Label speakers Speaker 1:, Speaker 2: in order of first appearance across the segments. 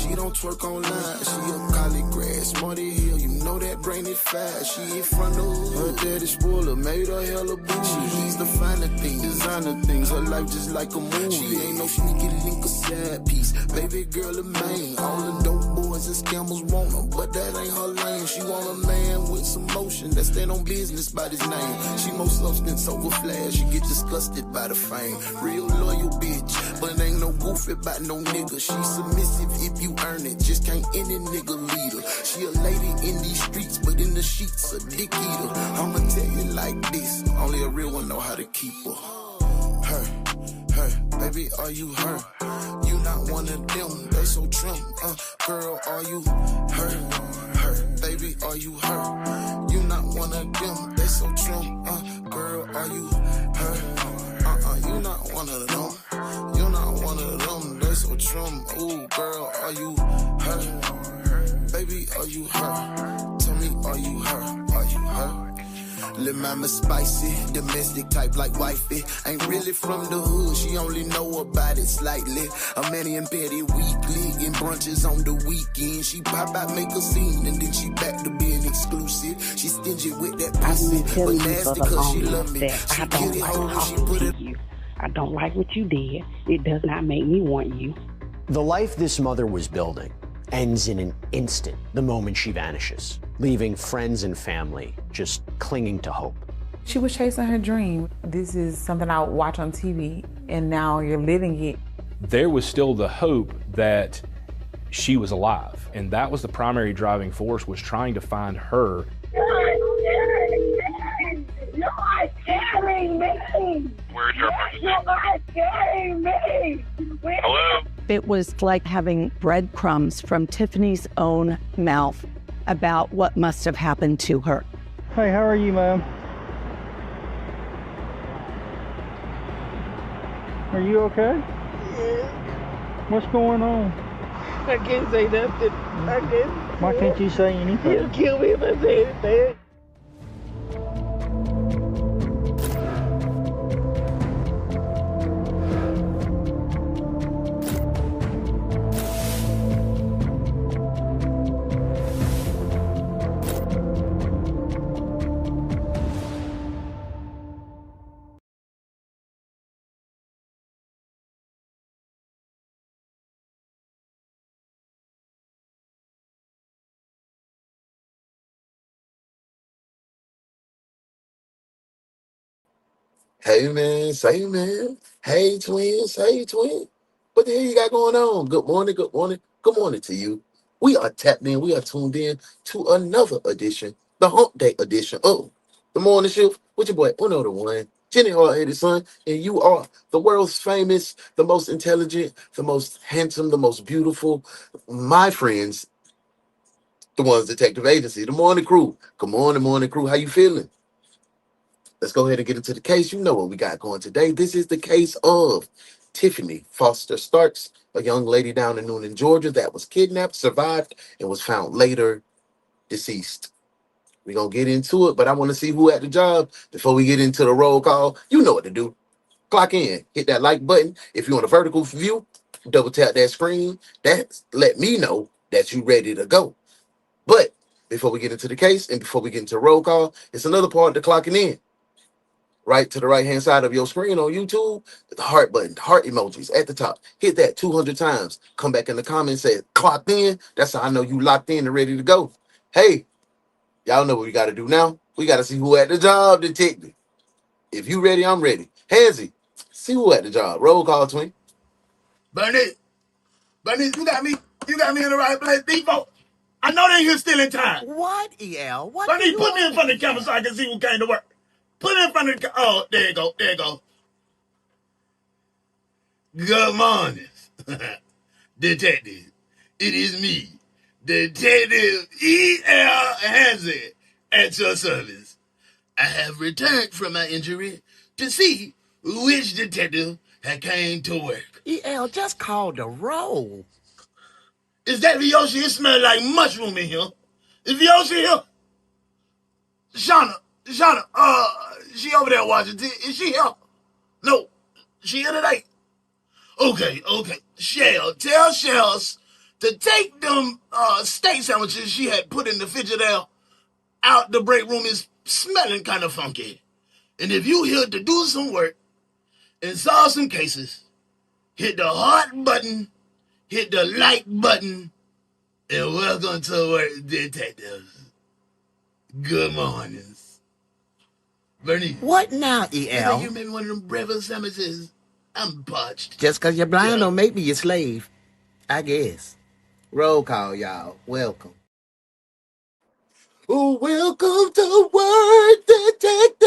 Speaker 1: She don't twerk online, she a college grad, smart as hell, you know that brain is fast. She ain't from the hood, her daddy spoiler, made her hella boo. She needs to find a thing, designer things, her life just like a movie. She ain't no sneaky link or side piece, baby girl a main. All the dope boys and scammers want her, but that ain't her lane. She want a man with some motion that stand on business by his name. She more substance over flash, she get disgusted by the fame. Real loyal bitch, but ain't no goofy about no nigga. She submissive if you earn it, just can't any nigga lead her. She a lady in these streets, but in the sheets a dick eater. I'ma tell you like this, only a real one know how to keep her. Her, baby, are you her? You not one of them, they so trim. Girl, are you her? Baby, are you her? You not one of them, they so trim. Girl, are you her? You not one of them. You not one of them, they so trim. Ooh, girl, are you her? Baby, are you her? Tell me, are you her? Are you her? Lil' mama spicy, domestic type like wifey. Ain't really from the hood, she only know about it slightly. A Manny and Betty weekly, in brunches on the weekend. She pop out, make a scene, and then she back to being exclusive. She stingy with that pussy, but nasty cause she love me. She
Speaker 2: I don't like talking to you. I don't like what you did. It does not make me want you.
Speaker 3: The life this mother was building ends in an instant the moment she vanishes, leaving friends and family just clinging to hope.
Speaker 4: She was chasing her dream. This is something I would watch on TV, and now you're living it.
Speaker 5: There was still the hope that she was alive, and that was the primary driving force, was trying to find her.
Speaker 6: You are scaring me!
Speaker 7: Where's your
Speaker 6: You are scaring me!
Speaker 7: Hello?
Speaker 8: It was like having breadcrumbs from Tiffany's own mouth about what must have happened to her.
Speaker 9: Hey, how are you, ma'am? Are you okay?
Speaker 6: Yeah.
Speaker 9: What's going on?
Speaker 6: I can't say nothing. I can't.
Speaker 9: Why can't you say anything?
Speaker 6: He'll kill me if I say anything.
Speaker 10: Hey man, say man. Hey twins, hey twin. What the hell you got going on? Good morning, good morning, good morning to you. We are tapped in, we are tuned in to another edition, the Hump Day edition of the Morning Shift with your boy UnoDaOne, Jenny hard-headed son, and you are the world's famous, the most intelligent, the most handsome, the most beautiful, my friends, the ones Detective Agency, the Morning Crew. Good morning, crew. How you feeling? Let's go ahead and get into the case. You know what we got going today. This is the case of Tiffany Foster Starks, a young lady down in Newnan, Georgia that was kidnapped, survived, and was found later deceased. We're going to get into it, but I want to see who at the job before we get into the roll call. You know what to do. Clock in. Hit that like button. If you're on a vertical view, double tap that screen. That let me know that you're ready to go. But before we get into the case and before we get into roll call, it's another part to clocking in. Right to the right-hand side of your screen on YouTube, the heart button, the heart emojis at the top. Hit that 200 times. Come back in the comments, say clocked in. That's how I know you locked in and ready to go. Hey, y'all know what we got to do now. We got to see who at the job, detective. If you ready, I'm ready. Handsy, see who at the job. Roll call, twin.
Speaker 11: Bernie, you got me in the right place. Default. I know they here still in time.
Speaker 12: What, EL? What?
Speaker 11: Bernie, put me in front of the camera so I can see who came to work. Put it in front of the oh, there you go. Good morning, detective. It is me, Detective E.L. Hansen, at your service. I have returned from my injury to see which detective had came to work.
Speaker 12: EL just called the roll.
Speaker 11: Is that Vyoshi? It smells like mushroom in here. Is Vyoshi here? Shauna, she over there watching. Is she here? No, she here today. Okay. Tell Shells to take them steak sandwiches she had put in the Frigidaire out the break room is smelling kind of funky. And if you here to do some work and solve some cases, hit the heart button, hit the like button, and welcome to work, detectives. Good mornings. Bernie.
Speaker 12: What now,
Speaker 11: You
Speaker 12: EL?
Speaker 11: think you made me one of them breakfast sandwiches? I'm parched.
Speaker 12: Just because you're blind don't make me your slave, I guess. Roll call, y'all. Welcome.
Speaker 10: Welcome to Work Detective.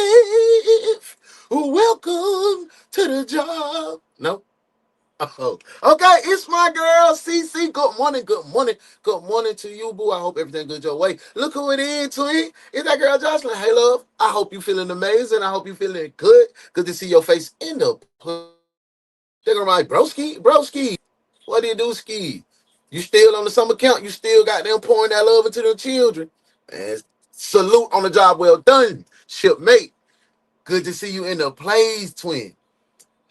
Speaker 10: Welcome to the job. No. Oh, okay. It's my girl, CC. Good morning, good morning, good morning to you, boo. I hope everything good your way. Look who it is, twin. It's that girl, Jocelyn. Hey, love. I hope you feeling amazing. I hope you feeling good. Good to see your face in the. They're gonna write, broski. What do you do, ski? You still on the summer camp? You still got them pouring that love into the children? And salute on the job well done, shipmate. Good to see you in the place, twin.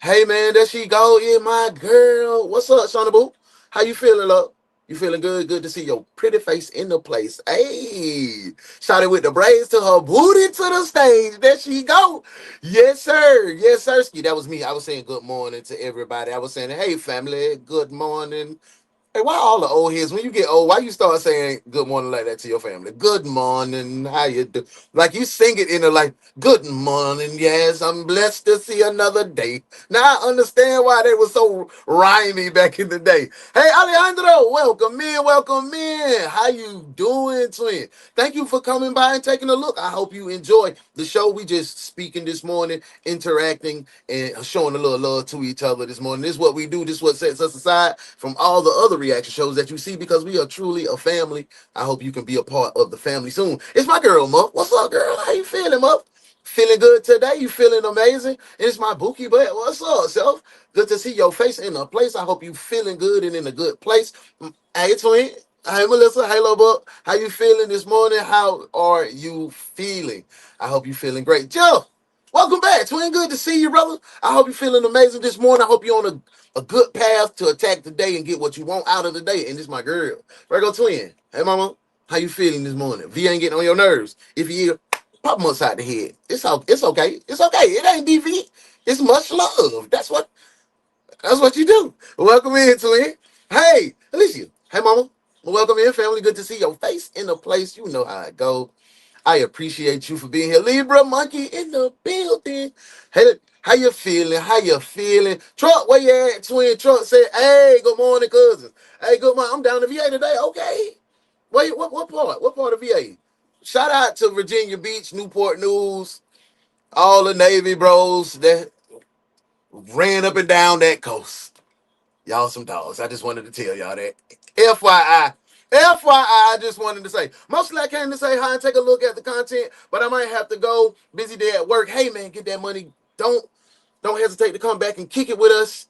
Speaker 10: Hey, man, there she go. Yeah, my girl. What's up, Shauna Boo? How you feeling, love? You feeling good? Good to see your pretty face in the place. Hey, shot it with the braids to her booty to the stage. There she go. Yes, sir. Yes, sir. Ski. That was me. I was saying good morning to everybody. I was saying, hey, family, good morning. Hey, why all the old heads, when you get old, why you start saying good morning like that to your family? Good morning, how you do? Like you sing it in the like, good morning, yes, I'm blessed to see another day. Now I understand why they were so rhymey back in the day. Hey, Alejandro, welcome in. How you doing, twin? Thank you for coming by and taking a look. I hope you enjoy the show. We just speaking this morning, interacting, and showing a little love to each other this morning. This is what we do. This is what sets us aside from all the other reaction shows that you see because we are truly a family. I hope you can be a part of the family soon. It's my girl, Muff. What's up, girl? How you feeling, Muff? Feeling good today? You feeling amazing? It's my Bookie butt. What's up, self? Good to see your face in a place. I hope you feeling good and in a good place. Hey, twin. Hey, Melissa. Hey, Lil Buck. How you feeling this morning? How are you feeling? I hope you feeling great. Joe, welcome back, twin. Good to see you, brother. I hope you're feeling amazing this morning. I hope you're on a good path to attack the day and get what you want out of the day. And this is my girl. Virgo twin. Hey, mama. How you feeling this morning? V ain't getting on your nerves. If you pop them upside the head. It's okay. It's okay. It ain't DV. It's much love. That's what you do. Welcome in, twin. Hey, Alicia. Hey, mama. Welcome in, family. Good to see your face in the place. You know how it go. I appreciate you for being here. Libra Monkey in the building. Hey, how you feeling? Trump, where you at, twin? Trump said, hey, good morning, cousins. Hey, good morning. I'm down to VA today. Okay. Wait, what part? What part of VA? Shout out to Virginia Beach, Newport News, all the Navy bros that ran up and down that coast. Y'all some dogs. I just wanted to tell y'all that. FYI, I just wanted to say. Mostly I came to say hi and take a look at the content, but I might have to go. Busy day at work. Hey, man, get that money. Don't hesitate to come back and kick it with us.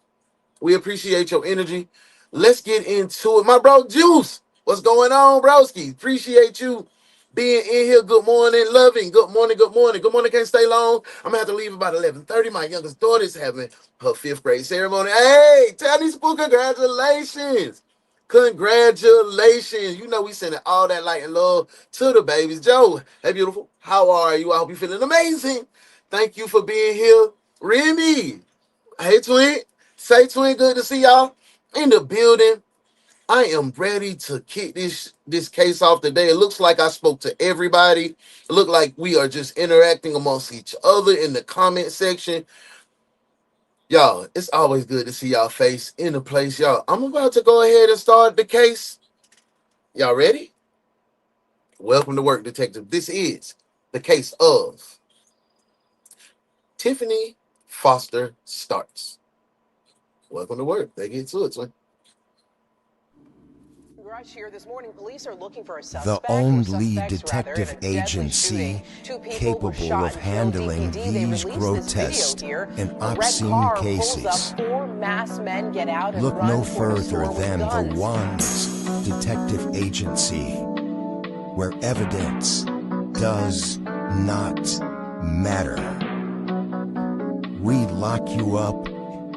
Speaker 10: We appreciate your energy. Let's get into it. My bro, Juice, what's going on, broski? Appreciate you being in here. Good morning, loving. Good morning. Good morning. Can't stay long. I'm going to have to leave about 11:30. My youngest daughter's having her 5th grade ceremony. Hey, Teddy Spook, congratulations. Congratulations. You know we sending all that light and love to the babies. Joe, hey, beautiful. How are you? I hope you're feeling amazing. Thank you for being here. Remy, hey, twin. Say, twin, good to see y'all in the building. I am ready to kick this case off today. It looks like I spoke to everybody. It looked like we are just interacting amongst each other in the comment section. Y'all, it's always good to see y'all face in the place. Y'all, I'm about to go ahead and start the case. Y'all ready? Welcome to Work Detective. This is the case of Tiffany Foster Starks. Welcome to work. They get to it, twin.
Speaker 7: The only detective agency capable of handling these grotesque and obscene cases. Look no further than the One's detective agency, where evidence does not matter. We lock you up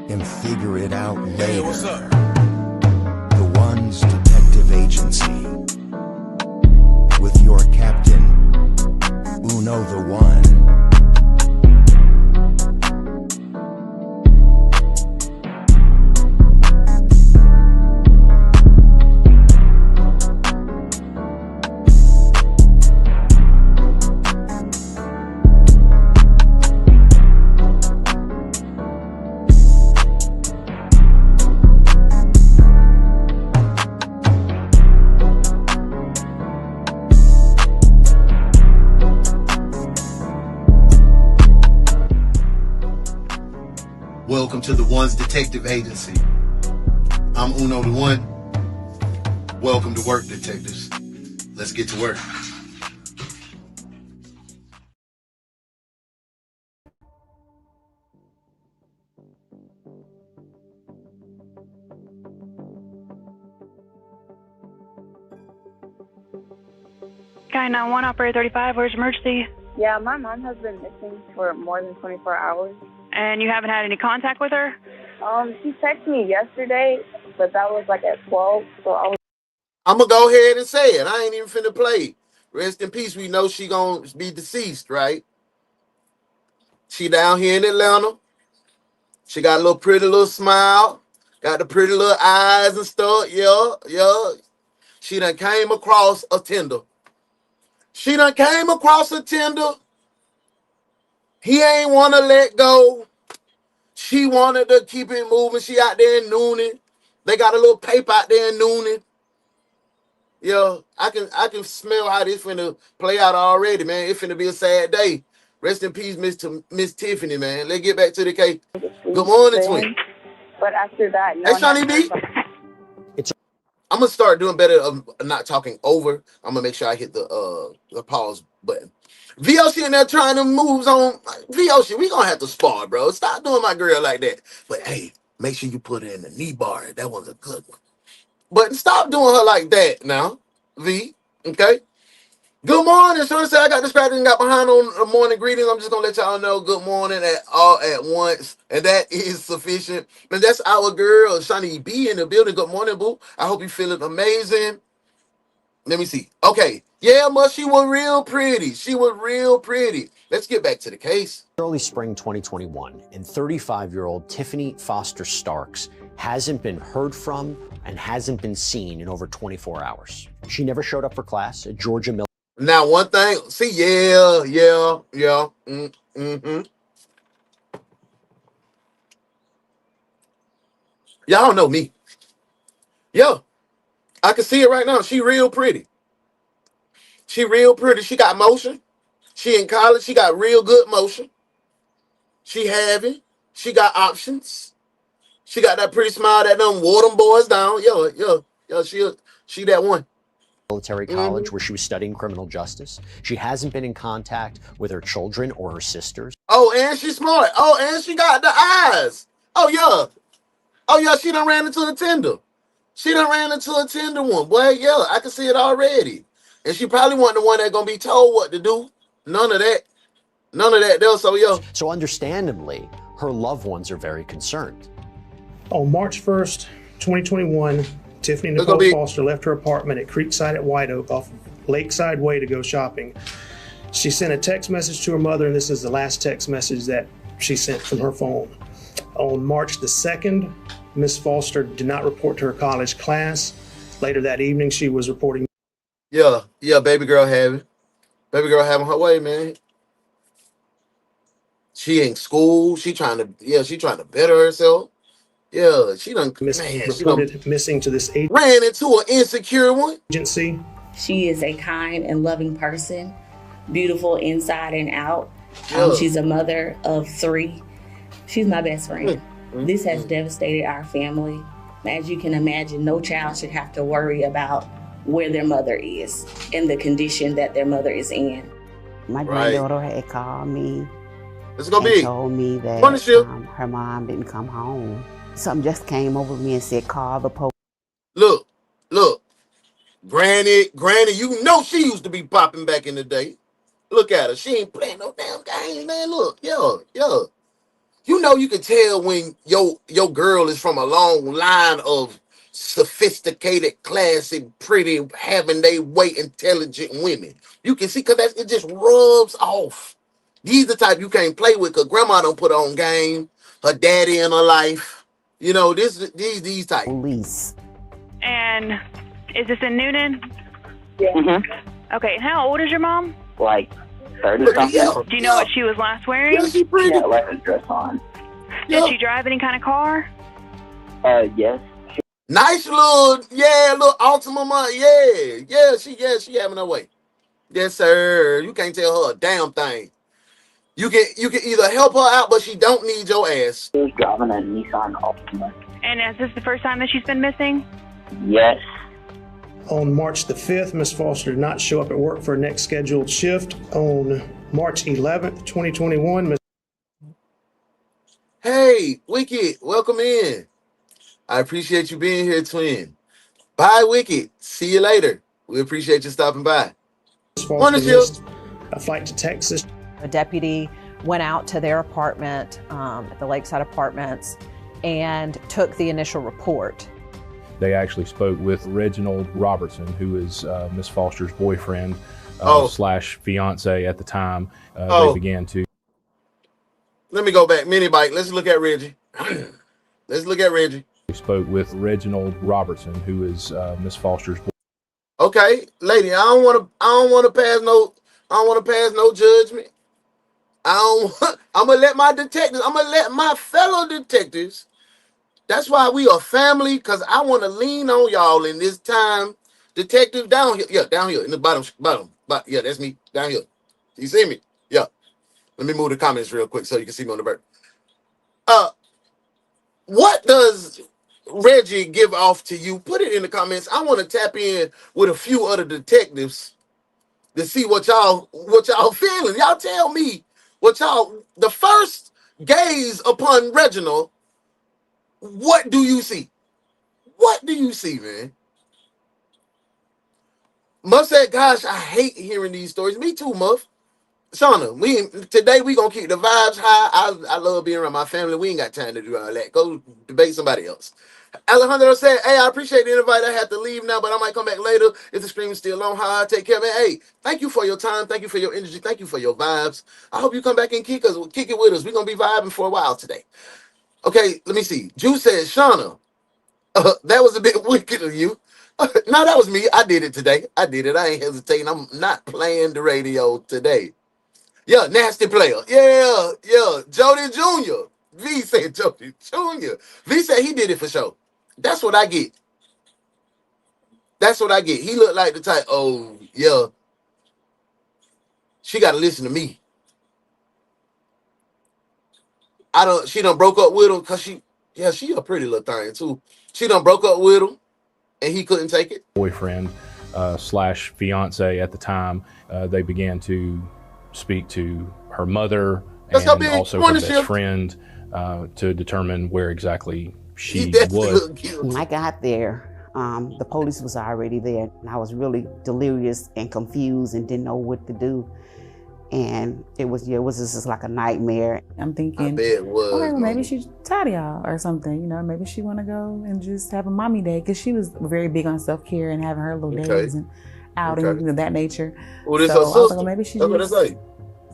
Speaker 7: and figure it out later.
Speaker 13: Hey, what's up?
Speaker 7: The One's detective Agency. With your captain, UnoDaOne.
Speaker 10: Welcome to the One's Detective Agency. I'm UnoDaOne. Welcome to work, detectives. Let's get to work.
Speaker 13: Guy 911, operator 35, where's emergency?
Speaker 14: Yeah, my mom has been missing for more than 24 hours.
Speaker 13: And you haven't had any contact with her?
Speaker 14: She texted me yesterday, but that was like at 12, so I was...
Speaker 10: I'm going to go ahead and say it. I ain't even finna play. Rest in peace. We know she going to be deceased, right? She down here in Atlanta. She got a little pretty little smile. Got the pretty little eyes and stuff. Yeah. She done came across a tender. She done came across a tender. He ain't want to let go. She wanted to keep it moving. She out there in Newnan. They got a little paper out there in Newnan. Yeah, I can smell how this finna play out already, man. It finna be a sad day. Rest in peace, Miss Tiffany, man. Let's get back to the case. Good morning, twin.
Speaker 14: But after that,
Speaker 10: Hey, Shawnee B. I'm gonna start doing better of not talking over. I'm gonna make sure I hit the pause button. VOC in there trying to moves on. VOC, we gonna have to spar, bro. Stop doing my girl like that. But hey, make sure you put her in the knee bar. That was a good one. But stop doing her like that now, V. Okay. Good morning. Shorty said I got distracted and got behind on the morning greetings. I'm just gonna let y'all know good morning at once, and that is sufficient. And that's our girl, Shawnee B, in the building. Good morning, boo. I hope you feeling amazing. Let me see. Okay. Yeah, she was real pretty. She was real pretty. Let's get back to the case.
Speaker 3: Early spring 2021, and 35-year-old Tiffany Foster Starks hasn't been heard from and hasn't been seen in over 24 hours. She never showed up for class at Georgia Mill.
Speaker 10: Now, one thing, see, yeah. Y'all know me. Yeah, I can see it right now. She real pretty. She real pretty. She got motion. She in college. She got real good motion. She having. She got options. She got that pretty smile that done wore them boys down. Yeah. She that one.
Speaker 3: Military college where she was studying criminal justice. She hasn't been in contact with her children or her sisters.
Speaker 10: Oh, and she's smart. Oh, and she got the eyes. Oh, yeah. She done ran into a tender. She done ran into a tender one. Boy, yeah, I can see it already. And she probably wasn't the one that gonna be told what to do. None of that though, so yeah.
Speaker 3: So understandably, her loved ones are very concerned.
Speaker 15: On March 1st, 2021, Tiffany Nicole Foster left her apartment at Creekside at White Oak off of Lakeside Way to go shopping. She sent a text message to her mother, and this is the last text message that she sent from her phone. On March the 2nd, Miss Foster did not report to her college class. Later that evening, she was reporting.
Speaker 10: Yeah, baby girl having her way, man. She in school. She trying to better herself. Yeah, she done
Speaker 15: reported missing to this agency.
Speaker 10: Ran into an insecure one.
Speaker 15: Agency.
Speaker 16: She is a kind and loving person, beautiful inside and out.
Speaker 10: Yeah.
Speaker 16: She's a mother of 3. She's my best friend. This has devastated our family. As you can imagine, no child should have to worry about where their mother is and the condition that their mother is in.
Speaker 2: My granddaughter had called me
Speaker 10: and
Speaker 2: told me that her mom didn't come home. Something just came over me and said, call the police.
Speaker 10: Look. Granny, you know she used to be popping back in the day. Look at her. She ain't playing no damn games, man. Look, yeah. You know you can tell when your girl is from a long line of sophisticated, classy, pretty, having they way, intelligent women. You can see because it just rubs off. These the type you can't play with because grandma don't put on game. Her daddy in her life. You know, these type.
Speaker 2: Police.
Speaker 13: And is this in Newnan?
Speaker 6: Yeah.
Speaker 13: Okay, and how old is your mom?
Speaker 6: Like 30 something.
Speaker 13: Do you know what she was last wearing?
Speaker 10: Yeah, she pretty.
Speaker 6: Yeah, like a dress on.
Speaker 13: Did she drive any kind of car?
Speaker 6: Yes.
Speaker 10: Nice little Altima. She having her way. Yes, sir. You can't tell her a damn thing. You can either help her out, but she don't need your ass.
Speaker 6: She was driving a Nissan Altima.
Speaker 13: And is this the first time that she's been missing?
Speaker 6: Yes.
Speaker 15: On March the 5th, Ms. Foster did not show up at work for her next scheduled shift. On March 11th, 2021, Ms.
Speaker 10: Hey, Wicked, welcome in. I appreciate you being here, twin. Bye, Wicked. See you later. We appreciate you stopping by.
Speaker 15: Foster missed a flight to Texas.
Speaker 17: A deputy went out to their apartment at the Lakeside Apartments and took the initial report.
Speaker 5: They actually spoke with Reginald Robertson, who is Miss Foster's boyfriend slash fiance at the time. They began to.
Speaker 10: Let me go back. Mini bike. Let's look at Reggie.
Speaker 5: We spoke with Reginald Robertson, who is Miss Foster's boyfriend.
Speaker 10: Okay, lady, I don't want to pass no judgment. I'm gonna let my fellow detectives. That's why we are family, because I want to lean on y'all in this time. Detective down here. Yeah, down here in the bottom. Yeah, that's me down here. You see me? Yeah. Let me move the comments real quick so you can see me on the bird. What does Reggie give off to you? Put it in the comments. I want to tap in with a few other detectives to see what y'all feeling. Y'all tell me the first gaze upon Reginald. What do you see? What do you see, man? Muff said, gosh, I hate hearing these stories. Me too, Muff. Shauna, today we gonna keep the vibes high. I love being around my family. We ain't got time to do all that. Go debate somebody else. Alejandro said, hey, I appreciate the invite. I have to leave now, but I might come back later if the stream is still on. Hi, take care, man. Hey, thank you for your time. Thank you for your energy. Thank you for your vibes. I hope you come back and kick it with us. We're gonna be vibing for a while today. Okay, let me see. Juice says, Shauna, that was a bit wicked of you. No, that was me. I did it today. I did it. I ain't hesitating. I'm not playing the radio today. Yeah, nasty player. Yeah. Jody Jr. V said Jody Jr. V said he did it for sure. That's what I get. He looked like the type, oh, yeah. She got to listen to me. She done broke up with him because she a pretty little thing too. She done broke up with him and he couldn't take it.
Speaker 5: Boyfriend slash fiance at the time. They began to speak to her mother and also her best friend to determine where exactly she was.
Speaker 2: When I got there, the police was already there, and I was really delirious and confused and didn't know what to do. And it was just like a nightmare.
Speaker 4: I'm thinking,
Speaker 10: I bet it was.
Speaker 4: Okay, well, maybe she's tired of y'all or something. You know, maybe she want to go and just have a mommy day, because she was very big on self-care and having her little days and outings of that nature.
Speaker 10: Well, this
Speaker 4: so
Speaker 10: her
Speaker 4: I was like,
Speaker 10: sister.
Speaker 4: well, maybe she
Speaker 10: That's
Speaker 4: just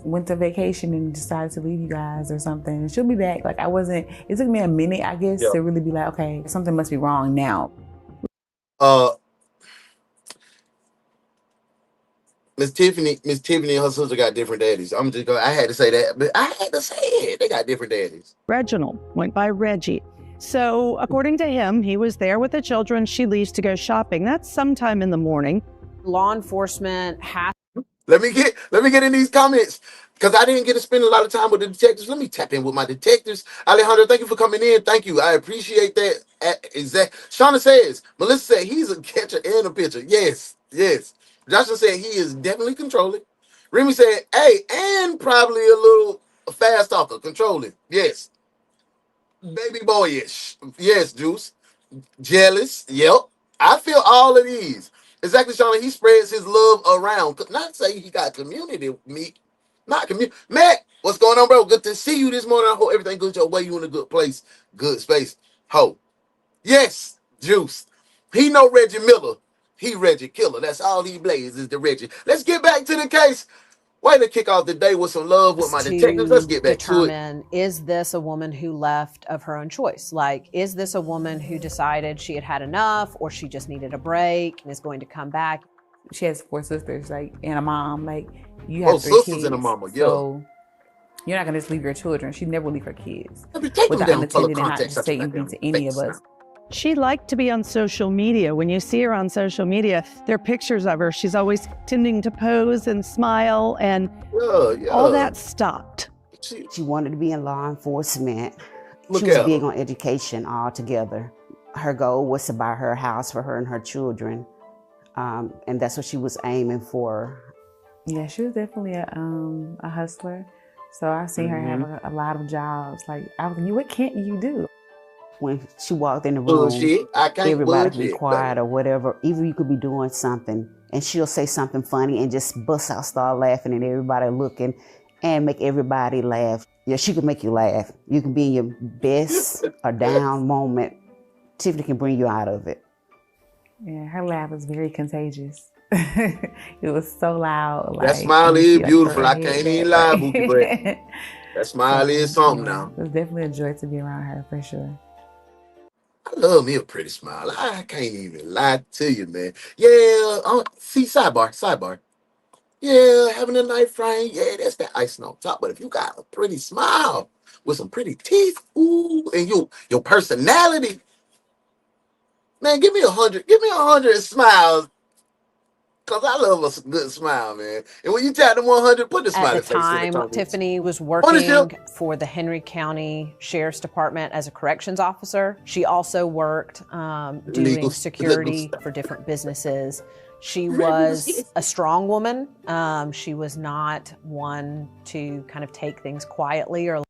Speaker 4: went to vacation and decided to leave you guys or something. And she'll be back. Like, it took me a minute, I guess, to really be like, okay, something must be wrong now.
Speaker 10: Miss Tiffany and her sister got different daddies. I had to say that, but I had to say it. They got different daddies.
Speaker 8: Reginald went by Reggie. So according to him, he was there with the children. She leaves to go shopping. That's sometime in the morning.
Speaker 17: Law enforcement has.
Speaker 10: Let me get in these comments, because I didn't get to spend a lot of time with the detectives. Let me tap in with my detectives. Alejandro, thank you for coming in. Thank you. I appreciate that. Shauna says, Melissa said he's a catcher and a pitcher. Yes. Joshua said he is definitely controlling. Remy said, hey, and probably a little fast talker, controlling. Yes. Baby boyish. Yes, Juice. Jealous. Yep. I feel all of these. Exactly, Shauna. He spreads his love around. Not say he got community meat. Not community. Matt, what's going on, bro? Good to see you this morning. I hope everything goes your way. You in a good place. Good space. Ho. Yes, Juice. He know Reggie Miller. He Reggie Killer. That's all he blazes is the Reggie. Let's get back to the case. Way to kick off the day with some love with my detectives. Let's get back to it.
Speaker 17: Determine, is this a woman who left of her own choice? Like, is this a woman who decided she had had enough, or she just needed a break and is going to come back?
Speaker 4: She has 4 sisters, like, and a mom. Like, you have 3
Speaker 10: sisters
Speaker 4: kids,
Speaker 10: and a mama, yeah.
Speaker 4: So you're not gonna just leave your children. She never leave her kids
Speaker 10: Take
Speaker 4: without
Speaker 10: them down,
Speaker 4: unattended and not
Speaker 10: context,
Speaker 4: just say anything to any of us.
Speaker 8: She liked to be on social media. When you see her on social media, there are pictures of her. She's always tending to pose and smile, and all that stopped.
Speaker 2: She wanted to be in law enforcement. She was big on education altogether. Her goal was to buy her a house for her and her children, and that's what she was aiming for.
Speaker 4: Yeah, she was definitely a hustler. So I seen her have a lot of jobs. Like, I was like, what can't you do?
Speaker 2: When she walked in the room, everybody could be quiet or whatever. Even you could be doing something, and she'll say something funny and just bust out, start laughing, and everybody looking, and make everybody laugh. Yeah, she could make you laugh. You can be in your best or down moment. Tiffany can bring you out of it.
Speaker 4: Yeah, her laugh was very contagious. It was so loud.
Speaker 10: That smile is beautiful. I can't even lie, Bookie, but that smile is something now.
Speaker 4: It was definitely a joy to be around her, for sure.
Speaker 10: I love me a pretty smile. I can't even lie to you, man. Yeah, see, sidebar. Yeah, having a nice frame, yeah, that's that icing on top. But if you got a pretty smile with some pretty teeth, ooh, and your personality, man, give me 100. Give me 100 smiles. Because I love a good smile, man. And when you tap them 100, put the smiley face in the
Speaker 17: At the time, Tiffany was working for the Henry County Sheriff's Department as a corrections officer. She also worked doing security for different businesses. She was a strong woman. She was not one to kind of take things quietly or.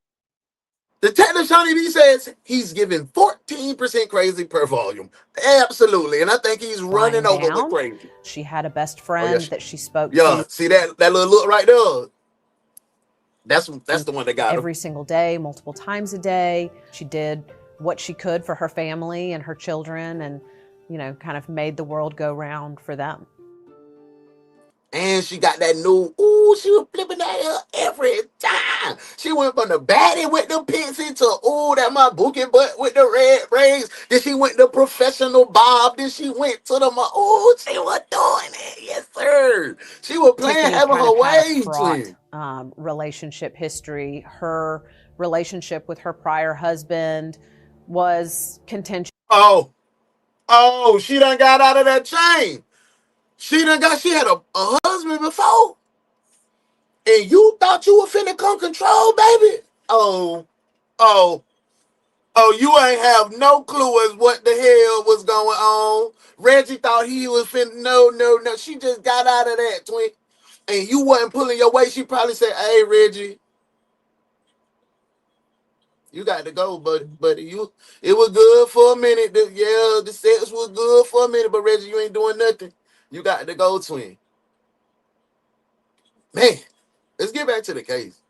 Speaker 10: Detective Shawnee B says he's giving 14% crazy per volume. Absolutely. And I think he's running over with crazy.
Speaker 17: She had a best friend that she spoke to.
Speaker 10: Yeah, see that little look right there? That's the one that got
Speaker 17: every single day, multiple times a day. She did what she could for her family and her children and, kind of made the world go round for them.
Speaker 10: And she got that new, she was flipping that hair every time. She went from the baddie with the pixie to, that my bookie butt with the red braids. Then she went to professional bob. Then she went to the, she was doing it. Yes, sir. She was playing, having her way.
Speaker 17: Relationship history. Her relationship with her prior husband was contentious.
Speaker 10: She done got out of that chain. She had a husband before. And you thought you were finna come control, baby? You ain't have no clue as what the hell was going on. Reggie thought he was finna, no. She just got out of that, twin. And you wasn't pulling your weight. She probably said, hey, Reggie, you got to go, buddy. It was good for a minute. The sex was good for a minute, but Reggie, you ain't doing nothing. You got to go, twin. Man, let's get back to the case.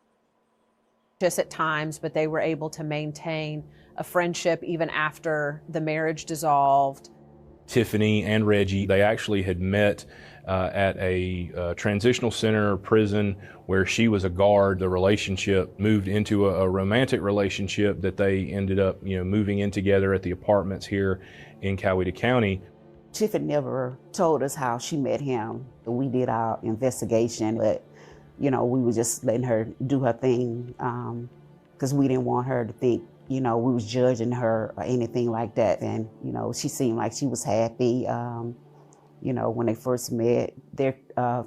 Speaker 17: Just at times, but they were able to maintain a friendship even after the marriage dissolved.
Speaker 5: Tiffany and Reggie, they actually had met at a transitional center prison where she was a guard. The relationship moved into a romantic relationship that they ended up, moving in together at the apartments here in Coweta County.
Speaker 2: Tiffany never told us how she met him. We did our investigation, but, we were just letting her do her thing because we didn't want her to think, we was judging her or anything like that. And, she seemed like she was happy. When they first met, their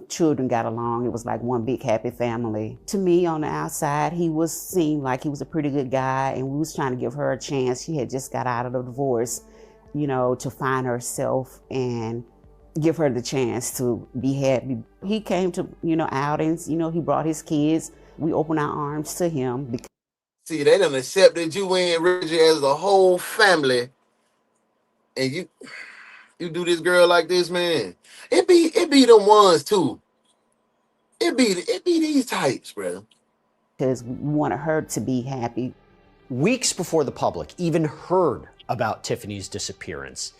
Speaker 2: children got along. It was like one big happy family. To me, on the outside, seemed like he was a pretty good guy, and we was trying to give her a chance. She had just got out of the divorce, to find herself and give her the chance to be happy. He came to, outings, he brought his kids. We opened our arms to him.
Speaker 10: See, they done accepted you and Reggie as the whole family. And you do this girl like this, man. It be them ones too. It be these types, bro.
Speaker 2: Because we wanted her to be happy.
Speaker 3: Weeks before the public even heard about Tiffany's disappearance,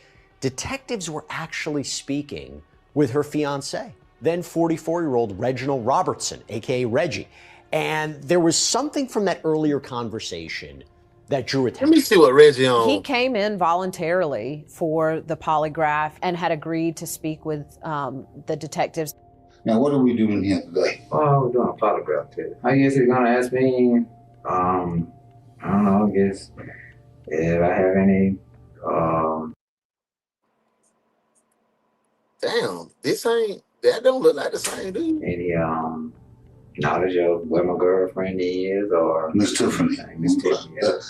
Speaker 3: detectives were actually speaking with her fiance, then 44-year-old Reginald Robertson, aka Reggie. And there was something from that earlier conversation that drew attention.
Speaker 10: Let me see what Reggie on.
Speaker 17: He came in voluntarily for the polygraph and had agreed to speak with the detectives.
Speaker 18: Now, what are we doing here today?
Speaker 19: Oh, we're doing a polygraph test. I guess he's gonna ask me, I don't know, I guess if I have any,
Speaker 10: Damn, that don't look like the same dude.
Speaker 19: Any, knowledge of where my girlfriend is, or
Speaker 18: Miss Tiffany.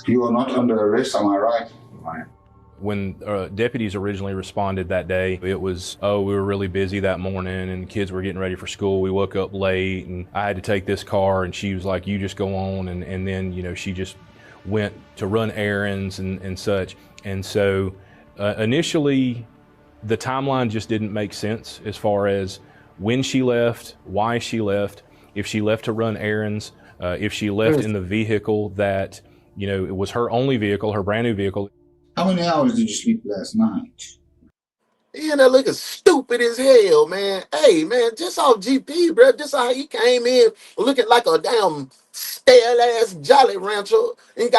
Speaker 18: You are not under arrest, am I right?
Speaker 19: Right.
Speaker 5: When deputies originally responded that day, it was, oh, we were really busy that morning and kids were getting ready for school. We woke up late and I had to take this car, and she was like, you just go on. And then, you know, she just went to run errands and such. And so initially, the timeline just didn't make sense as far as when she left, why she left, if she left to run errands, if she left in the vehicle that, you know, it was her only vehicle, her brand new vehicle.
Speaker 18: How many hours did you sleep last night?
Speaker 10: He in there looking stupid as hell, man. Hey, man, just off GP, bro. Just how he came in looking like a damn stale-ass Jolly Rancher and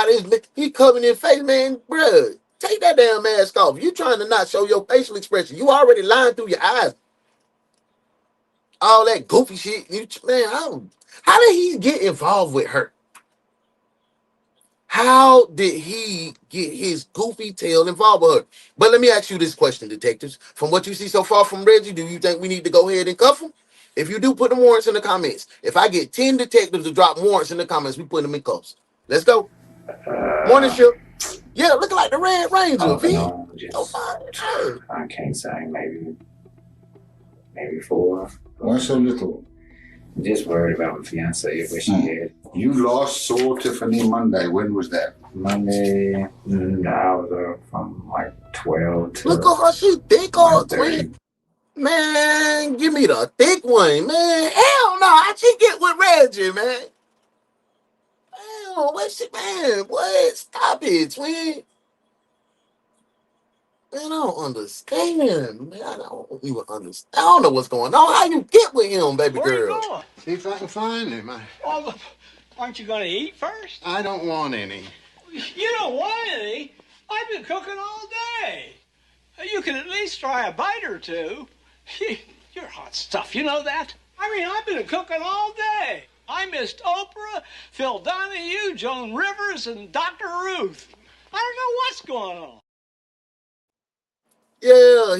Speaker 10: he coming in face, man, bro. Take that damn mask off. You trying to not show your facial expression. You already lying through your eyes. All that goofy shit. Man, how did he get involved with her? How did he get his goofy tail involved with her? But let me ask you this question, detectives. From what you see so far from Reggie, do you think we need to go ahead and cuff him? If you do, put the warrants in the comments. If I get 10 detectives to drop warrants in the comments, we put them in cuffs. Let's go. Morning shift. Yeah, looking like the Red Ranger.
Speaker 19: No, I can't say, maybe 4.
Speaker 18: Why so little?
Speaker 19: I'm just worried about my fiance, where she is.
Speaker 18: You last saw Tiffany Monday. When was that?
Speaker 19: Monday, the hours are from like 12 to.
Speaker 10: Look at her, she thick all twin. Man, give me the thick one, man. Hell no, how'd she get with Reggie, man? Hell, what? Stop it, twin. Man, I don't understand, man. I don't even understand. I don't know what's going on. How you get with him, baby girl?
Speaker 20: Where you going?
Speaker 11: See if I can find him.
Speaker 20: Oh, aren't you going to eat first?
Speaker 11: I don't want any.
Speaker 20: You don't want any? I've been cooking all day. You can at least try a bite or two. You're hot stuff, you know that? I mean, I've been cooking all day. I missed Oprah, Phil Donahue, Joan Rivers, and Dr. Ruth. I don't know what's going on.
Speaker 10: Yeah,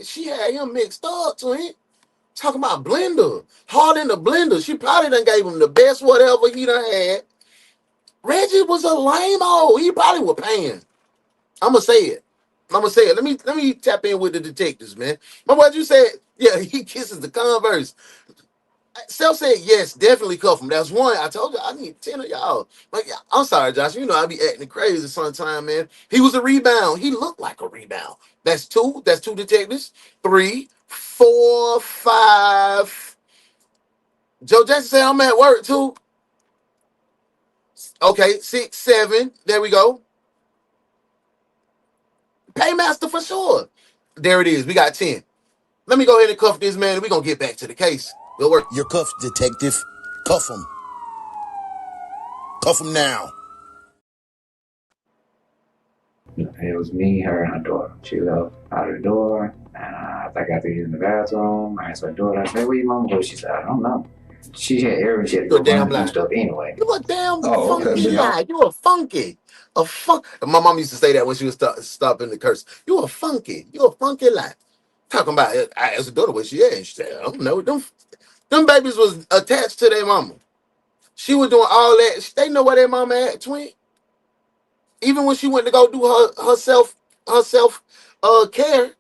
Speaker 10: she had him mixed up, twin. Talking about blender. Hard in the blender. She probably done gave him the best whatever he done had. Reggie was a lame-o. He probably was paying. I'ma say it. Let me tap in with the detectives, man. But what you said, yeah, he kisses the Converse. Self said, yes, definitely cuff him. That's one. I told you I need 10 of y'all. Like, I'm sorry, Josh. You know I be acting crazy sometime, man. He was a rebound. He looked like a rebound. That's 2. That's 2 detectives. 3, 4, 5. Joe Jackson said I'm at work too. Okay, 6, 7. There we go. Paymaster for sure. There it is. We got 10. Let me go ahead and cuff this man, and we're going to get back to the case. We'll work.
Speaker 12: You're cuffed, detective. Cuff him. Cuff him now.
Speaker 19: It was me, her, and her daughter. She left out of the door, and I think I was in the bathroom. I asked her daughter, I said, where your mama go? She said, I don't know. She had every shit to go run stuff anyway.
Speaker 10: You a damn funky guy. You a funky. My mom used to say that when she was stopping the curse. You a funky lad. Talking about it. I asked her daughter where she at. And she said, I don't know. Them babies was attached to their mama. She was doing all that. They know where their mama at, twin. Even when she went to go do herself care,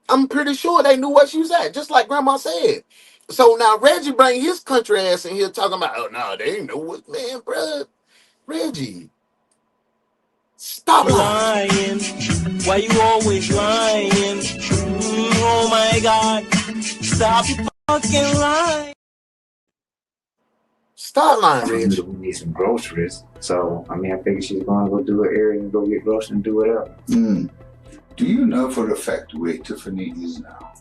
Speaker 10: I'm pretty sure they knew where she was at, just like Grandma said. So now Reggie bring his country ass in here talking about, oh no, they ain't know what, man, bruh. Reggie, stop
Speaker 21: lying. Why you always lying? Oh my God, stop fucking lying.
Speaker 10: Stop lying, Reggie.
Speaker 19: We need some groceries. So, I mean, I figured she's going to go do her errands and go get groceries and do whatever.
Speaker 18: Do you know for a fact where Tiffany is now?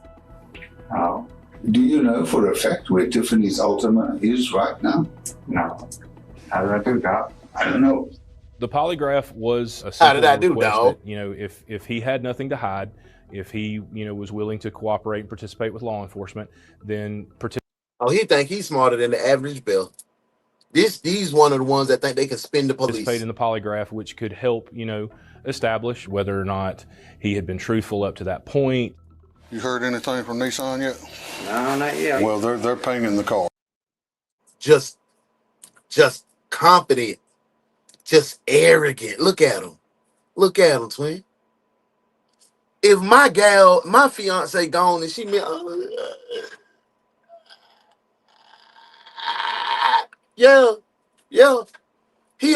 Speaker 19: How?
Speaker 18: Do you know for a fact where Tiffany's Ultima is right now?
Speaker 19: No. How did I do, Doc?
Speaker 18: I don't know.
Speaker 5: The polygraph was a
Speaker 10: How did I
Speaker 5: simple
Speaker 10: do,
Speaker 5: request
Speaker 10: dog?
Speaker 5: that, if he had nothing to hide, if he, was willing to cooperate and participate with law enforcement, then
Speaker 10: Oh, he think he's smarter than the average Bill. These one of the ones that think they can spin the police.
Speaker 5: Participate in the polygraph, which could help, establish whether or not he had been truthful up to that point.
Speaker 1: You heard anything from Nissan yet?
Speaker 19: No, not yet.
Speaker 1: Well, they're pinging the car.
Speaker 10: Just confident, just arrogant. Look at him. Look at him, twin. If my fiance gone and she yeah, he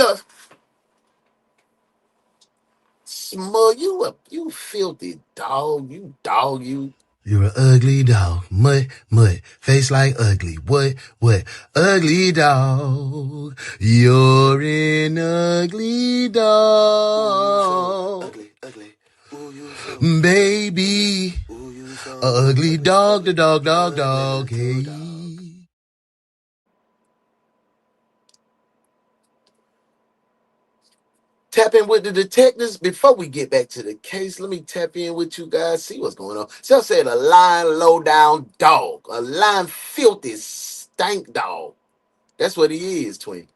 Speaker 10: smug. You filthy dog. You.
Speaker 12: You're an ugly dog, mutt, face like ugly, what, ugly dog. You're an ugly dog. Baby, ugly dog, the dog, hey.
Speaker 10: Tap in with the detectives before we get back to the case. Let me tap in with you guys, see what's going on. So I said a lying, low down dog, a lying, filthy, stank dog. That's what he is, twin.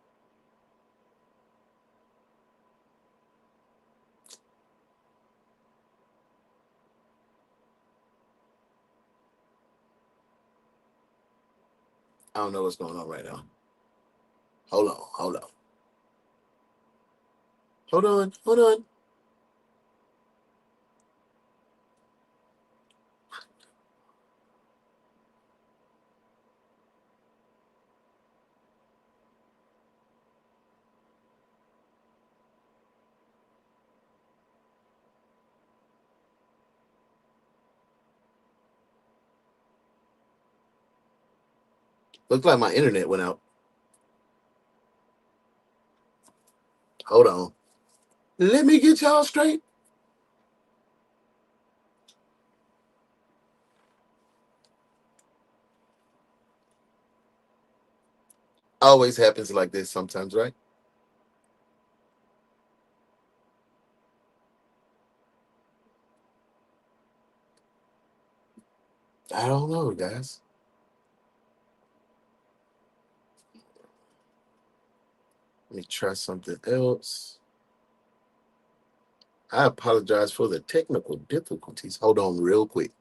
Speaker 10: I don't know what's going on right now. Hold on. Looks like my internet went out. Hold on. Let me get y'all straight. Always happens like this sometimes, right? I don't know, guys. Let me try something else. I apologize for the technical difficulties. Hold on real quick.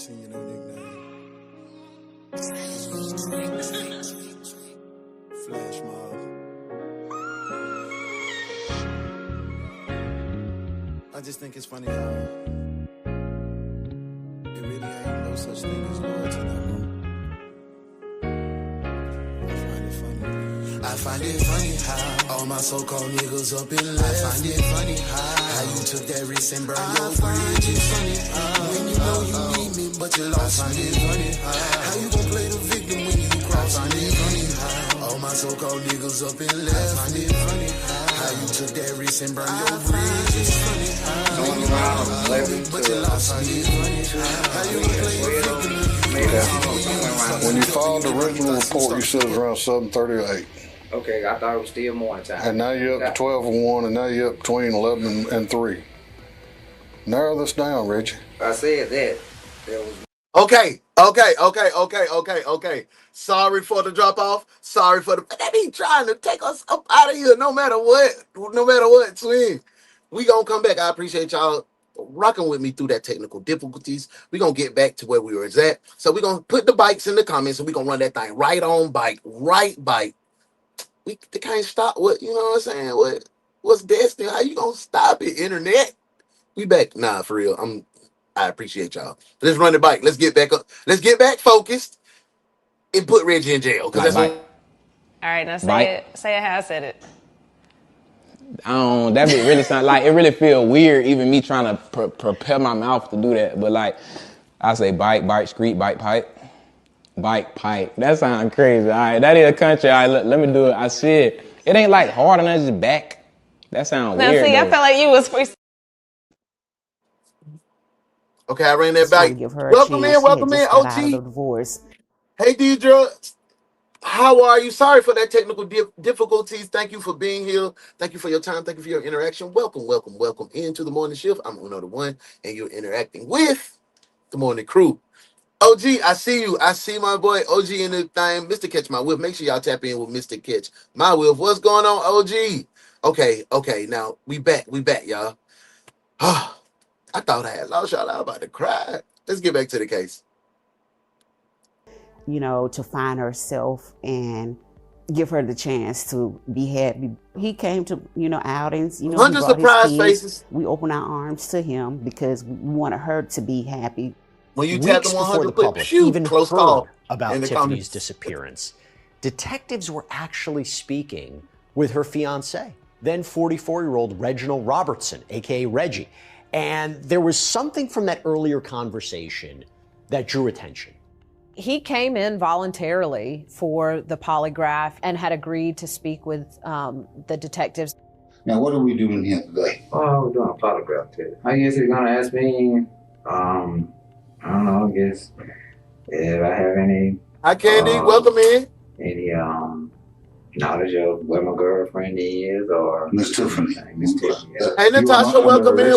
Speaker 22: Your new nickname. Flash mob. I just think it's funny how it really ain't no such thing as loyalty no more. I find it funny how all my so-called niggas up in left. I find it funny how you took that risk and burned your bridge. I find it funny when you know you need me, but you lost. I find it funny how you gon' play the victim when you cross. I find it funny how all my so-called niggas up in left. I find it funny how you took that risk and burned your bridge. It's funny how you know you need me, but you lost. I find it funny how you gon' play the victim when you cross.
Speaker 1: When you filed the original report, you said it was around 7:30 or 8.
Speaker 19: Okay, I thought it was still morning time.
Speaker 1: And now you're up to 12 and 1, and now you're up between 11 and 3. Narrow this down, Reggie.
Speaker 19: I said that. There was...
Speaker 10: Okay. Sorry for the drop off. Sorry for the. They be trying to take us up out of here no matter what. No matter what, twin. We gonna come back. I appreciate y'all rocking with me through that technical difficulties. We gonna get back to where we were at. So we gonna put the bikes in the comments and we gonna run that thing right on bike. They can't stop what, you know what I'm saying? What's destiny? How you gonna stop it, internet? We back. Nah, for real. I appreciate y'all. Let's run the bike. Let's get back up. Let's get back focused and put Reggie in jail. Because that's what.
Speaker 7: All right, now say
Speaker 9: Bike.
Speaker 7: it. Say it how I said it.
Speaker 9: That be really sound like it really feel weird even me trying to prepare my mouth to do that. But like I say bike, street, bike, pipe. Bike, pipe. That sounds crazy. All right, that is a country. All right, let me do it. I see it. It ain't like hard enough just back. That sounds weird.
Speaker 7: Now see, I felt like you was free.
Speaker 10: Okay, I ran that back. Welcome in, OG. Hey, Deidre. How are you? Sorry for that technical difficulties. Thank you for being here. Thank you for your time. Thank you for your interaction. Welcome into the morning shift. I'm UnoDaOne, and you're interacting with the morning crew. OG, I see you. I see my boy OG in the thing. Mr. Catch My Whip. Make sure y'all tap in with Mr. Catch My Whip. What's going on, OG? Okay. Now we back, y'all. I thought I had lost y'all. I was about to cry. Let's get back to the case.
Speaker 2: You know, to find herself and give her the chance to be happy. He came to, outings.
Speaker 10: Hundred surprise faces.
Speaker 2: We opened our arms to him because we wanted her to be happy.
Speaker 10: When you
Speaker 3: Weeks before the public even heard about Tiffany's disappearance, detectives were actually speaking with her fiancé, then 44-year-old Reginald Robertson, aka Reggie. And there was something from that earlier conversation that drew attention.
Speaker 17: He came in voluntarily for the polygraph and had agreed to speak with the detectives.
Speaker 18: Now, what are we doing here today?
Speaker 19: Oh, we're doing a polygraph test. I guess he's gonna ask me, I don't know, I guess if I have any...
Speaker 10: Hi, Candy. Welcome in.
Speaker 19: Any knowledge of where my girlfriend is or...
Speaker 18: Miss Tiffany.
Speaker 10: Hey, Natasha, welcome in.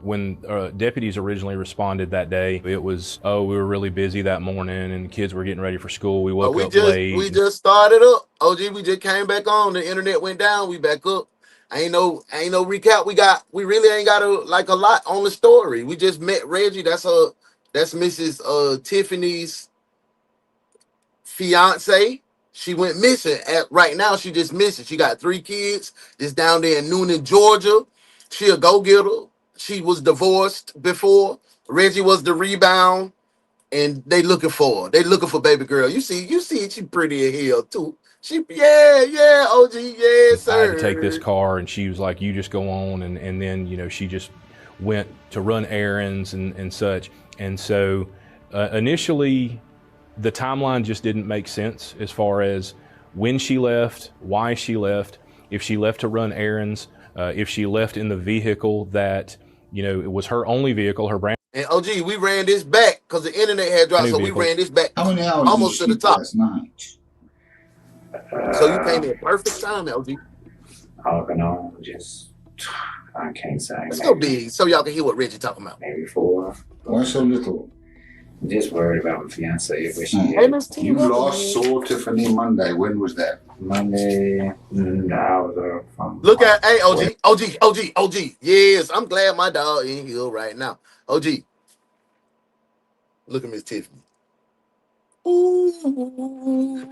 Speaker 5: When deputies originally responded that day, it was, we were really busy that morning and kids were getting ready for school. We woke up late.
Speaker 10: We just started up. OG, we just came back on. The internet went down. We back up. Ain't no recap. We really ain't got a lot on the story. We just met Reggie. That's Mrs. Tiffany's fiance. She went missing. Right now, she just missing. She got 3 kids. Just down there in Newnan, Georgia. She a go-getter. She was divorced before. Reggie was the rebound, and they looking for her. They looking for baby girl. You see, she pretty as hell too. Yeah, OG, yeah, sir.
Speaker 5: I had to take this car, and she was like, "You just go on," and then she just went to run errands and such. And so initially, the timeline just didn't make sense as far as when she left, why she left, if she left to run errands, if she left in the vehicle that. It was her only vehicle, her brand.
Speaker 10: And OG, we ran this back because the internet had dropped, so we ran this back almost to the top.
Speaker 18: Last night?
Speaker 10: So you came in perfect time, OG.
Speaker 19: I don't know, I can't say.
Speaker 10: It's so big, so y'all can hear what Reggie talking about.
Speaker 19: Maybe 4.
Speaker 18: Why so little?
Speaker 19: Just worried about my fiance.
Speaker 18: You last saw Tiffany Monday. When was that?
Speaker 19: Monday, hours from.
Speaker 10: Look at, hey, OG. Yes, I'm glad my dog in here right now. OG. Look at Miss Tiffany. Ooh.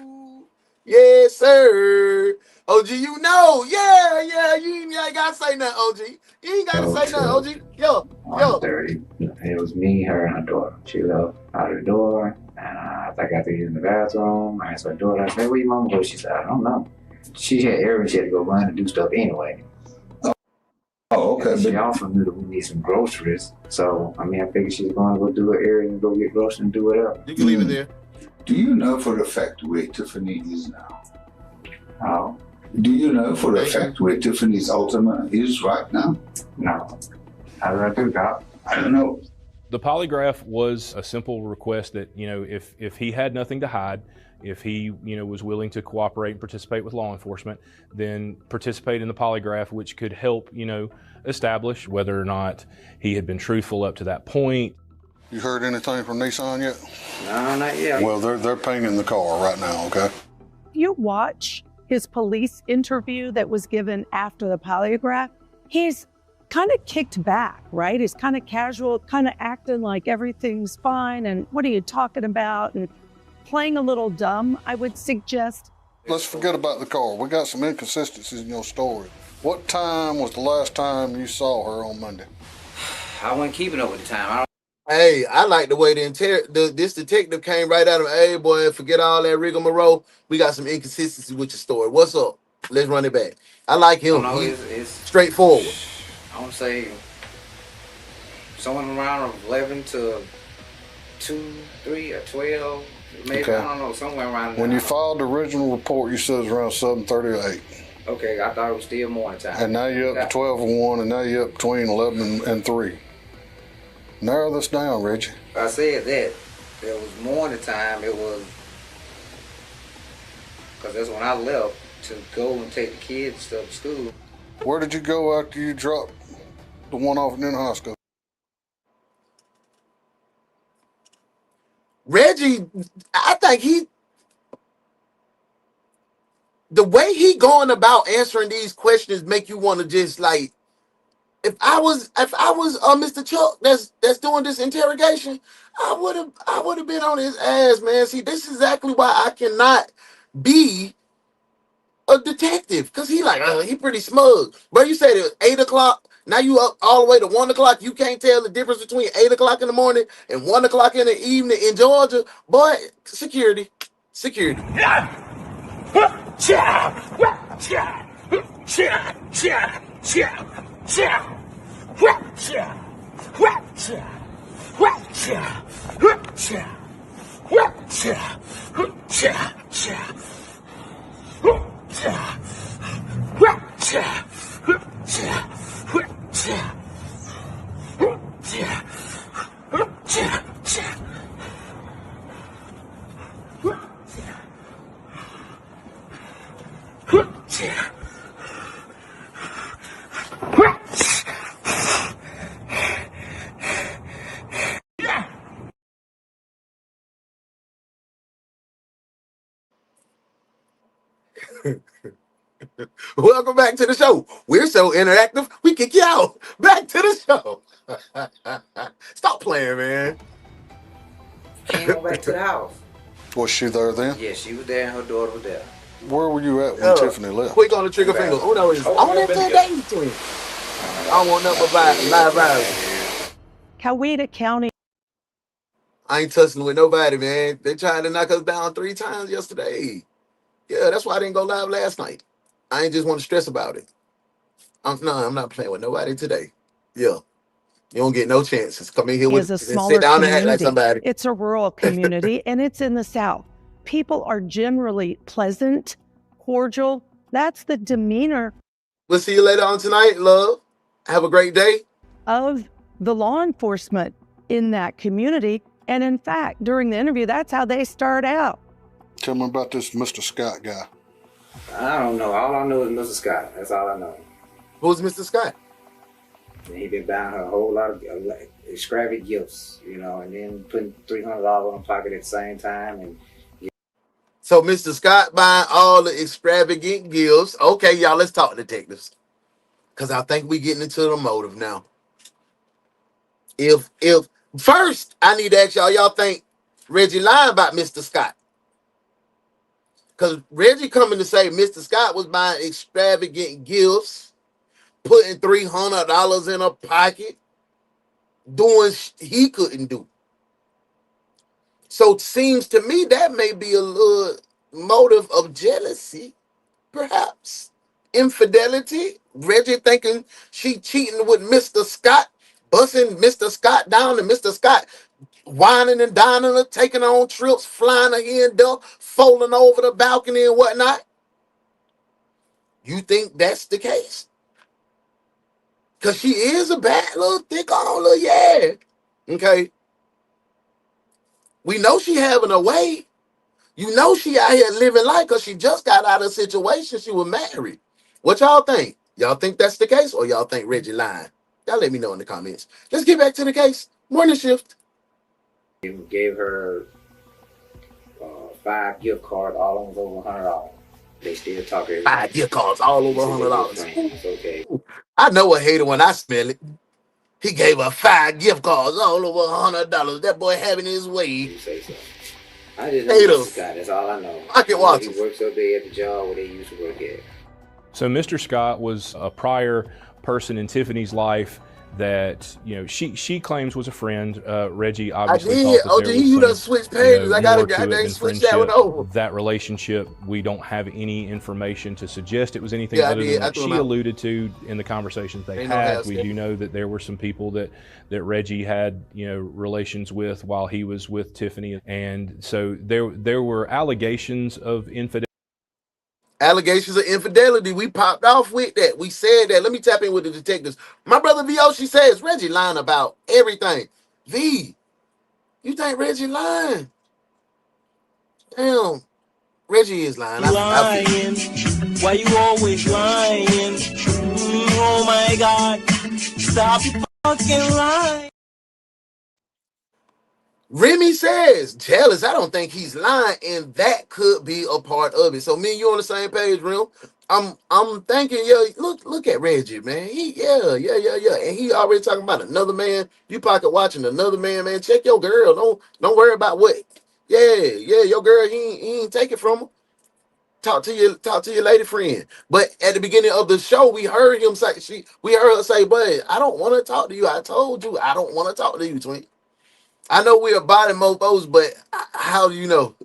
Speaker 10: Yes, sir. OG, yeah, you ain't gotta say nothing, OG. You ain't gotta say nothing, OG. Yo.
Speaker 19: 1:30. It was me, her, and her daughter. She left out of the door, and I think I had to use in the bathroom. I asked her daughter, I said, where your mama go? She said, I don't know. She had errands, she had to go run and do stuff anyway.
Speaker 18: Oh, okay.
Speaker 19: And she also knew that we need some groceries. So, I figured she's going to go do her errands and go get groceries and do whatever.
Speaker 10: You can leave it there.
Speaker 18: Do you know for a fact where Tiffany is now?
Speaker 19: How?
Speaker 18: Do you know for a fact where Tiffany's Ultima is right now?
Speaker 19: No. How did I do that?
Speaker 18: I don't know.
Speaker 5: The polygraph was a simple request that, if he had nothing to hide, if he, was willing to cooperate and participate with law enforcement, then participate in the polygraph, which could help, establish whether or not he had been truthful up to that point.
Speaker 1: You heard anything from Nissan yet?
Speaker 19: No, not yet.
Speaker 1: Well, they're painting the car right now, okay?
Speaker 8: You watch his police interview that was given after the polygraph, he's kind of kicked back, right? He's kind of casual, kind of acting like everything's fine and what are you talking about? And playing a little dumb, I would suggest.
Speaker 1: Let's forget about the car. We got some inconsistencies in your story. What time was the last time you saw her on Monday?
Speaker 14: I wasn't keeping up with the time.
Speaker 10: Hey, I like the way this detective came right out of, hey, boy, forget all that rigmarole. We got some inconsistency with your story. What's up? Let's run it back. I like him.
Speaker 14: I don't know,
Speaker 10: He's straightforward.
Speaker 14: I want to say somewhere around 11 to 2, 3, or 12. Maybe,
Speaker 1: Okay.
Speaker 14: I don't know, somewhere around there.
Speaker 1: When you filed the original report, you said it was around 7:30 or 8.
Speaker 14: Okay, I thought it was still morning time.
Speaker 1: And now you're up to 12 and 1, and now you're up between 11 and 3. Narrow this down, Reggie.
Speaker 14: I said that. It was morning time. It was, because that's when I left to go and take the kids to school.
Speaker 1: Where did you go after you dropped the one off in high school?
Speaker 10: Reggie, I think the way he going about answering these questions make you want to just like, if I was Mr. Chuck that's doing this interrogation, I would have been on his ass, man. See, this is exactly why I cannot be a detective, because he pretty smug. But you said it was 8 o'clock. Now you up all the way to 1 o'clock. You can't tell the difference between 8 o'clock in the morning and 1 o'clock in the evening in Georgia. But security. Welcome back to the show. We're so interactive, we kick you out. Back to the show. Stop playing, man.
Speaker 14: Came on back to the house.
Speaker 1: Was she there then?
Speaker 14: Yeah, she was there and her daughter was there.
Speaker 1: Where were you at when Tiffany left?
Speaker 10: Quick on the trigger finger. Uno is on that dating twin. I don't want nothing but live violence.
Speaker 8: Coweta County.
Speaker 10: I ain't tussling with nobody, man. They tried to knock us down 3 times yesterday. Yeah, that's why I didn't go live last night. I ain't just want to stress about it. I'm not playing with nobody today. Yeah. You don't get no chances. Come in here with
Speaker 8: a
Speaker 10: and
Speaker 8: smaller
Speaker 10: sit down and
Speaker 8: community.
Speaker 10: act like somebody.
Speaker 8: It's a rural community and it's in the South. People are generally pleasant, cordial. That's the demeanor.
Speaker 10: We'll see you later on tonight, love. Have a great day.
Speaker 8: Of the law enforcement in that community. And in fact, during the interview, that's how they start out.
Speaker 1: Tell me about this Mr. Scott guy.
Speaker 14: I don't know. All I know is Mr. Scott. That's all I know.
Speaker 10: Who's Mr. Scott?
Speaker 14: And he been buying her a whole lot of extravagant gifts, and then putting $300 in her pocket at the same time. And
Speaker 10: so Mr. Scott buying all the extravagant gifts. Okay, y'all, let's talk detectives. Because I think we're getting into the motive now. If first, I need to ask y'all think Reggie lying about Mr. Scott? Because Reggie coming to say Mr. Scott was buying extravagant gifts, putting $300 in her pocket, doing he couldn't do. So it seems to me that may be a little motive of jealousy, perhaps. Infidelity. Reggie thinking she cheating with Mr. Scott, busting Mr. Scott down, and Mr. Scott whining and dining her, taking her on trips, flying her here and there, folding over the balcony and whatnot. You think that's the case? Because she is a bad little thick on little, yeah. Okay. We know she having a way. You know she out here living life because she just got out of a situation. She was married. What y'all think? Y'all think that's the case, or y'all think Reggie lying? Y'all let me know in the comments. Let's get back to the case. Morning shift.
Speaker 14: Gave her 5 gift cards, all of them over $100. They still talk every
Speaker 10: 5 gift cards, all over $100.
Speaker 14: It's okay.
Speaker 10: I know a hater when I smell it. He gave her 5 gift cards, all over $100. That boy having his way.
Speaker 14: You say so. I just know Mr. Scott. That's all I know.
Speaker 10: Pocket watches.
Speaker 14: He works up there at the job where they used to work at.
Speaker 5: So Mr. Scott was a prior person in Tiffany's life that she claims was a friend. Reggie
Speaker 10: I
Speaker 5: obviously
Speaker 10: did.
Speaker 5: thought that there was
Speaker 10: You done
Speaker 5: some,
Speaker 10: switched pages. I gotta
Speaker 5: more to it than
Speaker 10: switch that one
Speaker 5: friendship.
Speaker 10: over.
Speaker 5: That relationship, we don't have any information to suggest it was anything
Speaker 10: Yeah, I
Speaker 5: other
Speaker 10: did.
Speaker 5: than
Speaker 10: I
Speaker 5: what
Speaker 10: threw him
Speaker 5: she
Speaker 10: out.
Speaker 5: alluded to in the conversations they
Speaker 10: Ain't no
Speaker 5: had.
Speaker 10: half
Speaker 5: We
Speaker 10: step.
Speaker 5: do know that there were some people that Reggie had relations with while he was with Tiffany, and so there were allegations of infidelity.
Speaker 10: Allegations of infidelity. We popped off with that. We said that. Let me tap in with the detectives. My brother VO, she says Reggie lying about everything. V, you think Reggie lying? Damn, Reggie is lying.
Speaker 21: Lying. Why you always lying? Oh my God. Stop your fucking lying.
Speaker 10: Remy says jealous. I don't think he's lying, and that could be a part of it. So me and you on the same page, real. I'm thinking, look at Reggie, man. Yeah. And he already talking about another man. You pocket watching another man. Check your girl. Don't worry about what. Yeah, your girl, he ain't take it from her. Talk to your lady friend. But at the beginning of the show, we heard him say, we heard her say, "Bud, I don't want to talk to you. I told you I don't want to talk to you, twin." I know we're body mofos, but how do you know?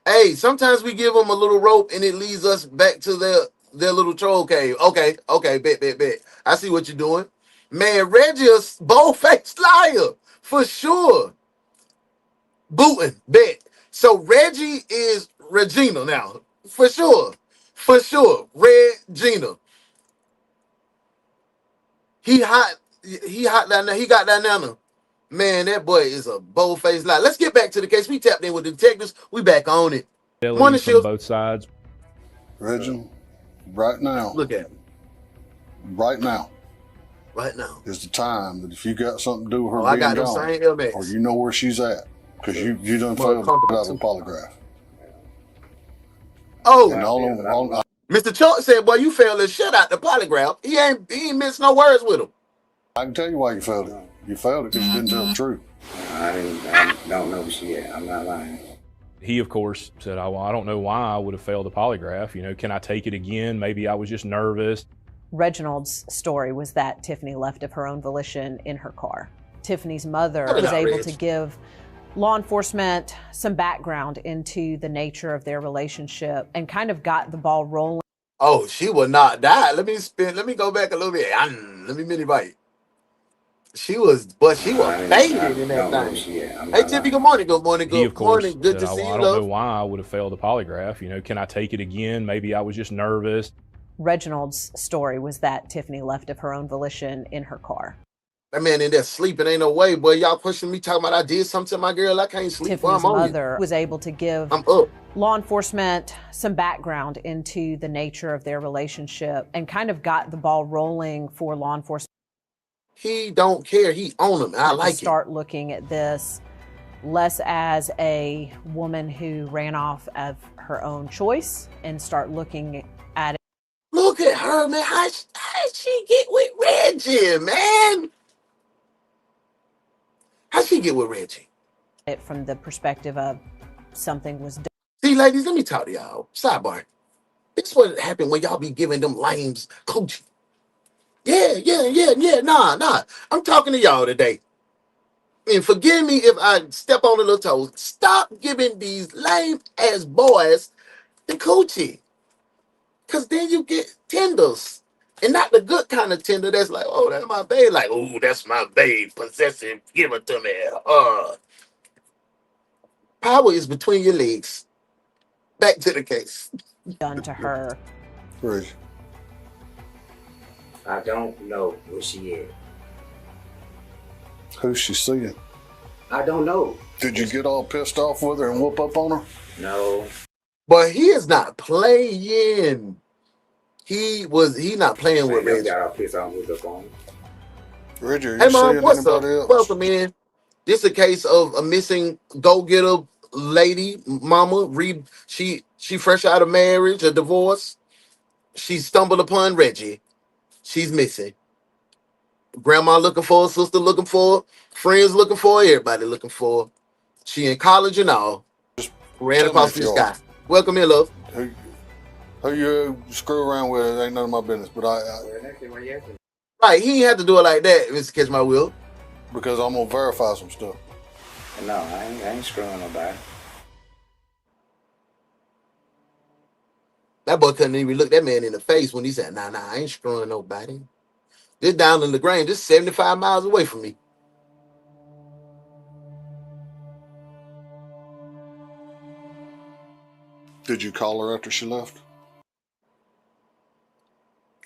Speaker 10: Hey, sometimes we give them a little rope and it leads us back to their little troll cave. Okay, bet. I see what you're doing. Man, Reggie a bold-faced liar, for sure. Booting, bet. So Reggie is Regina now, for sure. Regina. He hot down there. He got down there. Man, that boy is a bold-faced liar. Let's get back to the case. We tapped in with the detectives. We back on it. Morning,
Speaker 5: from both sides.
Speaker 1: Reggie, right now.
Speaker 10: Look at him.
Speaker 1: Right now.
Speaker 10: Right now
Speaker 1: is the time that if you got something to do with her
Speaker 10: I
Speaker 1: being
Speaker 10: got
Speaker 1: gone,
Speaker 10: them same LMX.
Speaker 1: or you know where she's at, because you done failed out of the polygraph.
Speaker 10: Oh,
Speaker 1: and
Speaker 10: Mr. Chuck said, "Boy, you failed the shit out the polygraph. He ain't missed no words with him."
Speaker 1: I can tell you why you failed it. You failed it because you didn't tell the truth.
Speaker 19: I don't know who she is. I'm not lying.
Speaker 5: He, of course, said, "Well, I don't know why I would have failed the polygraph. Can I take it again? Maybe I was just nervous."
Speaker 17: Reginald's story was that Tiffany left of her own volition in her car. Tiffany's mother was able to give law enforcement some background into the nature of their relationship and kind of got the ball rolling.
Speaker 10: Oh, she will not die. Let me go back a little bit. Let me mini bite. She was faded in that thing. Hey, Tiffany, good morning.
Speaker 5: He, of course,
Speaker 10: Good to
Speaker 5: said,
Speaker 10: see
Speaker 5: "Well,
Speaker 10: you,
Speaker 5: I don't
Speaker 10: love."
Speaker 5: know why I would have failed the polygraph. Can I take it again? Maybe I was just nervous."
Speaker 17: Reginald's story was that Tiffany left of her own volition in her car.
Speaker 10: That man in there sleeping, ain't no way, boy. Y'all pushing me, talking about I did something to my girl. I can't sleep.
Speaker 17: Tiffany's mother was able to give law enforcement some background into the nature of their relationship and kind of got the ball rolling for law enforcement.
Speaker 10: He don't care. He own him. I like it.
Speaker 17: Start looking at this less as a woman who ran off of her own choice and start looking at it.
Speaker 10: Look at her, man. How she get with Reggie, man? How'd she get with Reggie?
Speaker 17: It from the perspective of something was done.
Speaker 10: See, ladies, let me talk to y'all. Sidebar. This is what happened when y'all be giving them lames coaching. Yeah. Nah. I'm talking to y'all today. And forgive me if I step on a little toes. Stop giving these lame ass boys the coochie. Because then you get tenders. And not the good kind of tender that's like, oh, that's my babe. Like, oh, that's my babe. Possessive. Give it to me. Power is between your legs. Back to the case.
Speaker 17: Done to her.
Speaker 1: Reggie.
Speaker 19: I don't know where she is.
Speaker 1: Who's she seeing?
Speaker 19: I don't know.
Speaker 1: Did you get all pissed off with her and whoop up on her?
Speaker 19: No.
Speaker 10: But he is not playing. He not playing with Reggie.
Speaker 19: Got all pissed off with up on him.
Speaker 1: Reggie, are you
Speaker 10: Hey, Mom,
Speaker 1: seeing
Speaker 10: what's up?
Speaker 1: anybody else?
Speaker 10: Welcome in. This is a case of a missing go-getter lady, mama. She fresh out of marriage, a divorce. She stumbled upon Reggie. She's missing. Grandma looking for her, sister looking for her, friends looking for her, everybody looking for her. She in college and all. Ran across the sky. Welcome in, love.
Speaker 1: Who you screw around with, it ain't none of my business. But
Speaker 10: Right, he ain't have to do it like that, Mr. Catch My Will.
Speaker 1: Because I'm gonna verify some stuff.
Speaker 14: No, I ain't screwing nobody.
Speaker 10: That boy couldn't even look that man in the face when he said, nah, I ain't screwing nobody. This down in LaGrange, this 75 miles away from me.
Speaker 1: Did you call her after she left?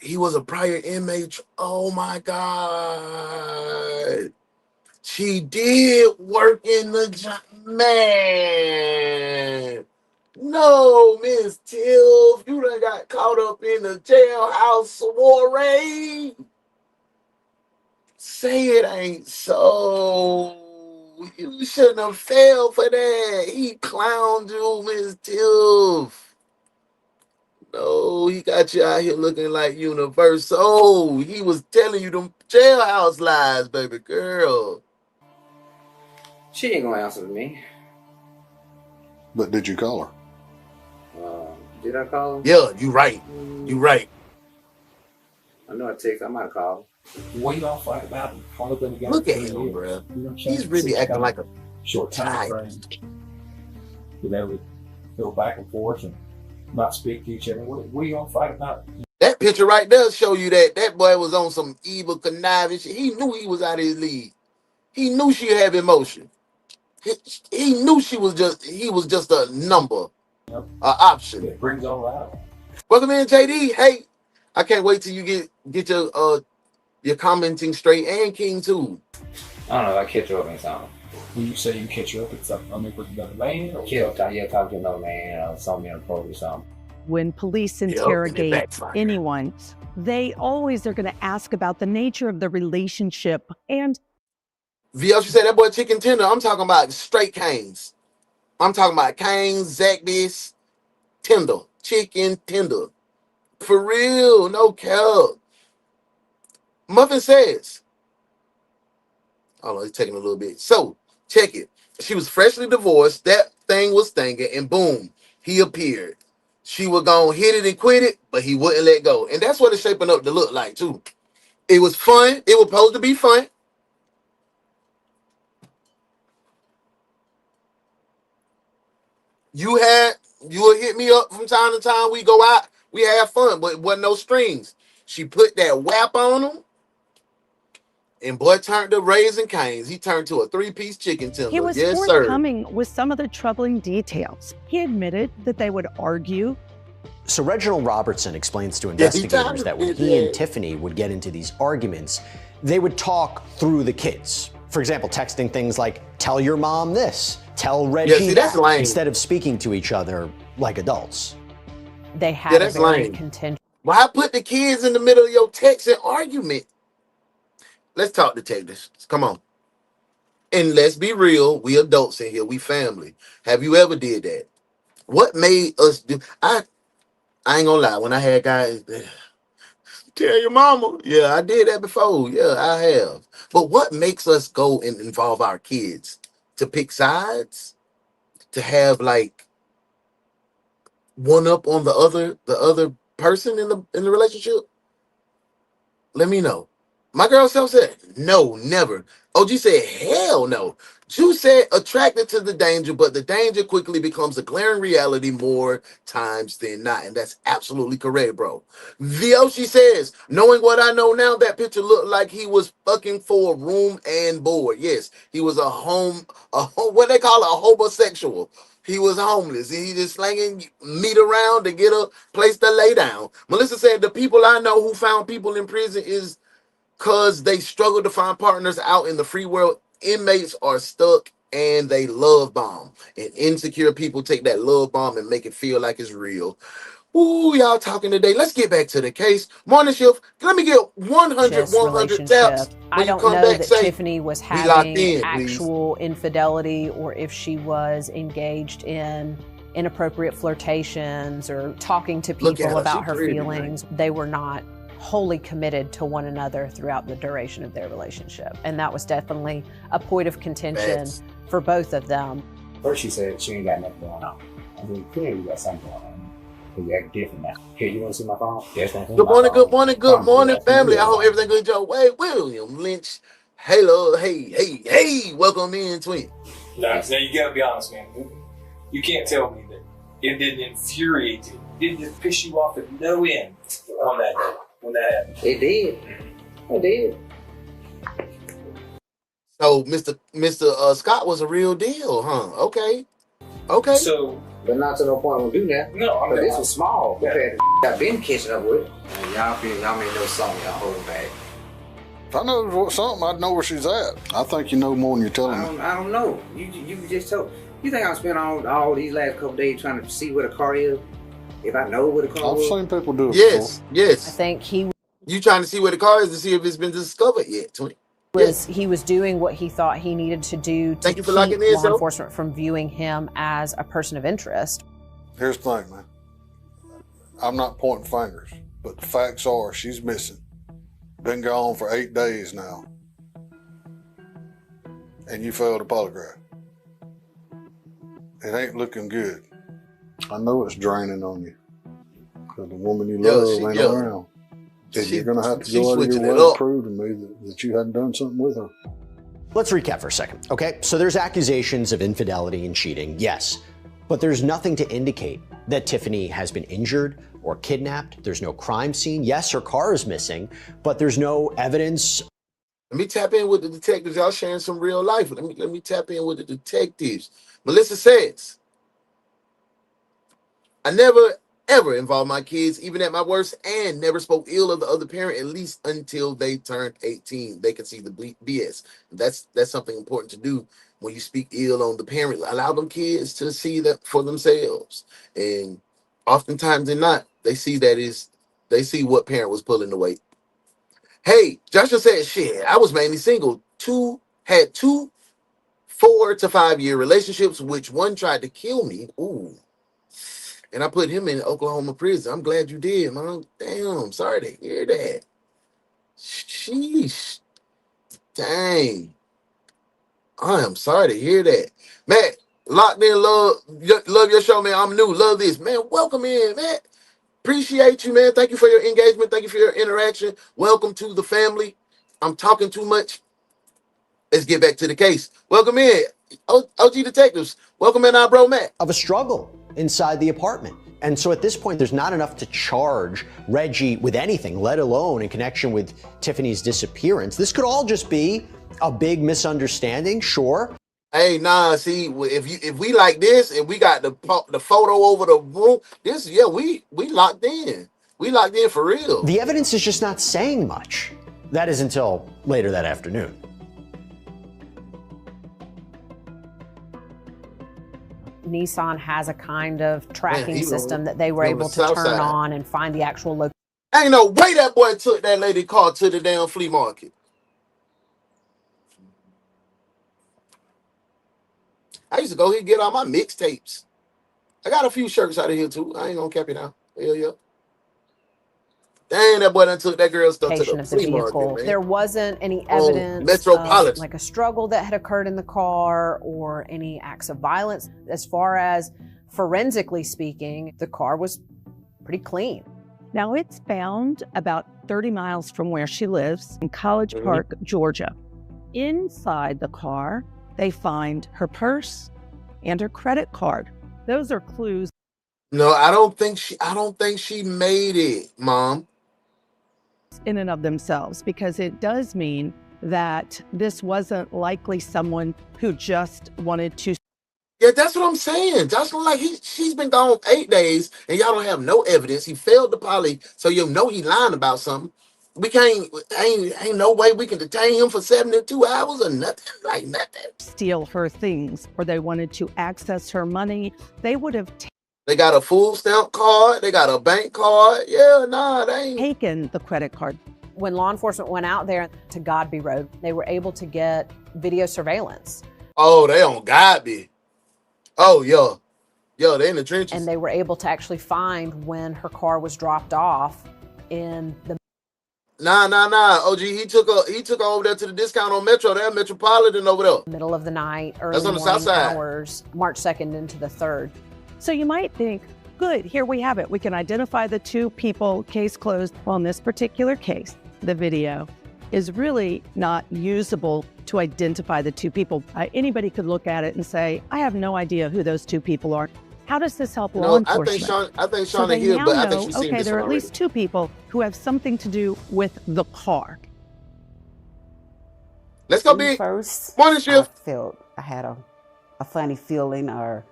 Speaker 10: He was a prior inmate. Oh my God. She did work in the job. Man. No, Miss Tiff, you done got caught up in the jailhouse soiree. Say it ain't so. You shouldn't have fell for that. He clowned you, Miss Tiff. No, he got you out here looking like Universal. He was telling you them jailhouse lies, baby girl.
Speaker 14: She ain't gonna answer to me.
Speaker 1: But did you call her?
Speaker 14: Did I call her?
Speaker 10: Yeah, you right. You right.
Speaker 14: I know I text. I might call her.
Speaker 13: What y'all fight about?
Speaker 10: Look at him, bro. He's really acting like a
Speaker 13: short time frame. They would go back and forth and not speak to each other. What y'all fight about?
Speaker 10: That picture right there show you that boy was on some evil conniving shit. He knew he was out of his league. He knew she had emotion. He knew he was just a number, an option.
Speaker 13: It brings all out.
Speaker 10: Welcome in, JD. Hey, I can't wait till you get your commenting straight, and King too.
Speaker 14: I don't know. I catch her up in something.
Speaker 13: When you say you catch her up, it's something. I mean, with another man, or
Speaker 14: talk to another man, or something inappropriate, something.
Speaker 8: When police interrogate anyone, they always are going to ask about the nature of the relationship. And
Speaker 10: VL, she said that boy chicken tender. I'm talking about straight canes. I'm talking about canes, Zaxby's, tender, chicken tender. For real, no cap. Muffin says, hold on, it's taking a little bit. So, check it. She was freshly divorced. That thing was stinging, and boom, he appeared. She was gonna hit it and quit it, but he wouldn't let go. And that's what it's shaping up to look like, too. It was fun. It was supposed to be fun. You would hit me up from time to time. We go out, we have fun, but it wasn't no strings. She put that whap on him, and boy turned to Raising Cane's. He turned to a 3-piece chicken tender.
Speaker 8: he was
Speaker 10: yes,
Speaker 8: forthcoming with some of the troubling details. He admitted that they would argue.
Speaker 3: So Reginald Robertson explains to investigators that when he and Tiffany would get into these arguments, they would talk through the kids. For example, texting things like, tell your mom this, tell Reggie that, instead of speaking to each other like adults.
Speaker 17: They had a very contentious.
Speaker 10: Why put the kids in the middle of your text and argument? Let's talk, detectives. Come on. And let's be real. We adults in here. We family. Have you ever did that? What made us do? I ain't gonna lie. When I had guys, tell your mama. Yeah, I did that before. Yeah, I have. But what makes us go and involve our kids? To pick sides? To have like one up on the other person in the relationship? Let me know. My girl self said, no, never. OG said, hell no. Ju said, attracted to the danger, but the danger quickly becomes a glaring reality more times than not. And that's absolutely correct, bro. Vyoshi says, knowing what I know now, that picture looked like he was fucking for room and board. Yes, he was what they call a homosexual. He was homeless. He just slanging meat around to get a place to lay down. Melissa said, the people I know who found people in prison is because they struggle to find partners out in the free world. Inmates are stuck and they love bomb. And insecure people take that love bomb and make it feel like it's real. Ooh, y'all talking today. Let's get back to the case. Morning shift. Let me get 100 taps.
Speaker 17: I don't know that Tiffany was having actual infidelity or if she was engaged in inappropriate flirtations or talking to people about her feelings. They were not wholly committed to one another throughout the duration of their relationship. And that was definitely a point of contention for both of them.
Speaker 13: First she said she ain't got nothing going on. I mean, clearly got something going on. He acting different now. Here, you want to see my phone? Yes,
Speaker 10: Good morning, family. I hope everything good, Joe. Wait, William Lynch. Hey, Lord. Hey. Welcome in, twin.
Speaker 6: Now you gotta be honest, man. You can't tell me that it didn't infuriate you. It didn't just piss you off at no end on that day when that happened.
Speaker 14: It did. It did.
Speaker 10: So, Mr. Scott was a real deal, huh? Okay.
Speaker 6: So,
Speaker 14: but not to no point we'll do that.
Speaker 6: No, I mean,
Speaker 14: this was small compared to I've been catching up with. Y'all may know something y'all holding back.
Speaker 1: If I know something, I'd know where she's at. I think you know more than you're telling me.
Speaker 14: I don't know. You just told. You think I spent all these last couple days trying to see where the car is? If I know where the car is?
Speaker 1: I've seen people do it before.
Speaker 10: Yes.
Speaker 17: I think
Speaker 10: You trying to see where the car is to see if it's been discovered yet, twin?
Speaker 17: he was doing what he thought he needed to do to keep law enforcement from viewing him as a person of interest.
Speaker 1: Here's the thing, man. I'm not pointing fingers, but the facts are she's missing. Been gone for 8 days now. And you failed a polygraph. It ain't looking good. I know it's draining on you. Because the woman you love ain't around. And you're going to have to go out of your way to prove to me that you hadn't done something with her.
Speaker 3: Let's recap for a second, okay? So there's accusations of infidelity and cheating, yes. But there's nothing to indicate that Tiffany has been injured or kidnapped. There's no crime scene. Yes, her car is missing, but there's no evidence.
Speaker 10: Let me tap in with the detectives. Y'all sharing some real life. Let me tap in with the detectives. Melissa says, I never, ever involved my kids, even at my worst, and never spoke ill of the other parent, at least until they turned 18. They can see the BS. That's something important to do when you speak ill on the parent. Allow them kids to see that for themselves. And oftentimes they're not. They see what parent was pulling the weight. Hey, Joshua said, shit, I was mainly single. Had two 4 to 5 year relationships, which one tried to kill me. Ooh. And I put him in Oklahoma prison. I'm glad you did, man. Damn, sorry to hear that. Sheesh. Dang. I am sorry to hear that. Matt, locked in, love your show, man. I'm new. Love this. Man, welcome in, Matt. Appreciate you, man. Thank you for your engagement. Thank you for your interaction. Welcome to the family. I'm talking too much. Let's get back to the case. Welcome in, OG Detectives. Welcome in, our bro, Matt.
Speaker 3: Of a struggle inside the apartment. And so at this point, there's not enough to charge Reggie with anything, let alone in connection with Tiffany's disappearance. This could all just be a big misunderstanding, sure.
Speaker 10: Hey, nah, see, if we like this and we got the photo over the room, we locked in. We locked in for real.
Speaker 3: The evidence is just not saying much. That is until later that afternoon.
Speaker 17: Nissan has a kind of tracking system that they were able to turn on and find the actual location.
Speaker 10: Ain't no way that boy took that lady car to the damn flea market. I used to go here and get all my mixtapes. I got a few shirts out of here too. I ain't gonna cap it out. Hell yeah. Dang, that boy done took that girl's stuff to the flea market, man.
Speaker 17: There wasn't any evidence of like a struggle that had occurred in the car or any acts of violence. As far as forensically speaking, the car was pretty clean.
Speaker 8: Now it's found about 30 miles from where she lives in College Park, Georgia. Inside the car, they find her purse and her credit card. Those are clues.
Speaker 10: No, I don't think she made it, Mom.
Speaker 8: In and of themselves, because it does mean that this wasn't likely someone who just wanted to.
Speaker 10: Yeah, that's what I'm saying. Jocelyn, like she's been gone 8 days and y'all don't have no evidence. He failed the poly, so you know he lying about something. We ain't no way we can detain him for 72 hours or nothing, like nothing.
Speaker 8: Steal her things, or they wanted to access her money. They would have
Speaker 10: They got a full stamp card. They got a bank card. Yeah, nah, they ain't
Speaker 8: taken the credit card.
Speaker 17: When law enforcement went out there to Godby Road, they were able to get video surveillance.
Speaker 10: Oh, they on Godby. Oh, yo, they in the trenches.
Speaker 17: And they were able to actually find when her car was dropped off in the.
Speaker 10: Nah. OG, he took her over there to the discount on Metro. They're Metropolitan over there.
Speaker 17: Middle of the night, early
Speaker 10: That's on the south side.
Speaker 17: hours, March 2nd into the 3rd.
Speaker 8: So you might think, good, here we have it. We can identify the two people, case closed. Well, in this particular case, the video is really not usable to identify the two people. Anybody could look at it and say, I have no idea who those two people are. How does this help law enforcement?
Speaker 10: I think
Speaker 8: So
Speaker 10: Shauna
Speaker 8: they
Speaker 10: here,
Speaker 8: now
Speaker 10: but I
Speaker 8: know,
Speaker 10: think she's seen
Speaker 8: okay,
Speaker 10: this
Speaker 8: there are
Speaker 10: one
Speaker 8: at least two people who have something to do with the car.
Speaker 10: Let's go, big.
Speaker 2: First,
Speaker 10: Morning shift.
Speaker 2: I had a funny feeling, or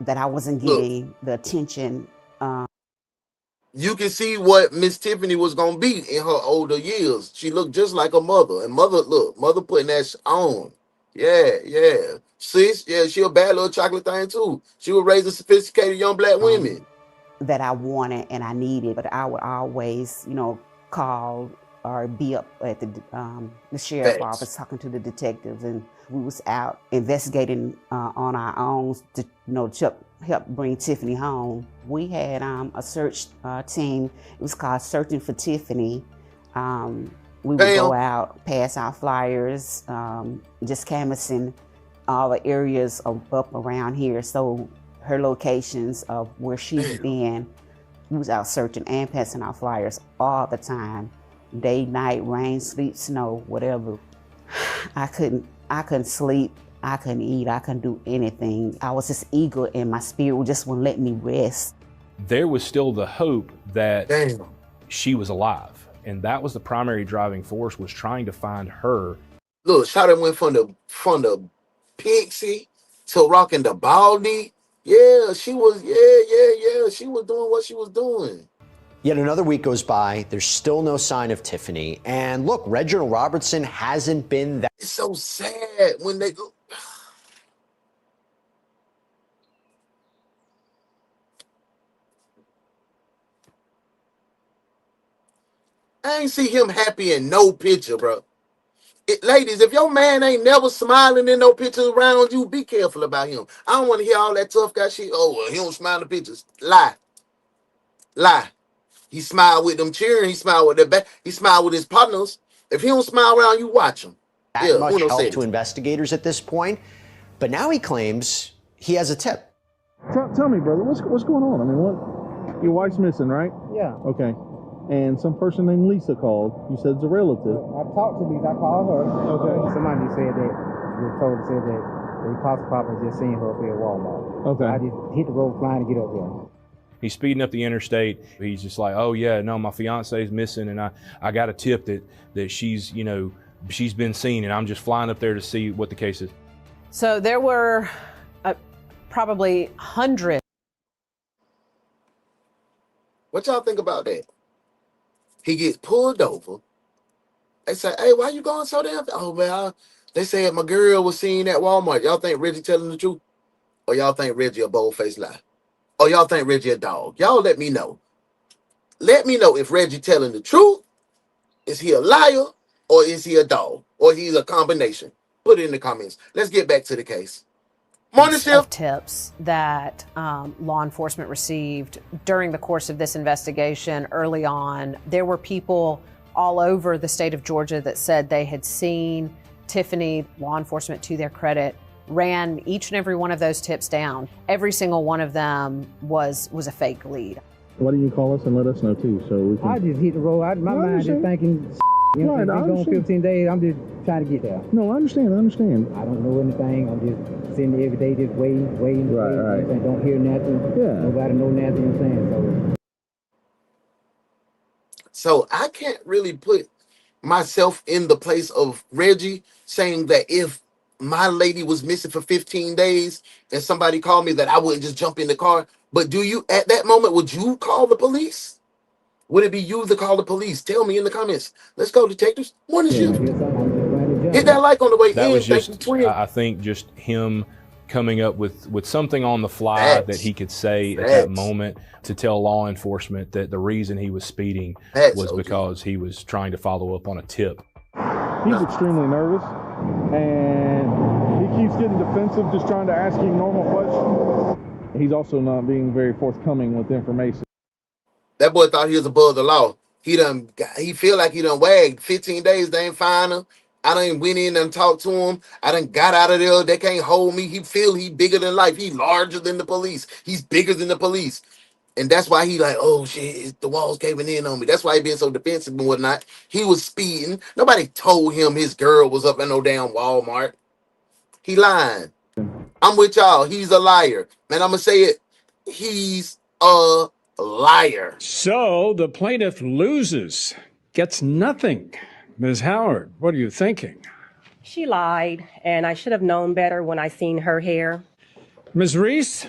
Speaker 2: that I wasn't getting the attention.
Speaker 10: You can see what Miss Tiffany was gonna be in her older years. She looked just like her mother, and mother putting that on. Yeah. Sis, yeah, she a bad little chocolate thing too. She was raising sophisticated young black women.
Speaker 2: That I wanted and I needed, but I would always, call or be up at the sheriff's office talking to the detectives, and we was out investigating on our own to help bring Tiffany home. We had a search team. It was called Searching for Tiffany. We would go out, pass out flyers, just canvassing all the areas up around here. So her locations of where she's been, we was out searching and passing out flyers all the time. Day, night, rain, sleet, snow, whatever. I couldn't sleep. I couldn't eat. I couldn't do anything. I was just eager, and my spirit just wouldn't let me rest.
Speaker 5: There was still the hope that she was alive. And that was the primary driving force, was trying to find her.
Speaker 10: Look, Shawty went from the pixie to rocking the baldy. Yeah, she was, she was doing what she was doing.
Speaker 3: Yet another week goes by, there's still no sign of Tiffany. And look, Reginald Robertson hasn't been that.
Speaker 10: It's so sad when they go. I ain't see him happy in no picture, bro. Ladies, if your man ain't never smiling in no pictures around you, be careful about him. I don't want to hear all that tough guy shit. Oh, well, he don't smile in pictures. Lie. He smiled with them cheering. He smiled with their back. He smiled with his partners. If he don't smile around you, watch him.
Speaker 3: That much help to investigators at this point. But now he claims he has a tip.
Speaker 15: Tell me, brother, what's going on? I mean, what? Your wife's missing, right?
Speaker 16: Yeah.
Speaker 15: Okay. And some person named Lisa called. You said it's a relative.
Speaker 16: I talked to Lisa. I called her.
Speaker 15: Okay.
Speaker 16: Somebody said that they possibly just seen her up here at Walmart.
Speaker 15: Okay.
Speaker 16: I just hit the road flying to get up here.
Speaker 5: He's speeding up the interstate. He's just like, oh yeah, no, my fiance's missing, and I got a tip that she's she's been seen, and I'm just flying up there to see what the case is.
Speaker 17: So there were probably hundreds.
Speaker 10: What y'all think about that? He gets pulled over. They say, hey, why you going so damn fast? Oh, man, they said my girl was seen at Walmart. Y'all think Reggie telling the truth? Or y'all think Reggie a bold-faced lie? Or y'all think Reggie a dog? Y'all let me know. Let me know if Reggie telling the truth. Is he a liar? Or is he a dog? Or he's a combination? Put it in the comments. Let's get back to the case. Morning,
Speaker 17: Of tips that law enforcement received during the course of this investigation early on. There were people all over the state of Georgia that said they had seen Tiffany. Law enforcement, to their credit, ran each and every one of those tips down. Every single one of them was a fake lead.
Speaker 15: Why don't you call us and let us know too, so we can...
Speaker 16: I just hit the road. My mind just thinking,
Speaker 15: Right,
Speaker 16: been going 15 days. I'm just trying to get there.
Speaker 15: No, I understand.
Speaker 16: I don't know anything. I'm just sitting there every day, just waiting.
Speaker 15: Right.
Speaker 16: Don't hear nothing.
Speaker 15: Yeah.
Speaker 16: Nobody know nothing. You know what I'm saying?
Speaker 10: So I can't really put myself in the place of Reggie, saying that if my lady was missing for 15 days and somebody called me, that I wouldn't just jump in the car. But do you, at that moment, would you call the police? Would it be you to call the police? Tell me in the comments. Let's go, detectives. Morning shift. Hit that like on the way in.
Speaker 5: That was
Speaker 10: Thank
Speaker 5: just,
Speaker 10: you, twin.
Speaker 5: I think, just him coming up with something on the fly that he could say at that moment to tell law enforcement that the reason he was speeding was because he was trying to follow up on a tip.
Speaker 15: He's extremely nervous, and he keeps getting defensive, just trying to ask you normal questions. He's also not being very forthcoming with information.
Speaker 10: That boy thought he was above the law. He feel like he done wagged 15 days. They ain't find her. I done went in and talked to him. I done got out of there. They can't hold me. He feel he bigger than life. He larger than the police. He's bigger than the police. And that's why he like, oh shit, the walls caving in on me. That's why he being so defensive and whatnot. He was speeding. Nobody told him his girl was up in no damn Walmart. He lying. I'm with y'all. He's a liar. Man, I'm gonna say it. He's a liar.
Speaker 4: So the plaintiff loses, gets nothing. Ms. Howard, what are you thinking?
Speaker 11: She lied, and I should have known better when I seen her hair.
Speaker 4: Ms. Reese?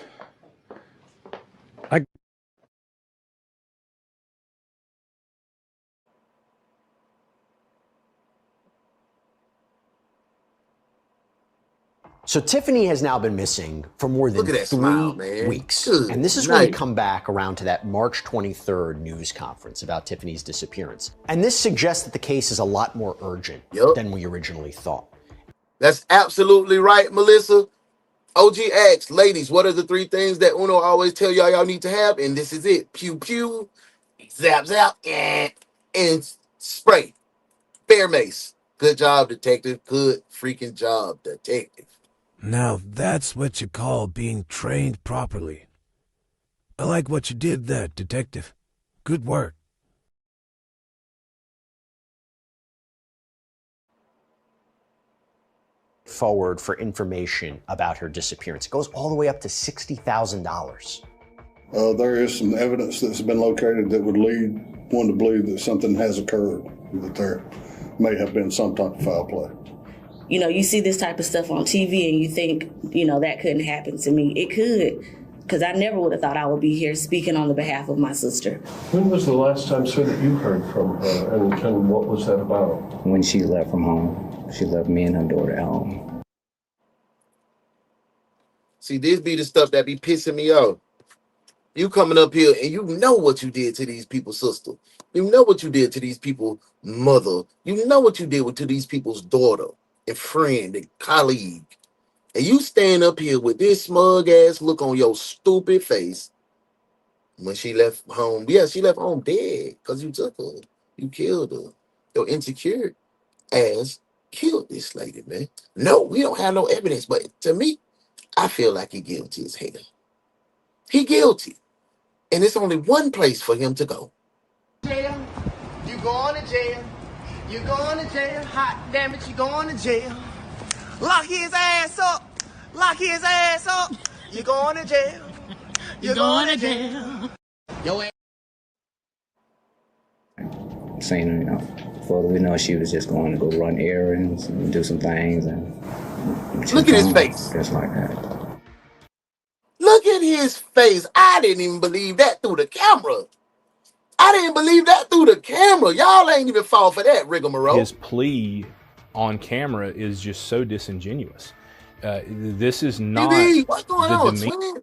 Speaker 3: So Tiffany has now been missing for more than 3 weeks.
Speaker 10: Good
Speaker 3: and this is where we
Speaker 10: night.
Speaker 3: come back around to that March 23rd news conference about Tiffany's disappearance. And this suggests that the case is a lot more urgent than we originally thought.
Speaker 10: That's absolutely right, Melissa. OG asks, ladies, what are the 3 things that Uno always tell y'all need to have? And this is it. Pew, pew, zap, zap, and spray. Bear mace. Good job, detective. Good freaking job, detective.
Speaker 23: Now that's what you call being trained properly. I like what you did there, detective. Good work.
Speaker 3: Forward for information about her disappearance. It goes all the way up to $60,000.
Speaker 1: There is some evidence that's been located that would lead one to believe that something has occurred, that there may have been some type of foul play.
Speaker 24: You know, you see this type of stuff on TV and you think, you know, that couldn't happen to me. It could, because I never would have thought I would be here speaking on the behalf of my sister.
Speaker 13: When was the last time, sir, that you heard from her, and what was that about?
Speaker 19: When she left from home, she left me and her daughter at home.
Speaker 10: See, this be the stuff that be pissing me off. You coming up here and you know what you did to these people's sister. You know what you did to these people's mother. You know what you did to these people's daughter and friend and colleague. And you stand up here with this smug ass look on your stupid face when she left home. Yeah, she left home dead because you took her. You killed her. Your insecure ass killed this lady, man. No, we don't have no evidence, but to me, I feel like he guilty as hell. He guilty. And it's only one place for him to go.
Speaker 12: Jail, you going to jail. You going to jail. Hot damn it, you going to jail. Lock his ass up. Lock his ass up. You going to jail. You going to jail. Yo ass.
Speaker 19: Saying, you know, for all we know, she was just going to go run errands and do some things. And
Speaker 10: look at his face.
Speaker 19: Just like that.
Speaker 10: Look at his face. I didn't even believe that through the camera. I didn't believe that through the camera. Y'all ain't even fall for that rigmarole.
Speaker 5: His plea on camera is just so disingenuous. This is not
Speaker 10: what's going on, twin?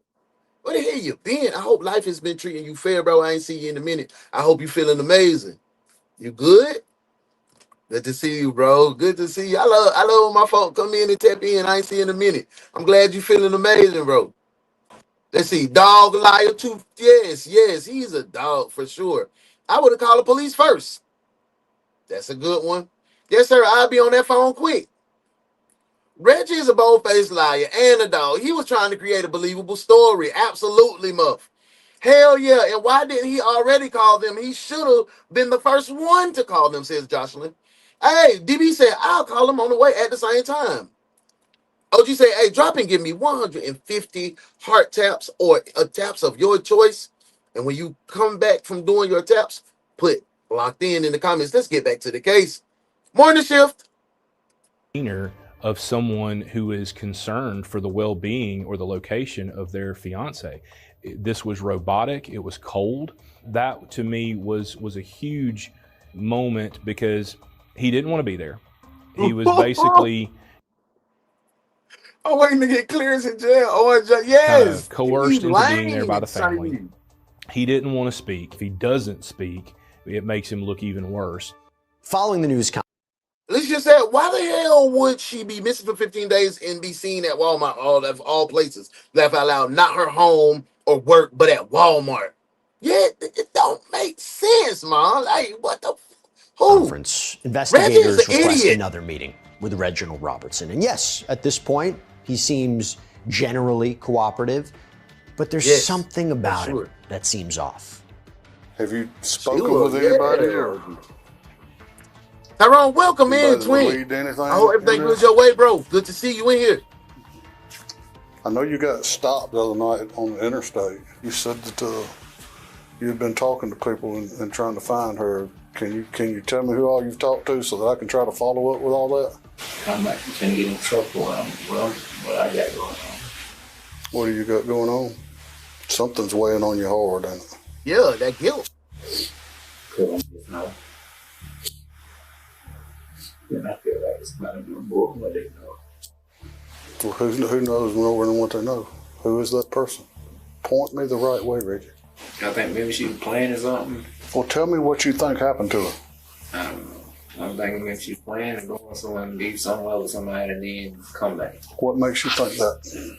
Speaker 10: Where the hell you been? I hope life has been treating you fair, bro. I ain't see you in a minute. I hope you feeling amazing. You good? Good to see you, bro. Good to see you. I love when my folk come in and tap in. I ain't see you in a minute. I'm glad you feeling amazing, bro. Let's see, dog, liar, too. Yes, he's a dog for sure. I would have called the police first. That's a good one. Yes, sir, I'll be on that phone quick. Reggie is a bold-faced liar and a dog. He was trying to create a believable story. Absolutely, Muff. Hell yeah. And why didn't he already call them? He should have been the first one to call them, says Jocelyn. Hey, DB said, I'll call them on the way at the same time. OG say, hey, drop and give me 150 heart taps or taps of your choice. And when you come back from doing your taps, put locked in the comments. Let's get back to the case. Morning shift.
Speaker 5: Of someone who is concerned for the well-being or the location of their fiance. This was robotic. It was cold. That to me was a huge moment because he didn't want to be there. He was basically
Speaker 10: I'm waiting to get clearance in jail. Yes.
Speaker 5: Coerced into being there by the family. He didn't want to speak. If he doesn't speak, it makes him look even worse.
Speaker 3: Following the news
Speaker 10: Let's just say, why the hell would she be missing for 15 days and be seen at Walmart, all places? Laugh out loud, not her home or work, but at Walmart. Yeah, it don't make sense, man. Like, what the? Who?
Speaker 3: Conference. Investigators request another meeting. with Reginald Robertson. And yes, at this point, he seems generally cooperative, but there's something about him that seems off.
Speaker 1: Have you spoken with anybody? Or
Speaker 10: Tyrone, welcome in, twin. I hope everything goes your way, bro. Good to see you in here.
Speaker 1: I know you got stopped the other night on the interstate. You said that you had been talking to people and trying to find her. Can you tell me who all you've talked to so that I can try to follow up with all that?
Speaker 13: I'm not going to get in trouble. What I got going on.
Speaker 1: What do you got going on? Something's weighing on you hard, ain't it?
Speaker 10: Yeah, that guilt.
Speaker 13: No. Then I feel like it's not doing more than what they know.
Speaker 1: Well, who knows more than what they know? Who is that person? Point me the right way, Reggie.
Speaker 14: I think maybe she was playing or something.
Speaker 1: Well, tell me what you think happened to her.
Speaker 14: I don't know. I'm thinking maybe she's playing and going somewhere and leave somewhere with somebody and then come back.
Speaker 1: What makes you think that?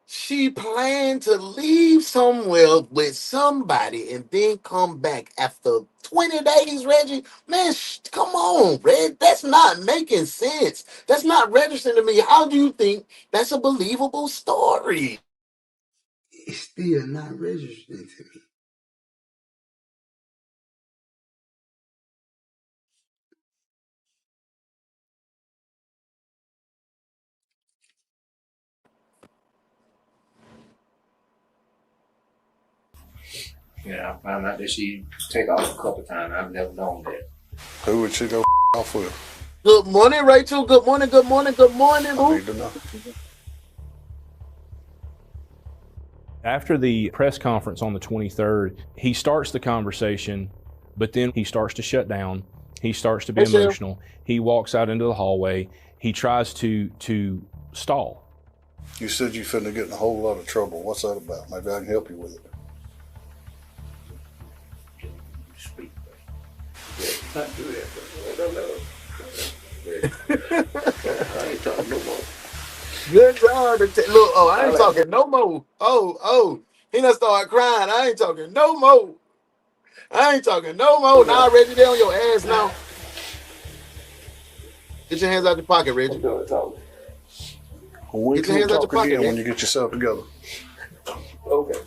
Speaker 10: She planned to leave somewhere with somebody and then come back after 20 days, Reggie. Man, come on, Reg. That's not making sense. That's not registering to me. How do you think that's a believable story?
Speaker 7: It's still not registering to me.
Speaker 14: Yeah, I found out that she take off a couple times. I've never known that.
Speaker 1: Who would she go off with?
Speaker 10: Good morning, Rachel. Good morning, good morning, good morning.
Speaker 1: I need to know.
Speaker 5: After the press conference on the 23rd, he starts the conversation, but then he starts to shut down. He starts to be emotional. He walks out into the hallway. He tries to stall.
Speaker 1: You said you finna get in a whole lot of trouble. What's that about? Maybe I can help you with it.
Speaker 14: Not do that, I ain't talking no more.
Speaker 10: Good job. Look, I ain't talking no more. Oh, he done started crying. I ain't talking no more. Now, Reggie, they on your ass now. Get your hands out your pocket, Reggie.
Speaker 1: Well, we can talk again when you get yourself together.
Speaker 14: Okay.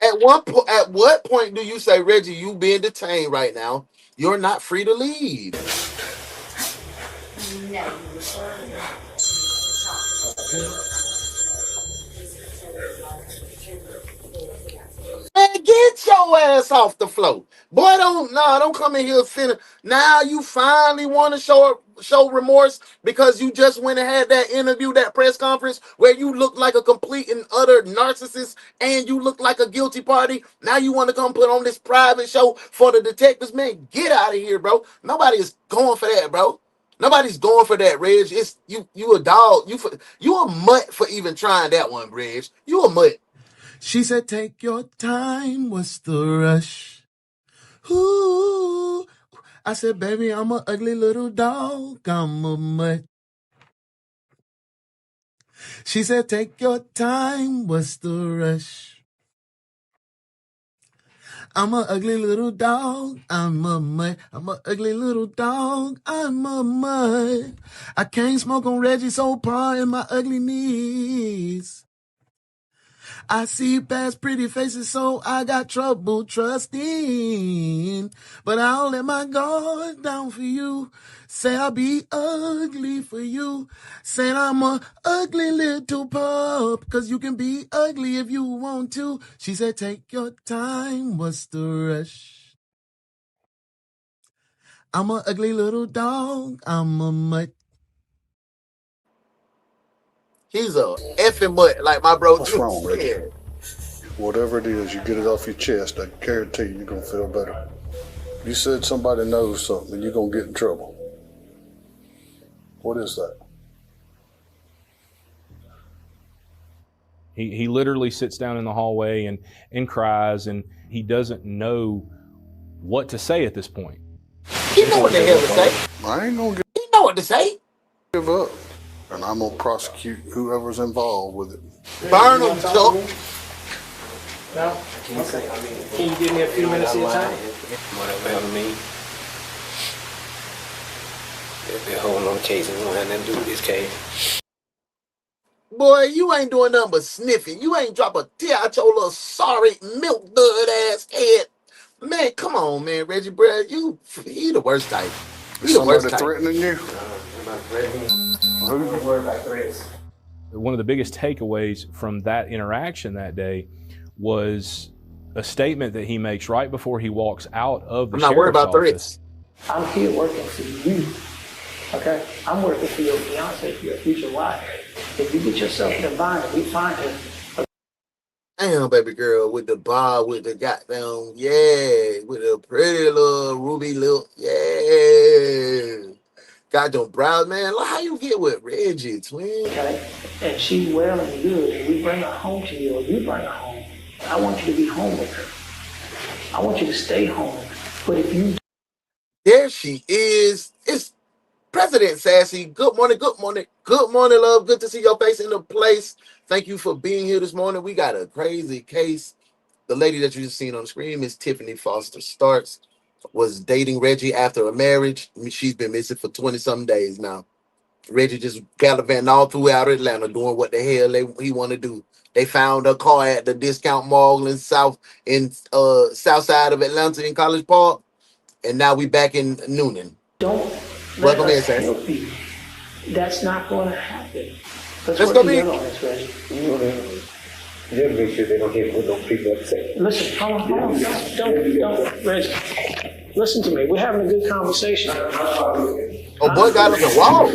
Speaker 10: At what point do you say, Reggie, you being detained right now? You're not free to leave.
Speaker 12: No.
Speaker 10: Man, get your ass off the floor. Boy, don't come in here finna. Now you finally want to show remorse because you just went and had that interview, that press conference where you look like a complete and utter narcissist and you look like a guilty party. Now you want to come put on this private show for the detectives. Man, get out of here, bro. Nobody is going for that, bro. Nobody's going for that, Reg. It's you a dog. You a mutt for even trying that one, Reg. You a mutt.
Speaker 7: She said, take your time, what's the rush? Ooh. I said, baby, I'm an ugly little dog, I'm a mutt. She said, take your time, what's the rush? I'm an ugly little dog, I'm a mutt. I'm an ugly little dog, I'm a mutt. I can't smoke on Reggie, so pardon my ugly knees. I see past pretty faces, so I got trouble trusting. But I'll let my guard down for you. Say I'll be ugly for you. Saying I'm a ugly little pup, 'cause you can be ugly if you want to. She said, take your time, what's the rush? I'm a ugly little dog, I'm a mutt.
Speaker 10: He's a effing mutt, like my bro.
Speaker 1: What's wrong, Reggie? Whatever it is, you get it off your chest. I guarantee you're going to feel better. You said somebody knows something and you're going to get in trouble. What is that?
Speaker 5: He literally sits down in the hallway and cries, and he doesn't know what to say at this point.
Speaker 10: He know what the hell to say.
Speaker 1: I ain't going to
Speaker 10: He know what to say.
Speaker 1: give up. And I'm going to prosecute whoever's involved with it.
Speaker 10: Burn them, Chuck.
Speaker 13: No?
Speaker 14: I can't say. I mean,
Speaker 13: Can you give me a few minutes of your time?
Speaker 14: Whatever happened to me. There'll be a whole nother case and we don't have nothing to do with this case.
Speaker 10: Boy, you ain't doing nothing but sniffing. You ain't drop a tear out your little sorry milk dud ass head. Man, come on, man, Reggie, bro. He the worst type. He the worst type.
Speaker 1: Threatening you?
Speaker 14: Don't worry about threats.
Speaker 5: One of the biggest takeaways from that interaction that day was a statement that he makes right before he walks out of the sheriff's office.
Speaker 10: I'm not worried about threats.
Speaker 13: I'm here working for you. Okay? I'm working for your fiance, for your future wife. If you get yourself in a bind and we find her.
Speaker 10: Damn, baby girl, with the bar, with the goddamn, yeah, with the pretty little ruby lip, yeah. Got them brows, man. Look how you get with Reggie, twin.
Speaker 13: Okay? And she's well and good, and we bring her home to you, or you bring her home. I want you to be home with her. I want you to stay home. But if you...
Speaker 10: There she is. It's President Sassy. Good morning, good morning. Good morning, love. Good to see your face in the place. Thank you for being here this morning. We got a crazy case. The lady that you just seen on the screen is Tiffany Foster Starks. Was dating Reggie after a marriage. I mean, she's been missing for 20-some days now. Reggie just gallivanting all throughout Atlanta doing what the hell he want to do. They found her car at the discount mall in south side of Atlanta in College Park. And now we back in Newnan.
Speaker 13: Don't let us help you. That's not going to happen. Let's go together on this, Reggie.
Speaker 14: You have to make sure they don't hit what those people say.
Speaker 13: Listen, hold on. Don't, Reggie. Listen to me. We're having a good conversation.
Speaker 10: Oh, boy, got us a wall.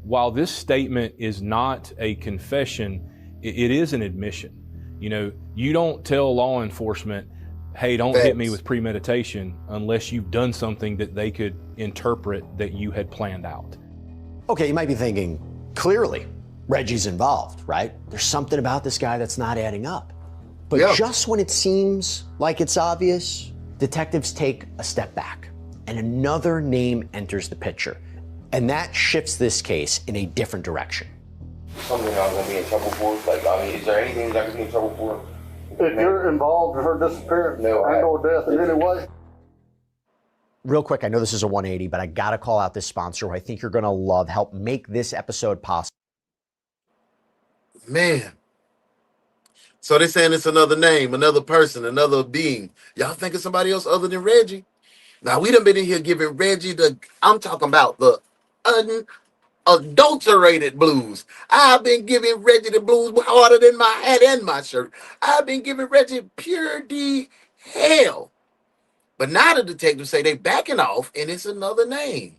Speaker 5: While this statement is not a confession, it is an admission. You know, you don't tell law enforcement, hey, don't hit me with premeditation unless you've done something that they could interpret that you had planned out.
Speaker 3: Okay, you might be thinking, clearly, Reggie's involved, right? There's something about this guy that's not adding up. But just when it seems like it's obvious, detectives take a step back and another name enters the picture. And that shifts this case in a different direction.
Speaker 9: Something I'm gonna be in trouble for? Like, I mean, is there anything I could be in trouble for?
Speaker 1: If you're involved in her disappearance and/or death in any way.
Speaker 3: Real quick, I know this is a 180, but I gotta call out this sponsor who I think you're gonna love, help make this episode possible.
Speaker 10: Man. So they're saying it's another name, another person, another being. Y'all think it's somebody else other than Reggie? Now, we done been in here giving Reggie I'm talking about the unadulterated blues. I've been giving Reggie the blues harder than my hat and my shirt. I've been giving Reggie pure D hell. But now the detectives say they backing off and it's another name.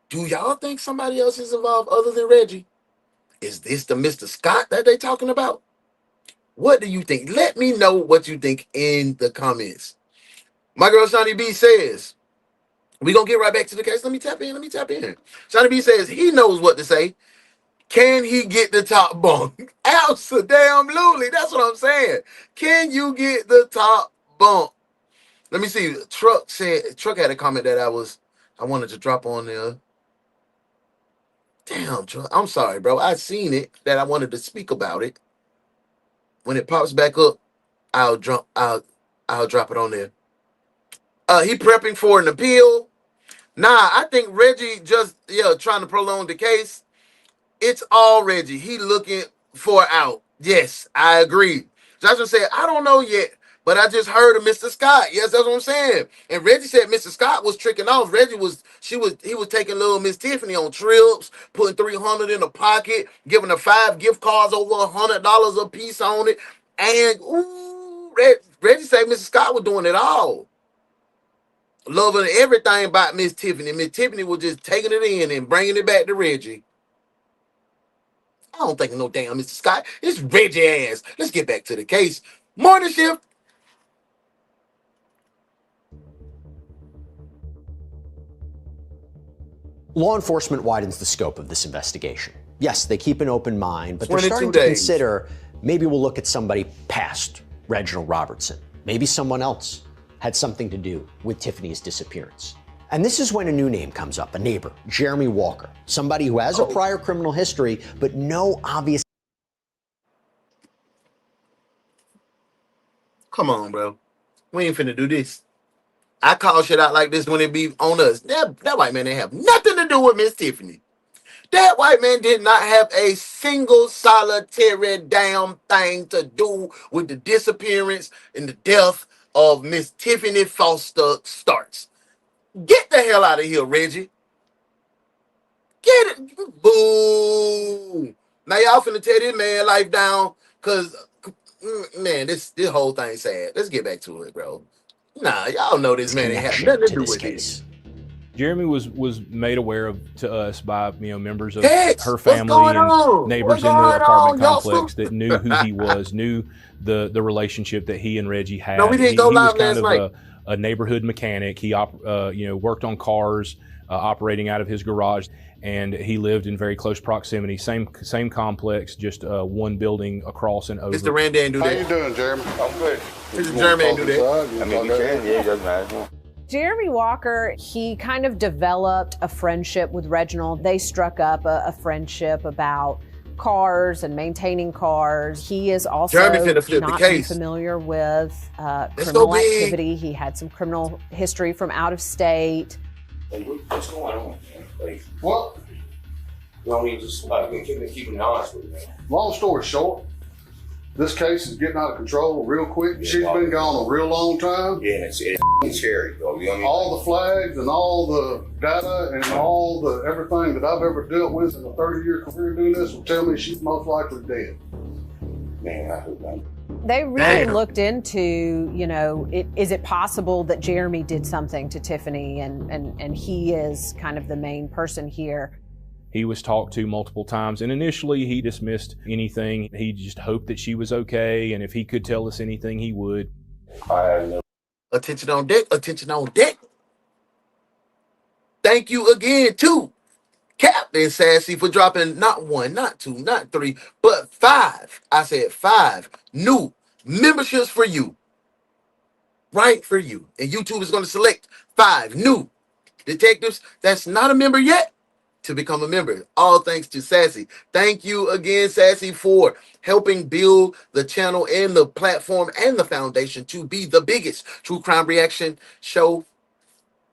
Speaker 10: Do y'all think somebody else is involved other than Reggie? Is this the Mr. Scott that they talking about? What do you think? Let me know what you think in the comments. My girl Shawnee B says, we're going to get right back to the case. Let me tap in. Shawnee B says he knows what to say. Can he get the top bunk? Absolutely. That's what I'm saying. Can you get the top bunk? Let me see. Truck had a comment that I wanted to drop on there. Damn, Truck. I'm sorry, bro. I seen it that I wanted to speak about it. When it pops back up, I'll drop it on there. He prepping for an appeal. Nah, I think Reggie just trying to prolong the case. It's all Reggie. He looking for out. Yes, I agree. Joshua said, I don't know yet, but I just heard of Mr. Scott. Yes, that's what I'm saying. And Reggie said Mr. Scott was tricking off. He was taking little Miss Tiffany on trips, putting $300 in a pocket, giving her 5 gift cards over $100 a piece on it. And Reggie said Mr. Scott was doing it all. Loving everything about Miss Tiffany. Miss Tiffany was just taking it in and bringing it back to Reggie. I don't think no damn Mr. Scott. It's Reggie ass. Let's get back to the case. Morning shift.
Speaker 3: Law enforcement widens the scope of this investigation. Yes, they keep an open mind, but they're
Speaker 10: 22
Speaker 3: starting to consider maybe we'll look at somebody past Reginald Robertson. Maybe someone else had something to do with Tiffany's disappearance. And this is when a new name comes up, a neighbor, Jeremy Walker, somebody who has a prior criminal history, but no obvious.
Speaker 10: Come on, bro. We ain't finna do this. I call shit out like this when it be on us. That white man didn't have nothing to do with Miss Tiffany. That white man did not have a single solitary damn thing to do with the disappearance and the death of Miss Tiffany Foster Starks. Get the hell out of here, Reggie. Get it. Boo. Now y'all finna tear this man life down because, man, this whole thing sad. Let's get back to it, bro. Nah, y'all know this man ain't have nothing to do with this.
Speaker 5: Jeremy was made aware of to us by members of
Speaker 10: Hex,
Speaker 5: her family and neighbors in the apartment complex that knew who he was, knew the relationship that he and Reggie had.
Speaker 10: No, we didn't go live
Speaker 5: was kind
Speaker 10: last
Speaker 5: of a neighborhood mechanic. He worked on cars, operating out of his garage, and he lived in very close proximity. Same complex, just one building across and over.
Speaker 10: Mr. Randy ain't do that.
Speaker 1: How you doing, Jeremy?
Speaker 9: I'm good.
Speaker 10: Mr. Jeremy ain't do that.
Speaker 9: I mean, you can. Yeah, it doesn't matter.
Speaker 17: Jeremy Walker, he kind of developed a friendship with Reginald. They struck up a friendship about cars and maintaining cars. He is also not unfamiliar with criminal activity. He had some criminal history from out of state.
Speaker 9: Hey, what's going on, man? Like,
Speaker 1: What?
Speaker 9: you know, I mean, just keeping it honest with you, man.
Speaker 1: Long story short, this case is getting out of control real quick. Yeah, she's been gone a real long time.
Speaker 9: Yeah, it's scary, though. You know what I mean?
Speaker 1: All the flags and all the data and all the everything that I've ever dealt with in a 30-year career doing this will tell me she's most likely dead.
Speaker 9: Man, I hope not.
Speaker 17: They really looked into, is it possible that Jeremy did something to Tiffany and he is kind of the main person here?
Speaker 5: He was talked to multiple times, and initially he dismissed anything. He just hoped that she was okay, and if he could tell us anything, he would.
Speaker 10: Attention on deck, attention on deck. Thank you again to Captain Sassy for dropping not 1, not 2, not 3, but 5. I said 5 new memberships for you. Right for you. And YouTube is going to select 5 new detectives that's not a member yet to become a member. All thanks to Sassy. Thank you again, Sassy, for helping build the channel and the platform and the foundation to be the biggest true crime reaction show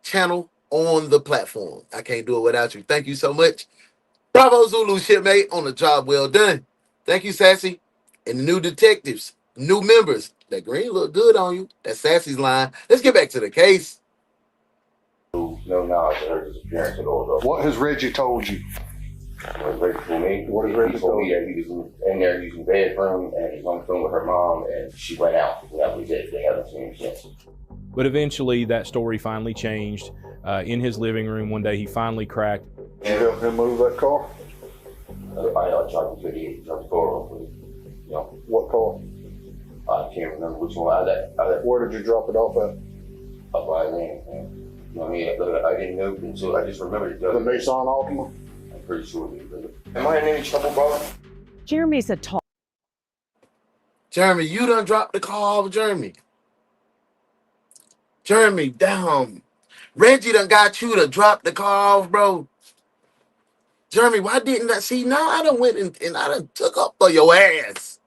Speaker 10: channel on the platform. I can't do it without you. Thank you so much. Bravo Zulu shipmate on the job well done. Thank you, Sassy. And the new detectives, new members. That green look good on you. That's Sassy's line. Let's get back to the case.
Speaker 9: No knowledge of her disappearance at all, though.
Speaker 1: What has Reggie told you?
Speaker 9: What Reggie told me? What has Reggie told me? That he was in there using the bathroom and he was on the phone with her mom and she went out. That was it. They haven't seen him since.
Speaker 5: But eventually that story finally changed. In his living room one day, he finally cracked.
Speaker 1: Did you help him move that car?
Speaker 9: I tried to get the car off with it. You know.
Speaker 1: What car?
Speaker 9: I can't remember which one.
Speaker 1: Where did you drop it off at?
Speaker 9: Up by the lane, man. You know what I mean? I didn't know until I just remembered it.
Speaker 1: The Nissan Altima?
Speaker 9: I'm pretty sure it is. Am I in any trouble, bro?
Speaker 8: Jeremy's a tall.
Speaker 10: Jeremy, you done dropped the call off, Jeremy. Jeremy, damn. Reggie done got you to drop the call off, bro. Jeremy, why didn't I see? Now I done went and I done took up for your ass.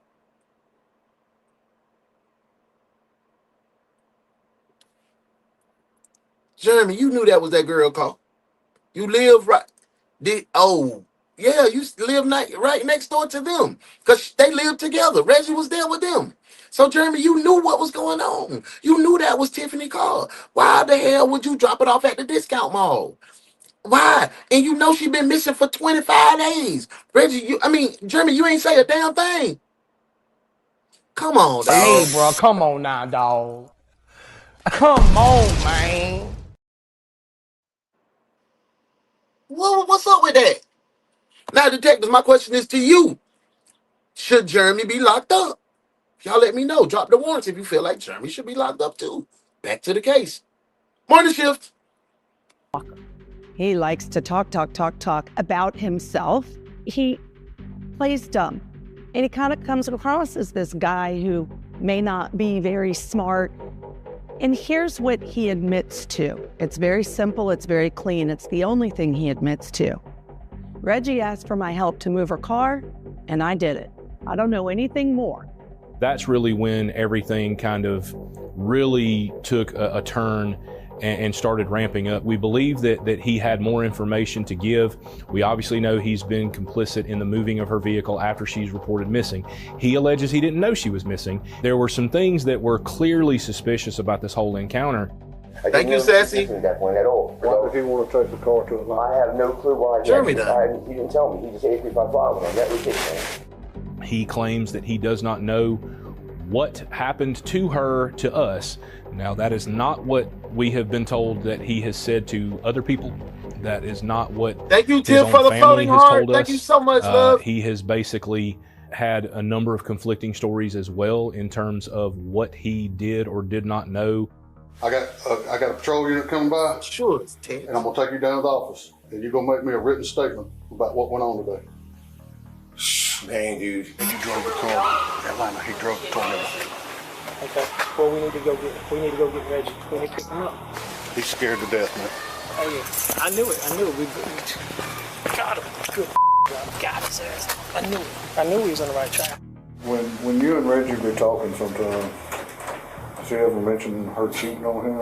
Speaker 10: Jeremy, you knew that was that girl call. You live right. Yeah, you live right next door to them because they live together. Reggie was there with them. So, Jeremy, you knew what was going on. You knew that was Tiffany car. Why the hell would you drop it off at the discount mall? Why? And you know she been missing for 25 days. Reggie, Jeremy, you ain't say a damn thing. Come on, dog.
Speaker 12: Hey, bro, come on now, dog. Come on, man.
Speaker 10: What's up with that? Now, detectives, my question is to you. Should Jeremy be locked up? Y'all let me know. Drop the warrants if you feel like Jeremy should be locked up too. Back to the case. Morning shift.
Speaker 8: He likes to talk about himself. He plays dumb. And he kind of comes across as this guy who may not be very smart. And here's what he admits to. It's very simple, it's very clean. It's the only thing he admits to. Reggie asked for my help to move her car, and I did it. I don't know anything more.
Speaker 5: That's really when everything kind of really took a turn and started ramping up. We believe that he had more information to give. We obviously know he's been complicit in the moving of her vehicle after she's reported missing. He alleges he didn't know she was missing. There were some things that were clearly suspicious about this whole encounter.
Speaker 10: Thank you, Sassy.
Speaker 9: At that point at all.
Speaker 1: Why did he want to take the car to Atlanta?
Speaker 9: I have no clue why.
Speaker 10: Jeremy done.
Speaker 9: He didn't tell me. He just said 835 with him. That was it, man.
Speaker 5: He claims that he does not know what happened to her, to us. Now, that is not what we have been told that he has said to other people. That is not what
Speaker 10: Thank you,
Speaker 5: his
Speaker 10: Tim,
Speaker 5: own
Speaker 10: for the
Speaker 5: family
Speaker 10: floating
Speaker 5: has
Speaker 10: heart.
Speaker 5: told us.
Speaker 10: Thank you so much, love.
Speaker 5: He has basically had a number of conflicting stories as well in terms of what he did or did not know.
Speaker 1: I got a patrol unit coming by.
Speaker 10: Sure, it's Ted.
Speaker 1: And I'm gonna take you down to the office, and you're gonna make me a written statement about what went on today.
Speaker 9: Man, dude.
Speaker 1: And you drove the car to Atlanta. He drove the tornado.
Speaker 13: Okay. Well, we need to go get Reggie. We need to pick him up.
Speaker 1: He's scared to death, man.
Speaker 13: Oh yeah. I knew it. We got him. Good job. Got his ass. I knew he was on the right track.
Speaker 1: When you and Reggie be talking sometime, has he ever mentioned her cheating on him?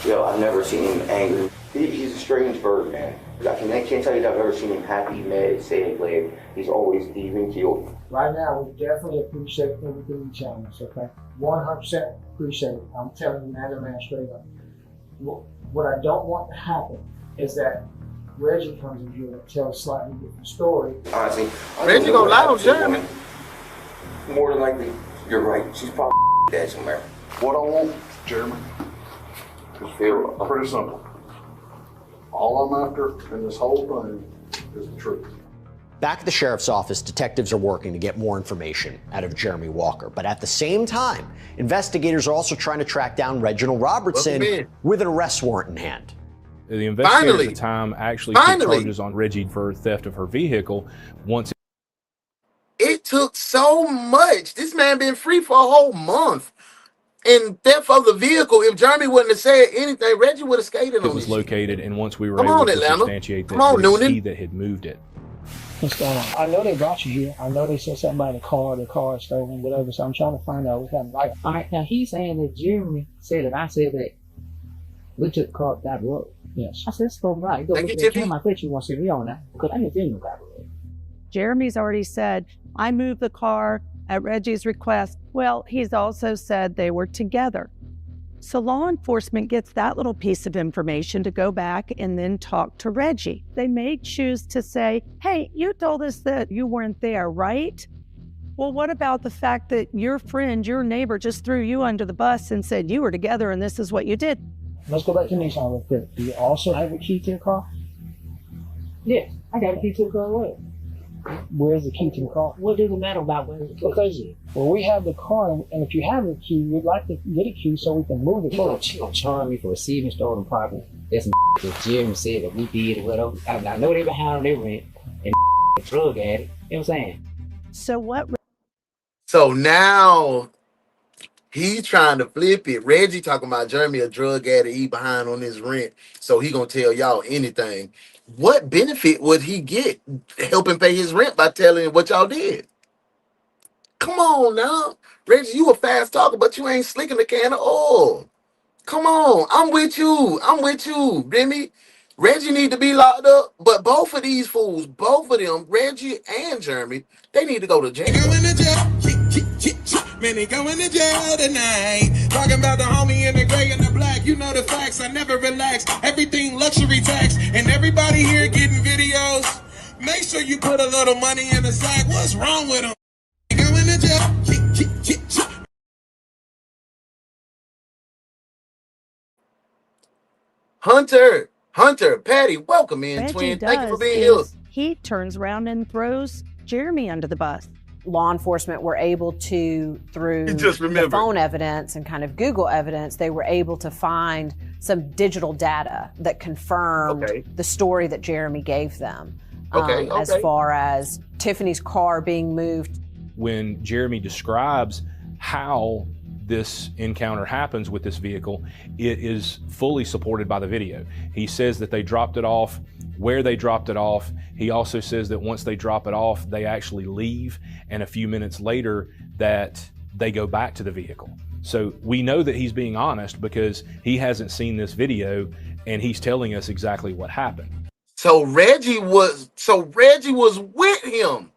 Speaker 9: Yo, I've never seen him angry. He's a strange bird, man. I can't tell you that I've ever seen him happy, mad, sad, glad. He's always even keeled.
Speaker 13: Right now, we definitely appreciate everything you tell us, okay? 100% appreciate it. I'm telling you, man, straight up. What I don't want to happen is that Reggie comes in here and tells a slightly different story.
Speaker 9: Honestly,
Speaker 10: Reggie gonna lie on Jeremy.
Speaker 9: More than likely, you're right. She's probably dead somewhere.
Speaker 1: What I want, Jeremy, is pretty simple. All I'm after in this whole thing is the truth.
Speaker 3: Back at the sheriff's office, detectives are working to get more information out of Jeremy Walker. But at the same time, investigators are also trying to track down Reginald Robertson with an arrest warrant in hand.
Speaker 5: The investigators at the time actually took charges on Reggie for theft of her vehicle. Once
Speaker 10: it took so much. This man been free for a whole month. And theft of the vehicle, if Jeremy wouldn't have said anything, Reggie would have skated on
Speaker 5: it was
Speaker 10: this
Speaker 5: located, and once we were
Speaker 10: Come
Speaker 5: able
Speaker 10: on,
Speaker 5: to
Speaker 10: Atlanta.
Speaker 5: substantiate that
Speaker 10: Come on,
Speaker 5: it was
Speaker 10: Newnan.
Speaker 5: he that had moved it.
Speaker 13: What's going on? I know they brought you here. I know they said something about the car is stolen, whatever. So I'm trying to find out what's happening. All right, now he's saying that Jeremy said that I said that we took the car up that road. Yes. I said, let's go right. Go look at him. I bet you want to see me on that because I didn't see no that road.
Speaker 8: Jeremy's already said, I moved the car at Reggie's request. Well, he's also said they were together. So law enforcement gets that little piece of information to go back and then talk to Reggie. They may choose to say, hey, you told us that you weren't there, right? Well, what about the fact that your friend, your neighbor just threw you under the bus and said you were together and this is what you did?
Speaker 13: Let's go back to Nissan real quick. Do you also have a key to the car? Yes, I got a key to the car. What? Where's the key to the car? What does it matter about where the key is? Well, we have the car, and if you have a key, we'd like to get a key so we can move it.
Speaker 16: You don't charge me for receiving stolen property. That's that Jeremy said that we did or whatever. I know they behind on their rent and drug addict. You know what I'm saying?
Speaker 8: So what?
Speaker 10: So now he's trying to flip it. Reggie talking about Jeremy a drug addict, he behind on his rent, so he gonna tell y'all anything. What benefit would he get helping pay his rent by telling what y'all did? Come on now. Reggie, you a fast talker, but you ain't slicking a can of oil. Come on. I'm with you, Remy. Reggie need to be locked up, but both of these fools, both of them, Reggie and Jeremy, they need to go to jail.
Speaker 12: Man, they going to jail tonight. Talking about the homie in the gray and the black. You know the facts, I never relax. Everything luxury tax. And everybody here getting videos. Make sure you put a little money in the sack. What's wrong with them? Going to jail.
Speaker 10: Hunter, Patty, welcome in,
Speaker 8: Reggie
Speaker 10: twin. Thank you for being here.
Speaker 8: He turns around and throws Jeremy under the bus.
Speaker 17: Law enforcement were able to, through the phone evidence and kind of Google evidence, they were able to find some digital data that confirmed the story that Jeremy gave them. As far as Tiffany's car being moved.
Speaker 5: When Jeremy describes how this encounter happens with this vehicle, it is fully supported by the video. He says that they dropped it off where they dropped it off. He also says that once they drop it off, they actually leave, and a few minutes later that they go back to the vehicle. So we know that he's being honest because he hasn't seen this video and he's telling us exactly what happened.
Speaker 10: So Reggie was with him.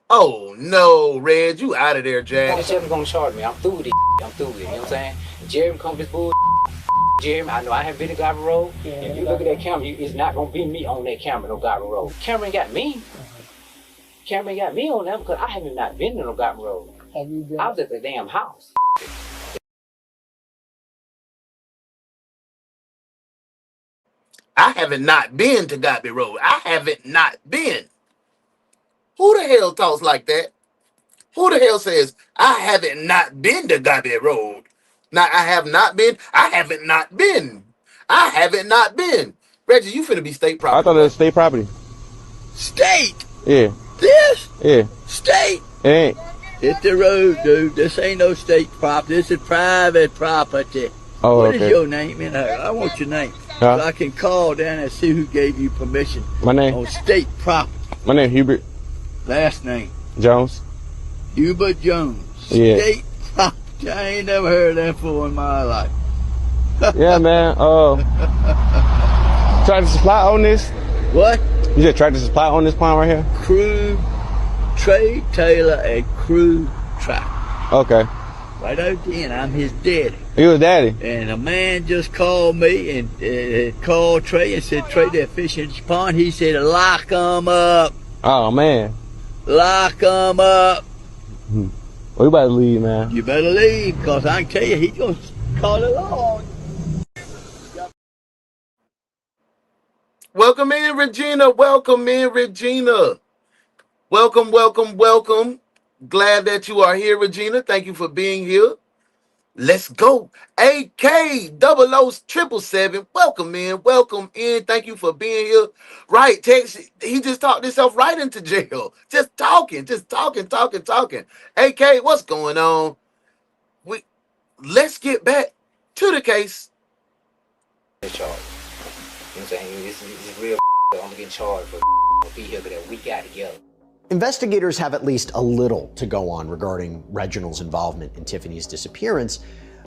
Speaker 10: Oh no, Reg, you out of there, Jack.
Speaker 16: Jeremy gonna charge me. I'm through with it. I'm through with it. You know what I'm saying? Jeremy come this bull. Jeremy, I know I haven't been to Garvey Road. If you look at that camera, it's not gonna be me on that camera, no Garvey Road. Cameron got me. Cameron got me on them because I haven't not been to no Garvey Road.
Speaker 13: Have you been?
Speaker 16: I was at the damn house.
Speaker 10: I haven't not been to Garvey Road. I haven't not been. Who the hell talks like that? Who the hell says, I haven't not been to Garvey Road? Now, I have not been. I haven't not been. I haven't not been. Reggie, you finna be state property.
Speaker 15: I thought it was state property.
Speaker 18: State?
Speaker 15: Yeah.
Speaker 18: This?
Speaker 15: Yeah.
Speaker 18: State?
Speaker 15: It ain't.
Speaker 18: It's the road, dude. This ain't no state property. This is private property.
Speaker 15: Oh,
Speaker 18: What
Speaker 15: okay.
Speaker 18: is your name in here? I want your name.
Speaker 15: Huh?
Speaker 18: So I can call down and see who gave you permission
Speaker 15: My name?
Speaker 18: on state property.
Speaker 15: My name Hubert
Speaker 18: Last name?
Speaker 15: Jones.
Speaker 18: Hubert Jones.
Speaker 15: Yeah.
Speaker 18: State property. I ain't never heard of that before in my life.
Speaker 15: Yeah, man. Tractor Supply on this?
Speaker 18: What?
Speaker 15: You said Tractor Supply on this pond right here?
Speaker 18: Crewe, Trey Taylor, and Crewe Track.
Speaker 15: Okay.
Speaker 18: Right out again, I'm his daddy.
Speaker 15: You was daddy?
Speaker 18: And a man just called me and called Trey and said, Trey, they're fishing in this pond. He said, lock them up.
Speaker 15: Oh, man.
Speaker 18: Lock them up.
Speaker 15: Well, you about to leave, man.
Speaker 18: You better leave, because I can tell you, he's going to call it on.
Speaker 10: Welcome in, Regina. Welcome in, Regina. Welcome, welcome, welcome. Glad that you are here, Regina. Thank you for being here. Let's go. AK 00777. Welcome in. Welcome in. Thank you for being here. Right, Tex, he just talked himself right into jail. Just talking. AK, what's going on? Let's get back to the case.
Speaker 16: Charge. You know what I'm saying? This is real. I'm getting charged for a vehicle that we got together.
Speaker 3: Investigators have at least a little to go on regarding Reginald's involvement in Tiffany's disappearance,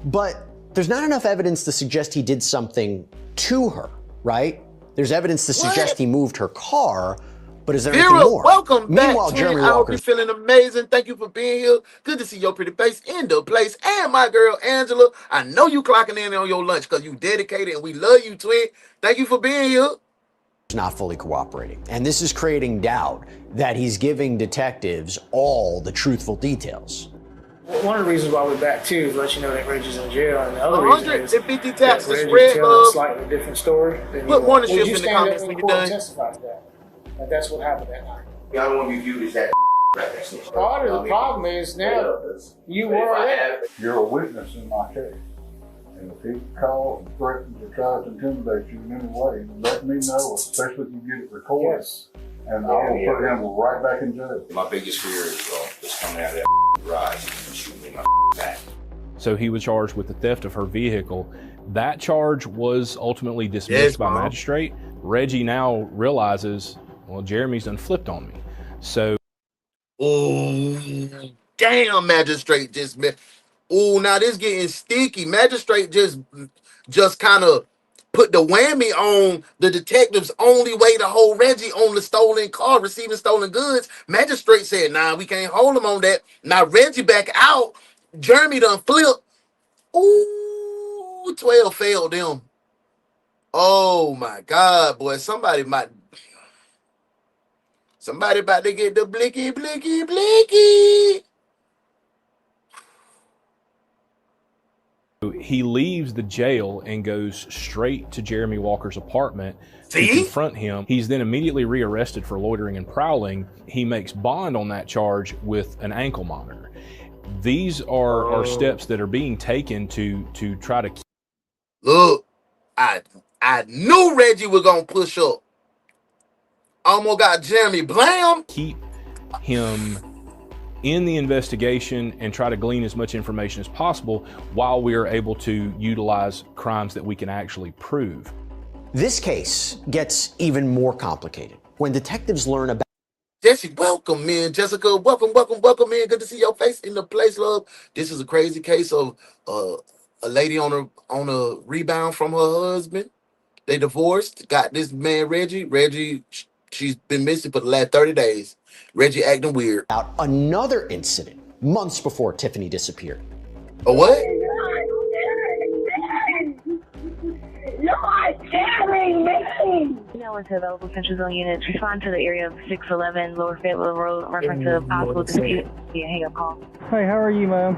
Speaker 3: but there's not enough evidence to suggest he did something to her, right? There's evidence to suggest he moved her car, but is there anything more?
Speaker 10: Welcome
Speaker 3: Meanwhile,
Speaker 10: back.
Speaker 3: Jeremy
Speaker 10: I hope you're
Speaker 3: Walker's
Speaker 10: feeling amazing. Thank you for being here. Good to see your pretty face in the place. And my girl, Angela, I know you clocking in on your lunch because you dedicated and we love you, twin. Thank you for being here.
Speaker 3: not fully cooperating. And this is creating doubt that he's giving detectives all the truthful details.
Speaker 13: One of the reasons why we're back too is to let you know that Reggie's in jail, and the other reason is
Speaker 10: 150 taps
Speaker 13: that
Speaker 10: is
Speaker 13: Reggie's
Speaker 10: red,
Speaker 13: telling a slightly different story.
Speaker 10: Put one
Speaker 13: Would you
Speaker 10: in the
Speaker 13: stand
Speaker 10: comments
Speaker 13: up
Speaker 10: when
Speaker 13: in
Speaker 10: you're
Speaker 13: court and
Speaker 10: done.
Speaker 13: testify to that? Like, that's what happened that night.
Speaker 9: I don't want to be viewed as that right there.
Speaker 13: Part of the problem is now you were there.
Speaker 1: You're a witness in my case. And if he calls and threatens or tries to intimidate you in any way, let me know, especially if you get it recorded.
Speaker 13: Yes.
Speaker 1: And I will put him right back in jail.
Speaker 9: My biggest fear is just coming out of that garage and shooting me in my back.
Speaker 5: So he was charged with the theft of her vehicle. That charge was ultimately dismissed by magistrate. Reggie now realizes, well, Jeremy's done flipped on me. So.
Speaker 10: Oh, damn, magistrate just missed. Oh, now this getting sticky. Magistrate just kind of put the whammy on the detective's only way to hold Reggie on the stolen car, receiving stolen goods. Magistrate said, nah, we can't hold him on that. Now Reggie back out. Jeremy done flipped. Ooh, 12 failed them. Oh my God, boy. Somebody about to get the blicky.
Speaker 5: He leaves the jail and goes straight to Jeremy Walker's apartment to confront him. He's then immediately rearrested for loitering and prowling. He makes bond on that charge with an ankle monitor. These are steps that are being taken to try to.
Speaker 10: Look, I knew Reggie was gonna push up. Almost got Jeremy blam.
Speaker 5: Keep him in the investigation and try to glean as much information as possible while we are able to utilize crimes that we can actually prove.
Speaker 3: This case gets even more complicated when detectives learn about
Speaker 10: Jesse, welcome, man. Jessica, welcome, man. Good to see your face in the place, love. This is a crazy case of a lady on a rebound from her husband. They divorced. Got this man Reggie. She's been missing for the last 30 days. Reggie acting weird.
Speaker 3: Another incident months before Tiffany disappeared.
Speaker 10: A what?
Speaker 6: You are scaring me! Now into available Central Zone units. Respond to the area of 611 Lower Fayetteville Road, reference to possible dispute. Yeah, hang up call.
Speaker 15: Hey, how are you, ma'am?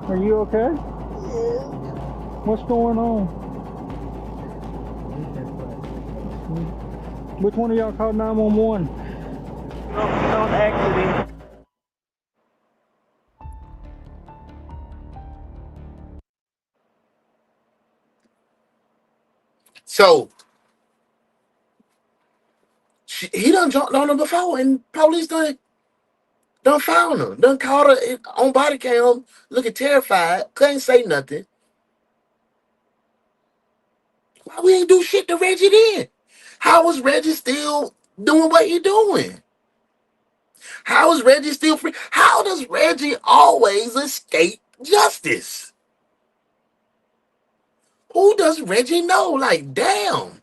Speaker 15: Are you okay? What's going on? Which one of y'all called 911? Don't accident.
Speaker 10: So he done jumped on her before, and police done found her. Done caught her on body cam, looking terrified. Couldn't say nothing. Why we ain't do shit to Reggie then? How was Reggie still doing what he doing? How is Reggie still free? How does Reggie always escape justice? Who does Reggie know? Like, damn.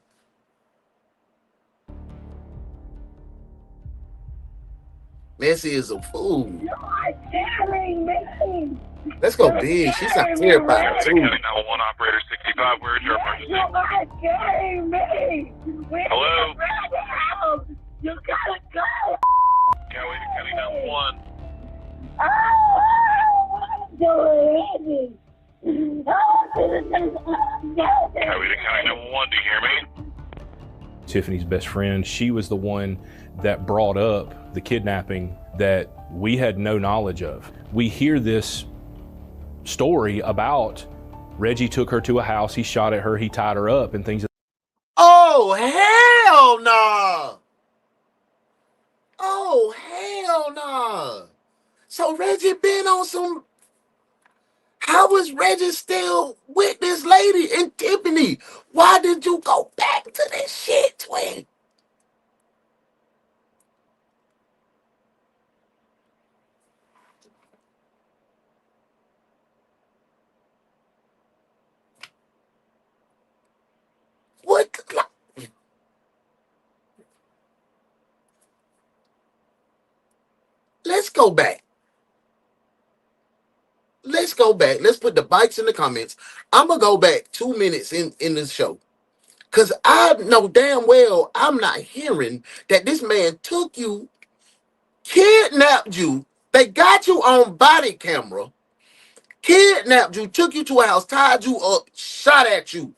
Speaker 10: Messi is a fool.
Speaker 6: You are scaring me!
Speaker 10: Let's go big. She's not terrified too.
Speaker 20: 911 operator 65, where's your emergency?
Speaker 6: You are scaring me!
Speaker 20: Hello?
Speaker 6: You gotta go!
Speaker 20: County 911.
Speaker 6: Oh,
Speaker 20: County 911, do you hear me?
Speaker 5: Tiffany's best friend, she was the one that brought up the kidnapping that we had no knowledge of. We hear this story about Reggie took her to a house, he shot at her, he tied her up and things.
Speaker 10: Oh, hell no! Oh, hell no! So Reggie been on some... How is Reggie still with this lady and Tiffany? Why did you go back to this shit, twin? What? Let's go back. Let's go back. Let's put the bikes in the comments. I'm going to go back 2 minutes in this show. Because I know damn well I'm not hearing that this man took you, kidnapped you, they got you on body camera, kidnapped you, took you to a house, tied you up, shot at you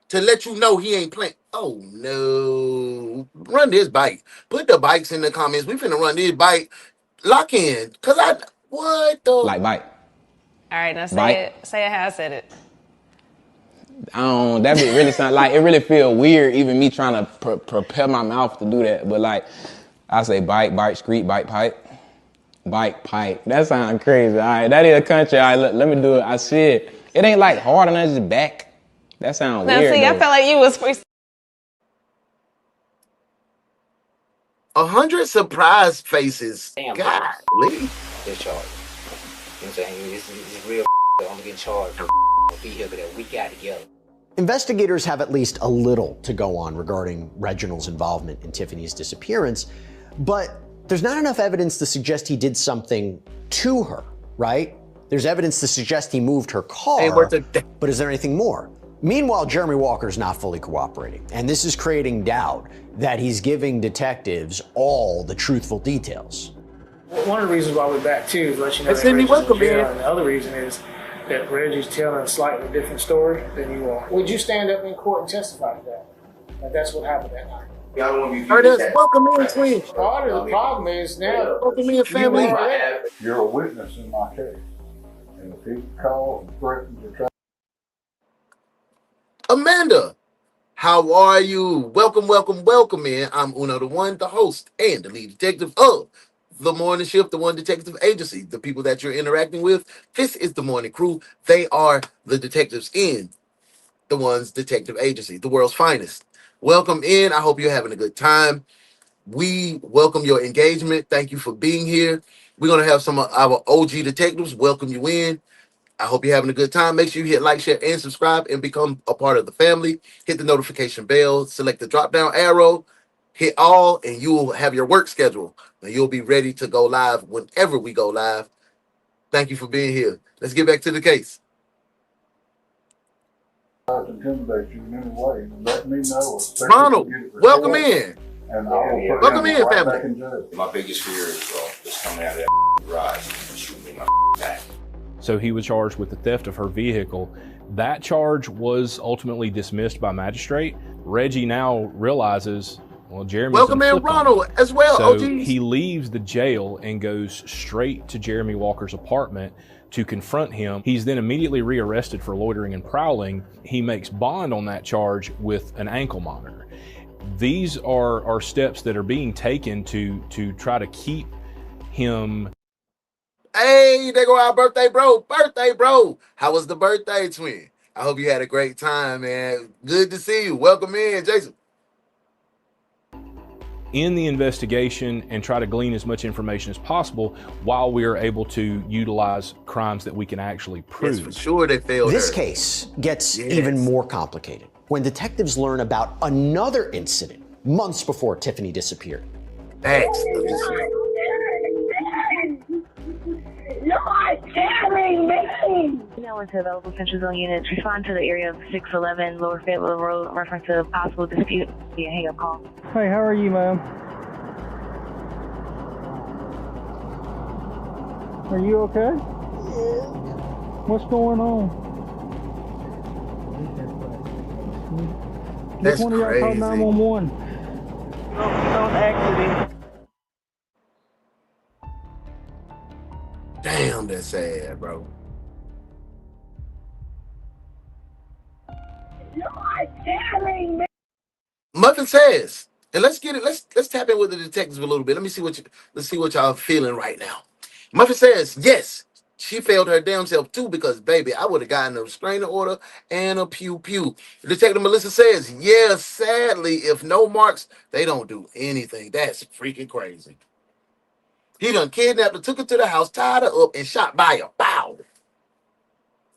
Speaker 10: to let you know he ain't playing. Oh, no. Run this bike. Put the bikes in the comments. We finna run this bike. Lock in. Because what the?
Speaker 21: Like bike.
Speaker 22: All right, now
Speaker 21: Bike.
Speaker 22: say it how I said it.
Speaker 21: That bit really sound like, it really feel weird even me trying to prepare my mouth to do that. But like, I say bike, street, bike, pipe. Bike, pipe. That sounds crazy. All right, that is a country. All right, let me do it. I see it. It ain't like hard and that's just back. That sounds weird.
Speaker 22: Now see, I
Speaker 21: though.
Speaker 22: felt like you was free.
Speaker 10: 100 surprise faces.
Speaker 16: Damn.
Speaker 10: Golly.
Speaker 16: This charge. You know what I'm saying? This is real. I'm getting charged for a vehicle that we got together.
Speaker 3: Investigators have at least a little to go on regarding Reginald's involvement in Tiffany's disappearance, but there's not enough evidence to suggest he did something to her, right? There's evidence to suggest he moved her car, but is there anything more? Meanwhile, Jeremy Walker's not fully cooperating, and this is creating doubt that he's giving detectives all the truthful details.
Speaker 13: One of the reasons why we're back too is let you know that Reggie's in jail, and the other reason is that Reggie's telling a slightly different story than you are. Would you stand up in court and testify to that? That that's what happened that night.
Speaker 10: Welcome in, twin.
Speaker 13: Part of the problem is now,
Speaker 10: welcome in, family.
Speaker 1: You're a witness in my case. And if he calls and threatens to try.
Speaker 10: Amanda, how are you? Welcome in. I'm UnoDaOne, the host and the lead detective of the morning shift, the One Detective Agency, the people that you're interacting with. This is the morning crew. They are the detectives in the One's Detective Agency, the world's finest. Welcome in. I hope you're having a good time. We welcome your engagement. Thank you for being here. We're going to have some of our OG detectives welcome you in. I hope you're having a good time. Make sure you hit like, share, and subscribe and become a part of the family. Hit the notification bell, select the drop-down arrow, hit all, and you will have your work schedule. And you'll be ready to go live whenever we go live. Thank you for being here. Let's get back to the case.
Speaker 1: Intimidate you in any way. Let me know.
Speaker 10: Ronald, welcome in.
Speaker 1: And
Speaker 10: welcome in, family.
Speaker 9: My biggest fear is just coming out of that garage and shooting me in my back.
Speaker 5: So he was charged with the theft of her vehicle. That charge was ultimately dismissed by magistrate. Reggie now realizes, well, Jeremy's
Speaker 10: welcome in, Ronald, as well.
Speaker 5: So
Speaker 10: OGs.
Speaker 5: he leaves the jail and goes straight to Jeremy Walker's apartment to confront him. He's then immediately rearrested for loitering and prowling. He makes bond on that charge with an ankle monitor. These are steps that are being taken to try to keep him.
Speaker 10: Hey, there go our birthday bro. Birthday bro. How was the birthday, twin? I hope you had a great time, man. Good to see you. Welcome in, Jason.
Speaker 5: In the investigation and try to glean as much information as possible while we are able to utilize crimes that we can actually prove.
Speaker 10: Yes, for sure they failed.
Speaker 3: This case gets even more complicated when detectives learn about another incident months before Tiffany disappeared.
Speaker 10: Thanks.
Speaker 6: You are killing me! No one's available Central Zone units. Respond to the area of 611 Lower Fayetteville Road, reference to a possible dispute. Yeah, hang up call.
Speaker 2: Hey, how are you, ma'am? Are you okay? Yeah. What's going on?
Speaker 10: That's
Speaker 2: Which one of y'all called 911?
Speaker 6: Don't accident.
Speaker 10: Damn, that's sad, bro.
Speaker 6: You are killing me!
Speaker 10: Muffin says, and let's get it. Let's tap in with the detectives a little bit. Let's see what y'all feeling right now. Muffin says, yes, she failed her damn self too because, baby, I would have gotten a restraining order and a pew. Detective Melissa says, yeah, sadly, if no marks, they don't do anything. That's freaking crazy. He done kidnapped her, took her to the house, tied her up, and shot by her. Bow.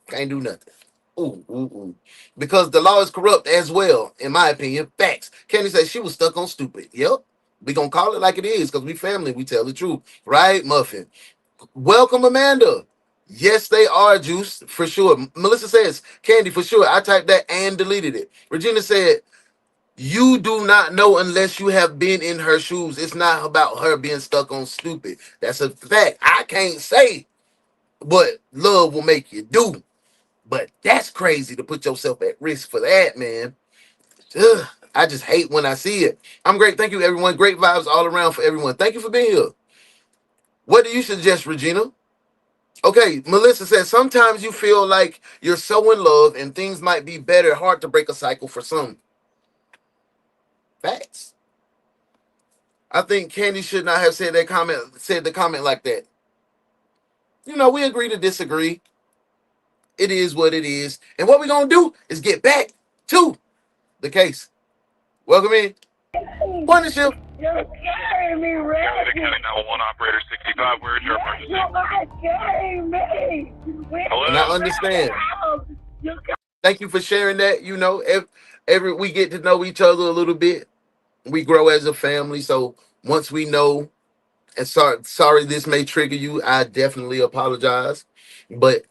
Speaker 10: Can't do nothing. Ooh. Because the law is corrupt as well, in my opinion. Facts. Candy says she was stuck on stupid. Yep. We gonna call it like it is because we family. We tell the truth. Right, Muffin? Welcome, Amanda. Yes, they are, Juice, for sure. Melissa says, Candy, for sure. I typed that and deleted it. Regina said, you do not know unless you have been in her shoes. It's not about her being stuck on stupid. That's a fact. I can't say what love will make you do. But that's crazy to put yourself at risk for that, man. Ugh, I just hate when I see it. I'm great. Thank you, everyone. Great vibes all around for everyone. Thank you for being here. What do you suggest, Regina? Okay, Melissa says, sometimes you feel like you're so in love and things might be better. Hard to break a cycle for some. Facts. I think Candy should not have said the comment like that. You know, we agree to disagree. It is what it is. And what we're going to do is get back to the case. Welcome in. Partnership.
Speaker 6: You're scaring me, Reggie.
Speaker 20: County 911 operator 65. Where's your emergency?
Speaker 6: You are scaring me.
Speaker 20: Hello?
Speaker 10: And I understand. Thank you for sharing that. You know, every we get to know each other a little bit. We grow as a family. So once we know, and sorry this may trigger you, I definitely apologize. But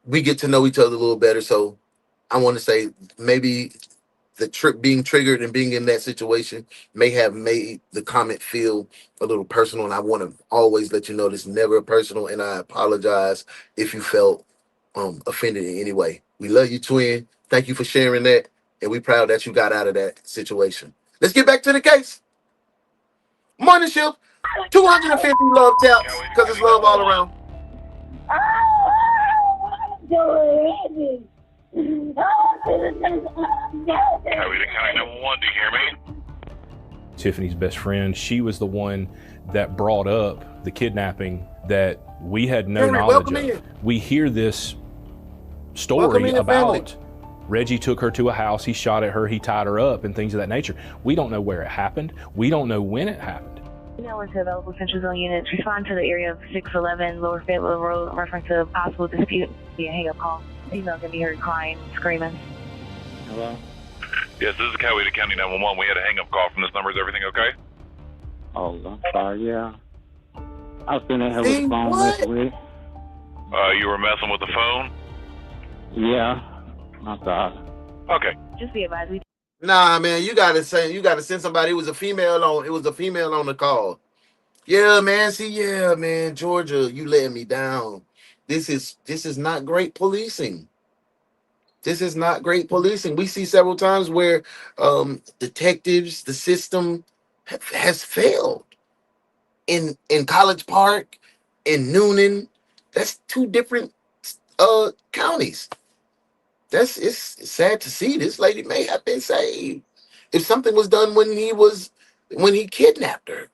Speaker 10: we get to know each other a little better. So I want to say maybe the being triggered and being in that situation may have made the comment feel a little personal. And I want to always let you know this never personal. And I apologize if you felt offended in any way. We love you, twin. Thank you for sharing that. And we're proud that you got out of that situation. Let's get back to the case. Morning shift. 250 love taps because it's love all around.
Speaker 20: County County 911, do you hear me?
Speaker 5: Tiffany's best friend, she was the one that brought up the kidnapping that we had no knowledge of. We hear this story about Reggie took her to a house, he shot at her, he tied her up, and things of that nature. We don't know where it happened. We don't know when it happened.
Speaker 6: Now into available Central Zone units. Respond to the area of 611 Lower Fayetteville Road in reference to a possible dispute via hang-up call. Female can be heard crying, screaming.
Speaker 20: Hello? Yes, this is Krewe to County 911. We had a hang-up call from this number. Is everything okay?
Speaker 2: Oh, I'm sorry, yeah. I was sitting there with the phone messing with.
Speaker 20: You were messing with the phone?
Speaker 2: Yeah. I'm sorry.
Speaker 20: Okay.
Speaker 6: Just be advised.
Speaker 10: Nah, man, you gotta send somebody. It was a female on the call. Yeah, man. See, yeah, man, Georgia, you letting me down. This is not great policing. This is not great policing. We see several times where detectives, the system has failed. In College Park, in Newnan, that's two different counties. It's sad to see. This lady may have been saved if something was done when he kidnapped her.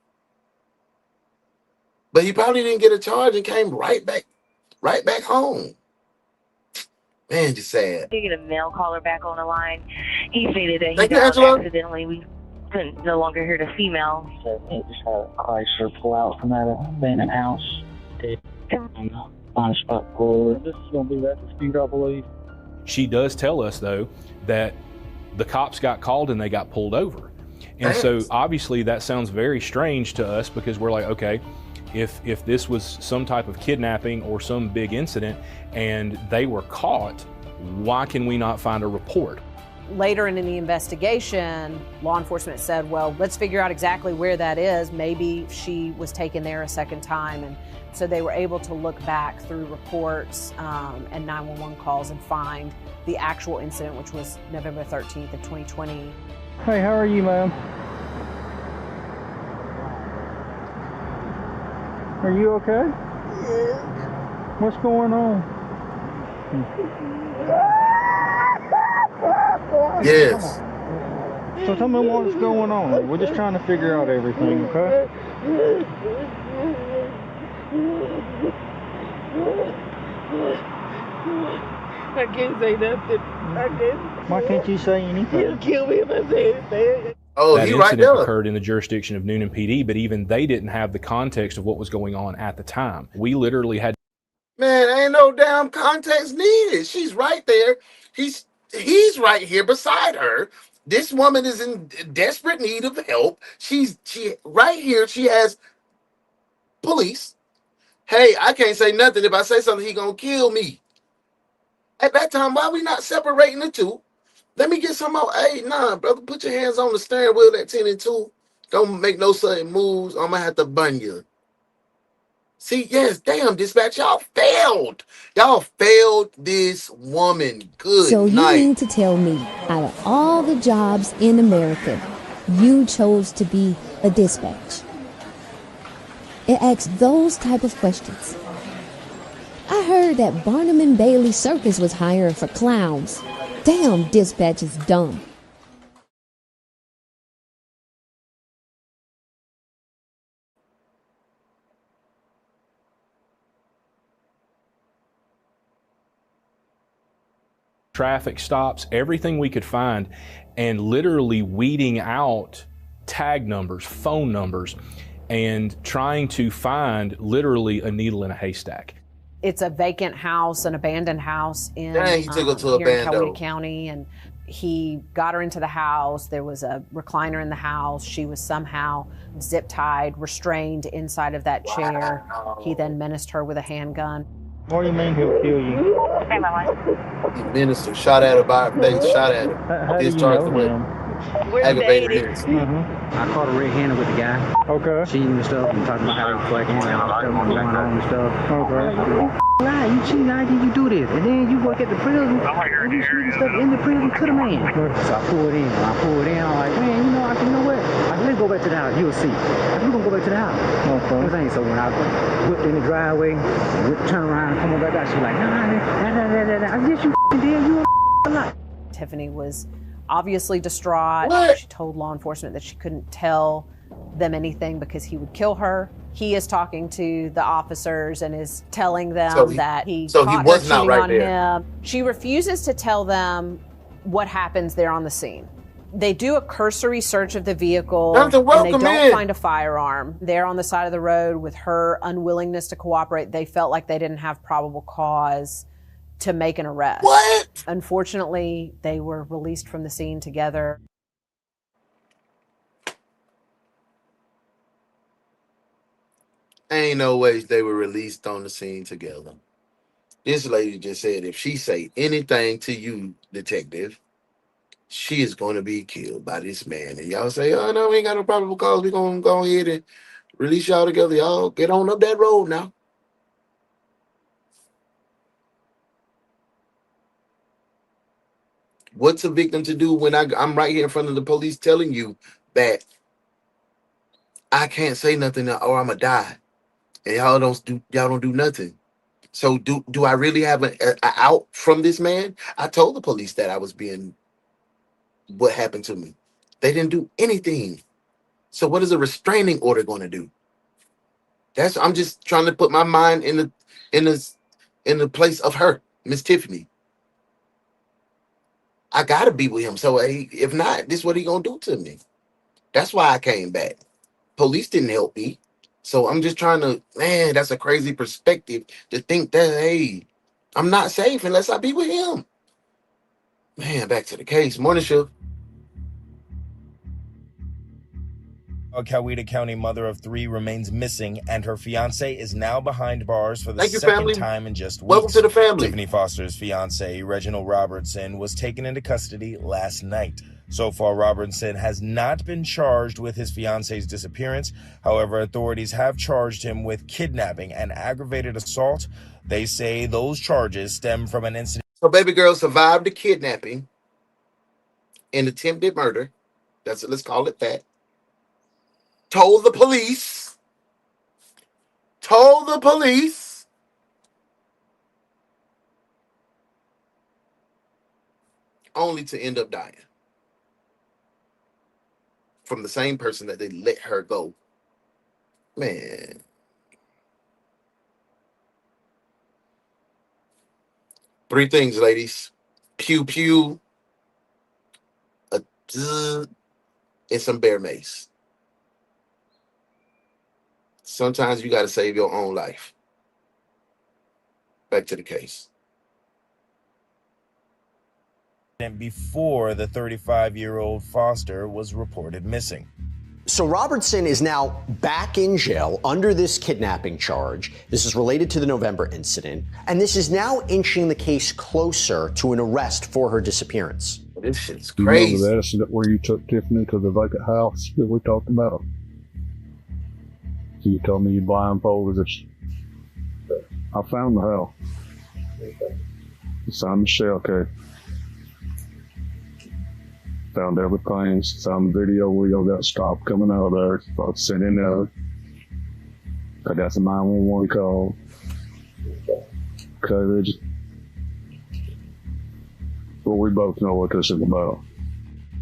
Speaker 10: But he probably didn't get a charge and came right back home. Man, just sad.
Speaker 6: You get a male caller back on the line. He stated that he
Speaker 10: Thank you,
Speaker 6: dialed
Speaker 10: Angela.
Speaker 6: accidentally. We couldn't no longer hear the female.
Speaker 2: It just had a Chrysler pull out from that abandoned house. On a spot forward. This is going to be that dispute, I believe.
Speaker 5: She does tell us, though, that the cops got called and they got pulled over. And so obviously that sounds very strange to us because we're like, okay, if this was some type of kidnapping or some big incident and they were caught, why can we not find a report?
Speaker 17: Later in the investigation, law enforcement said, well, let's figure out exactly where that is. Maybe she was taken there a second time. And so they were able to look back through reports and 911 calls and find the actual incident, which was November 13th of 2020.
Speaker 2: Hey, how are you, ma'am? Are you okay? Yeah. What's going on?
Speaker 10: Yes.
Speaker 2: So tell me what's going on. We're just trying to figure out everything, okay?
Speaker 4: I can't say nothing. I can't.
Speaker 2: Why can't you say anything?
Speaker 4: He'll kill me if I say anything.
Speaker 10: Oh,
Speaker 5: that
Speaker 10: he
Speaker 5: incident
Speaker 10: right there.
Speaker 5: occurred in the jurisdiction of Newnan PD, but even they didn't have the context of what was going on at the time. We literally had.
Speaker 10: Man, ain't no damn context needed. She's right there. He's right here beside her. This woman is in desperate need of help. She right here. She has police. Hey, I can't say nothing. If I say something, he gonna kill me. At that time, why are we not separating the two? Let me get some more. Hey, nah, brother, put your hands on the steering wheel at 10 and 2. Don't make no sudden moves. I'm gonna have to bun you. See, yes, damn, dispatch, y'all failed. Y'all failed this woman. Good
Speaker 11: So you
Speaker 10: night.
Speaker 11: mean to tell me, out of all the jobs in America, you chose to be a dispatch? It asks those type of questions. I heard that Barnum and Bailey Circus was hiring for clowns. Damn, dispatch is dumb.
Speaker 5: Traffic stops, everything we could find, and literally weeding out tag numbers, phone numbers, and trying to find literally a needle in a haystack.
Speaker 17: It's a vacant house, an abandoned house in,
Speaker 10: Dang, he took her to
Speaker 17: here in
Speaker 10: abandon.
Speaker 17: Coweta County, and he got her into the house. There was a recliner in the house. She was somehow zip tied, restrained inside of that chair. He then menaced her with a handgun.
Speaker 2: What do you mean he'll kill you?
Speaker 6: Okay, my wife.
Speaker 10: The minister shot at her by her face, shot at
Speaker 2: How
Speaker 10: her.
Speaker 2: do you
Speaker 10: Discharged
Speaker 2: know
Speaker 10: the
Speaker 2: him?
Speaker 10: weapon. Aggravated hits.
Speaker 13: I caught her red-handed with the guy.
Speaker 2: Okay.
Speaker 13: Cheating and stuff and talking about how he fucking and all stuff going on and stuff.
Speaker 2: Okay.
Speaker 13: Lie, you cheating, how did you do this? And then you work at the prison and you shooting stuff in the prison to the man. So I pulled in. When I pulled in, I'm like, man, you know what? I said, let's go back to the house. You'll see. I said, we're going to go back to the house. Okay. So when I whipped in the driveway, turn around and come back out, she was like, nah. I said, yes, you did. You a lot.
Speaker 17: Tiffany was obviously distraught.
Speaker 10: What?
Speaker 17: She told law enforcement that she couldn't tell them anything because he would kill her. He is talking to the officers and is telling them that he caught her cheating on him. She refuses to tell them what happens there on the scene. They do a cursory search of the vehicle and they don't find a firearm. There on the side of the road with her unwillingness to cooperate, they felt like they didn't have probable cause to make an arrest.
Speaker 10: What?
Speaker 17: Unfortunately, they were released from the scene together.
Speaker 10: Ain't no ways they were released on the scene together. This lady just said if she say anything to you, detective, she is going to be killed by this man. And y'all say, oh, no, we ain't got no probable cause. We're going to go ahead and release y'all together. Y'all get on up that road now. What's a victim to do when I'm right here in front of the police telling you that I can't say nothing or I'm going to die? And y'all don't do nothing. So do I really have an out from this man? I told the police that I was being what happened to me. They didn't do anything. So what is a restraining order going to do? I'm just trying to put my mind in the place of her, Miss Tiffany. I gotta be with him. So if not, this is what he gonna do to me. That's why I came back. Police didn't help me. So I'm just trying to, man, that's a crazy perspective to think that, hey, I'm not safe unless I be with him. Man, back to the case. Morning shift.
Speaker 7: A Coweta County mother of 3 remains missing, and her fiance is now behind bars for the second time in just weeks.
Speaker 10: Welcome to the family.
Speaker 7: Tiffany Foster's fiance, Reginald Robertson, was taken into custody last night. So far, Robertson has not been charged with his fiance's disappearance. However, authorities have charged him with kidnapping and aggravated assault. They say those charges stem from an incident.
Speaker 10: So baby girl survived the kidnapping and attempted murder. Let's call it that. Told the police, only to end up dying from the same person that they let her go. Man. Three things, ladies. Pew pew, a zzz, and some bear mace. Sometimes you got to save your own life. Back to the case.
Speaker 7: Before the 35-year-old Foster was reported missing.
Speaker 3: So Robertson is now back in jail under this kidnapping charge. This is related to the November incident, and this is now inching the case closer to an arrest for her disappearance.
Speaker 10: This shit's crazy.
Speaker 1: You remember that incident where you took Tiffany to the vacant house that we talked about? So you told me you blindfolded us. I found the house. It's on the shell case. Found everything. It's on the video. We got stopped coming out of there. So I sent in there. I got the 911 call. Okay, well, we both know what this is about.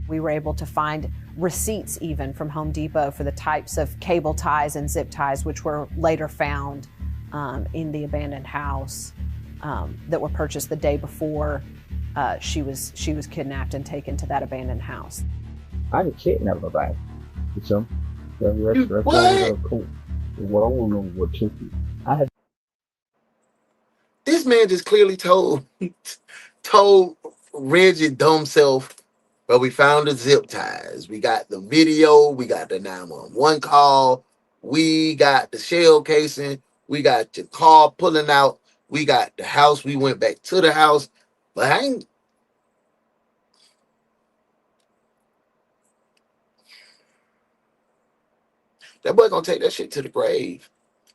Speaker 17: We were able to find receipts even from Home Depot for the types of cable ties and zip ties, which were later found in the abandoned house that were purchased the day before she was kidnapped and taken to that abandoned house.
Speaker 2: I didn't kidnap nobody. So that's
Speaker 10: what?
Speaker 2: Cool.
Speaker 1: Well, I want to know what took you.
Speaker 10: This man just clearly told Reggie dumb self, but we found the zip ties. We got the video. We got the 911 call. We got the shell casing. We got the car pulling out. We got the house. We went back to the house. But that boy gonna take that shit to the grave.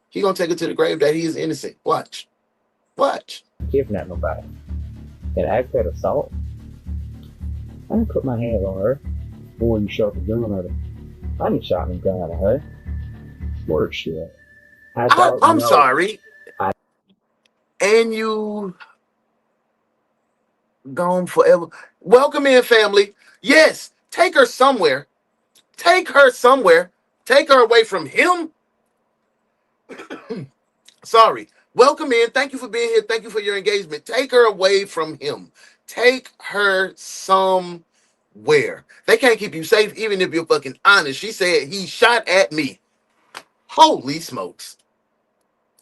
Speaker 10: He gonna take it to the grave that he is innocent. Watch.
Speaker 2: Kidnap nobody. And aggravated assault. I didn't put my hands on her.
Speaker 1: Boy, you shot the gun at her.
Speaker 2: I didn't shot the gun at her.
Speaker 1: Where is she at?
Speaker 10: I'm sorry. And you gone forever. Welcome in, family. Yes, take her somewhere. Take her somewhere. Take her away from him. Sorry. Welcome in. Thank you for being here. Thank you for your engagement. Take her away from him. Take her somewhere. They can't keep you safe, even if you're fucking honest. She said he shot at me. Holy smokes.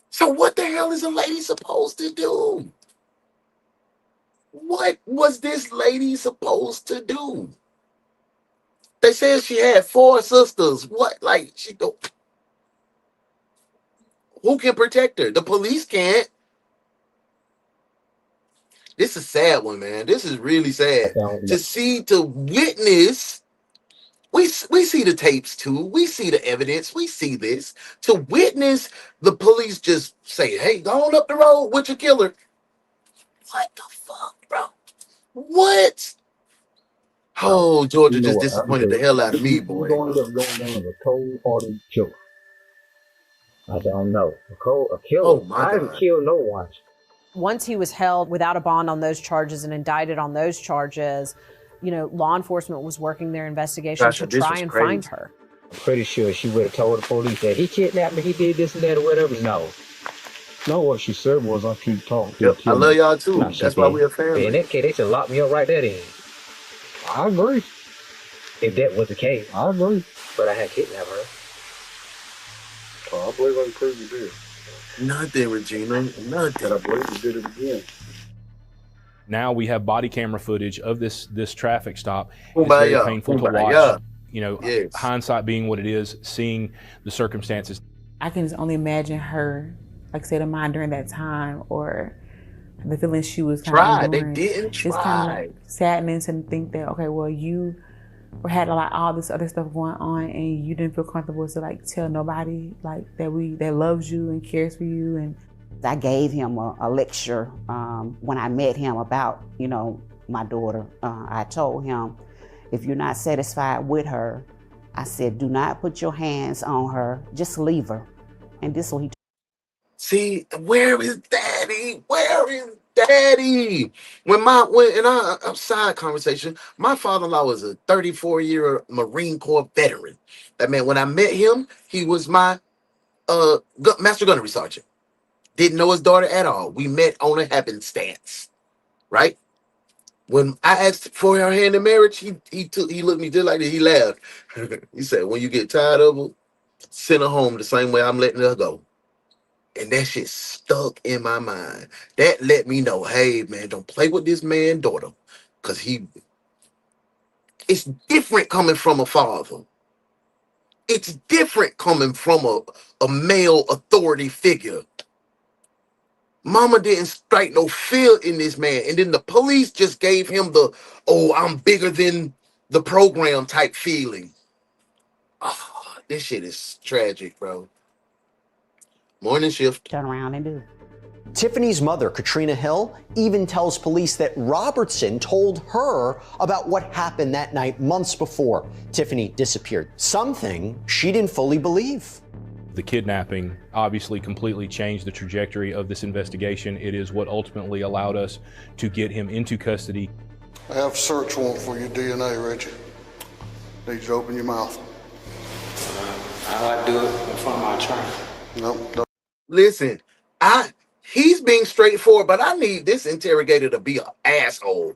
Speaker 10: So what the hell is a lady supposed to do? What was this lady supposed to do? They said she had 4 sisters. What? Like, she go. Who can protect her? The police can't. This is a sad one, man. This is really sad. To witness. We see the tapes too. We see the evidence. We see this. To witness the police just say, hey, go on up the road with your killer. What the fuck, bro? What? Oh, Georgia just disappointed the hell out of me, boy.
Speaker 13: Going down a cold-hearted killer. I don't know. A killer?
Speaker 10: Oh, my
Speaker 13: I
Speaker 10: God.
Speaker 13: haven't killed no one.
Speaker 17: Once he was held without a bond on those charges and indicted on those charges, you know, law enforcement was working their investigation to try and find her.
Speaker 13: I'm pretty sure she would have told the police that he kidnapped me, he did this and that or whatever. No, what she said was, I keep talking to
Speaker 10: I love y'all too. That's why we're a family.
Speaker 13: In that case, they should lock me up right there then. I agree. If that was the case. I agree. But I had kidnapped her.
Speaker 1: I believe I can prove you did.
Speaker 10: Nothing, Regina. Nothing.
Speaker 1: I believe you did it again.
Speaker 5: Now we have body camera footage of this traffic stop. It's very painful to watch. You know, hindsight being what it is, seeing the circumstances.
Speaker 14: I can just only imagine her, like, state of mind during that time, or the feeling she was kind of enduring.
Speaker 10: They didn't
Speaker 14: Just kind of like sadness and think that, okay, well, you had like all this other stuff going on and you didn't feel comfortable to like tell nobody like that loves you and cares for you. And
Speaker 19: I gave him a lecture when I met him about, you know, my daughter. I told him, if you're not satisfied with her, I said, do not put your hands on her, just leave her. And this is what he.
Speaker 10: See, where is Daddy? Where is Daddy? When in our side conversation, my father-in-law was a 34-year Marine Corps veteran. That man, when I met him, he was my master gunnery sergeant. Didn't know his daughter at all. We met on a happenstance, right? When I asked for her hand in marriage, he looked at me just like that. He laughed. He said, when you get tired of her, send her home the same way I'm letting her go. And that shit stuck in my mind. That let me know, hey, man, don't play with this man's daughter. Because it's different coming from a father. It's different coming from a male authority figure. Mama didn't strike no fear in this man. And then the police just gave him the, oh, I'm bigger than the program type feeling. Oh, this shit is tragic, bro. Morning shift.
Speaker 19: Turn around and do.
Speaker 3: Tiffany's mother, Katrina Hill, even tells police that Robertson told her about what happened that night months before Tiffany disappeared. Something she didn't fully believe.
Speaker 5: The kidnapping obviously completely changed the trajectory of this investigation. It is what ultimately allowed us to get him into custody.
Speaker 1: I have a search warrant for your DNA, Reggie. Need you to open your mouth.
Speaker 16: I'll do it in front of my attorney.
Speaker 1: Nope.
Speaker 10: Listen, he's being straightforward, but I need this interrogator to be an asshole.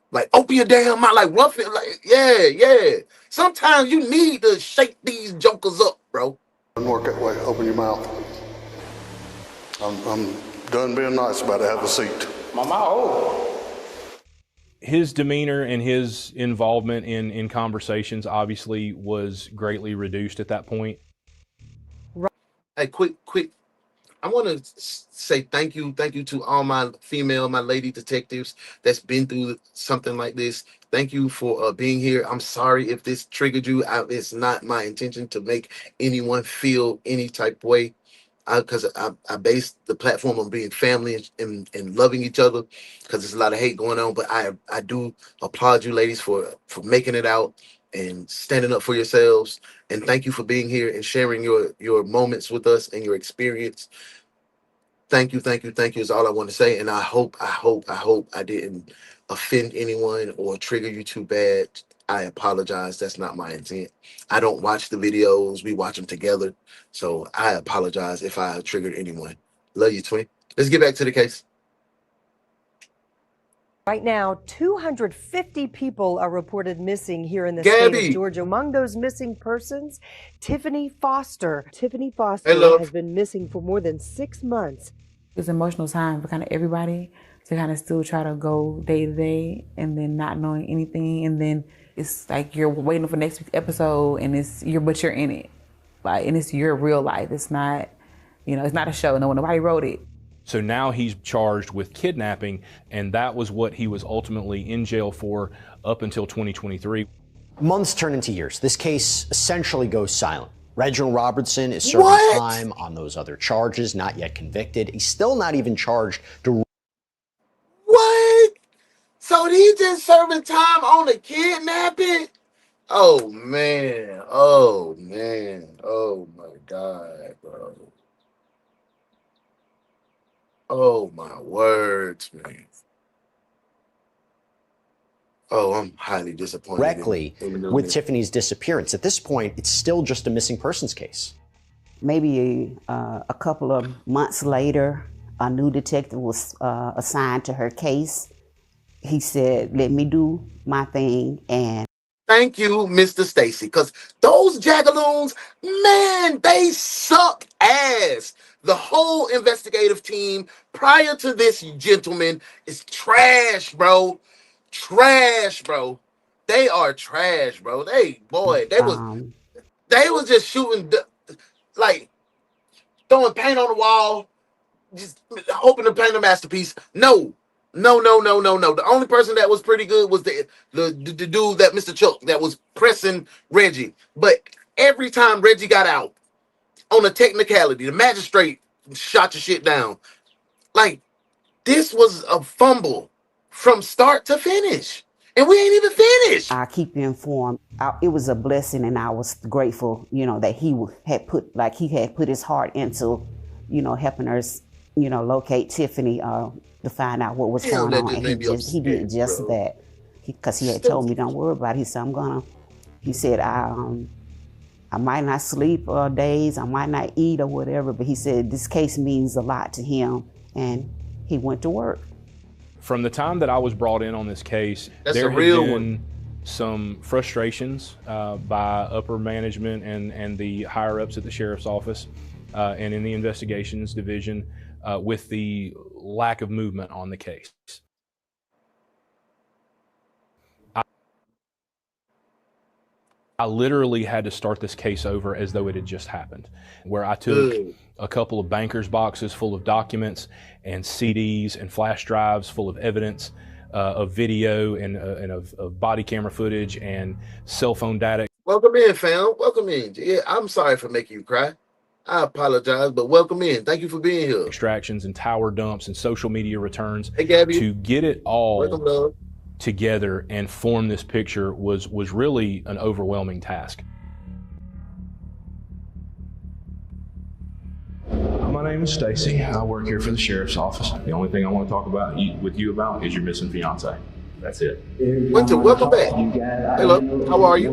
Speaker 10: Like, open your damn mouth, like rough it, like, yeah. Sometimes you need to shake these jokers up, bro.
Speaker 1: Doesn't work that way. Open your mouth. I'm done being nice about it. Have a seat.
Speaker 16: Mama,
Speaker 5: His demeanor and his involvement in conversations obviously was greatly reduced at that point.
Speaker 10: Hey, quick. I want to say thank you to all my lady detectives that's been through something like this. Thank you for being here. I'm sorry if this triggered you. It's not my intention to make anyone feel any type of way, because I base the platform on being family and loving each other, because there's a lot of hate going on. But I do applaud you ladies for making it out and standing up for yourselves. And thank you for being here and sharing your moments with us and your experience. Thank you is all I want to say. And I hope I didn't offend anyone or trigger you too bad. I apologize. That's not my intent. I don't watch the videos. We watch them together. So I apologize if I triggered anyone. Love you, twin. Let's get back to the case.
Speaker 8: Right now, 250 people are reported missing here in the state of Georgia. Among those missing persons, Tiffany Foster. Tiffany Foster has been missing for more than 6 months.
Speaker 14: It's an emotional time for kind of everybody to kind of still try to go day to day and then not knowing anything. And then it's like you're waiting for next week's episode and but you're in it. Like, and it's your real life. It's not, it's not a show. Nobody wrote it.
Speaker 5: So now he's charged with kidnapping, and that was what he was ultimately in jail for up until 2023.
Speaker 3: Months turn into years. This case essentially goes silent. Reginald Robertson is serving time on those other charges, not yet convicted. He's still not even charged to.
Speaker 10: What? So he just serving time on the kidnapping? Oh man. Oh my God, bro. Oh my words, man. Oh, I'm highly disappointed.
Speaker 3: Directly with Tiffany's disappearance. At this point, it's still just a missing persons case.
Speaker 19: Maybe a couple of months later, a new detective was assigned to her case. He said, let me do my thing. And
Speaker 10: thank you, Mr. Stacy, because those jagaloons, man, they suck ass. The whole investigative team prior to this gentleman is trash, bro. Trash, bro. They are trash, bro. They was just shooting, like throwing paint on the wall, just hoping to paint a masterpiece. No. The only person that was pretty good was the dude, that Mr. Chuck, that was pressing Reggie. But every time Reggie got out on a technicality, the magistrate shot your shit down. Like, this was a fumble from start to finish. And we ain't even finished.
Speaker 19: I keep you informed. It was a blessing, and I was grateful, that he had put his heart into, helping us, locate Tiffany to find out what was going on. And he did just that, because he had told me, don't worry about it. He said, he said, I might not sleep days, I might not eat or whatever, but he said this case means a lot to him, and he went to work.
Speaker 5: From the time that I was brought in on this case, there had been some frustrations by upper management and the higher ups at the sheriff's office and in the investigations division with the lack of movement on the case. I literally had to start this case over as though it had just happened, where I took a couple of bankers' boxes full of documents and CDs and flash drives full of evidence of video and of body camera footage and cell phone data.
Speaker 10: Welcome in, fam. Welcome in. Yeah, I'm sorry for making you cry. I apologize, but welcome in. Thank you for being here.
Speaker 5: Extractions and tower dumps and social media returns.
Speaker 10: Hey, Gabby.
Speaker 5: To get it all
Speaker 10: welcome,
Speaker 5: together and form this picture was really an overwhelming task. My name is Stacy. I work here for the sheriff's office. The only thing I want to talk about with you about is your missing fiance. That's it.
Speaker 10: Winter, welcome back. Hello, how are you?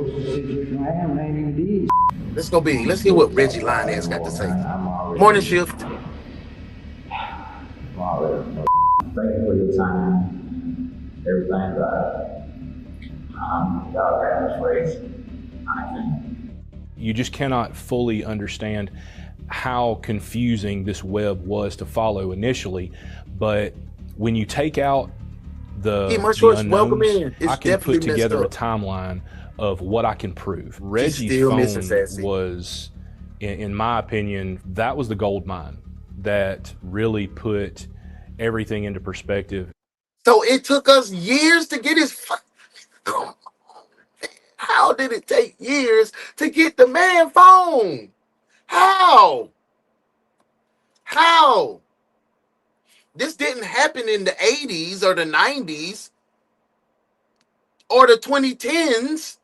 Speaker 10: Let's hear what Reggie Line has got to say. Morning shift.
Speaker 12: Thank you for your time. Everything that God had this race.
Speaker 5: You just cannot fully understand how confusing this web was to follow initially, but when you take out the unknowns, I can put together a timeline of what I can prove. Reggie's phone was, in my opinion, that was the gold mine that really put everything into perspective.
Speaker 10: So it took us years to get his. How did it take years to get the man phone? How? This didn't happen in the 80s or the 90s or the 2010s.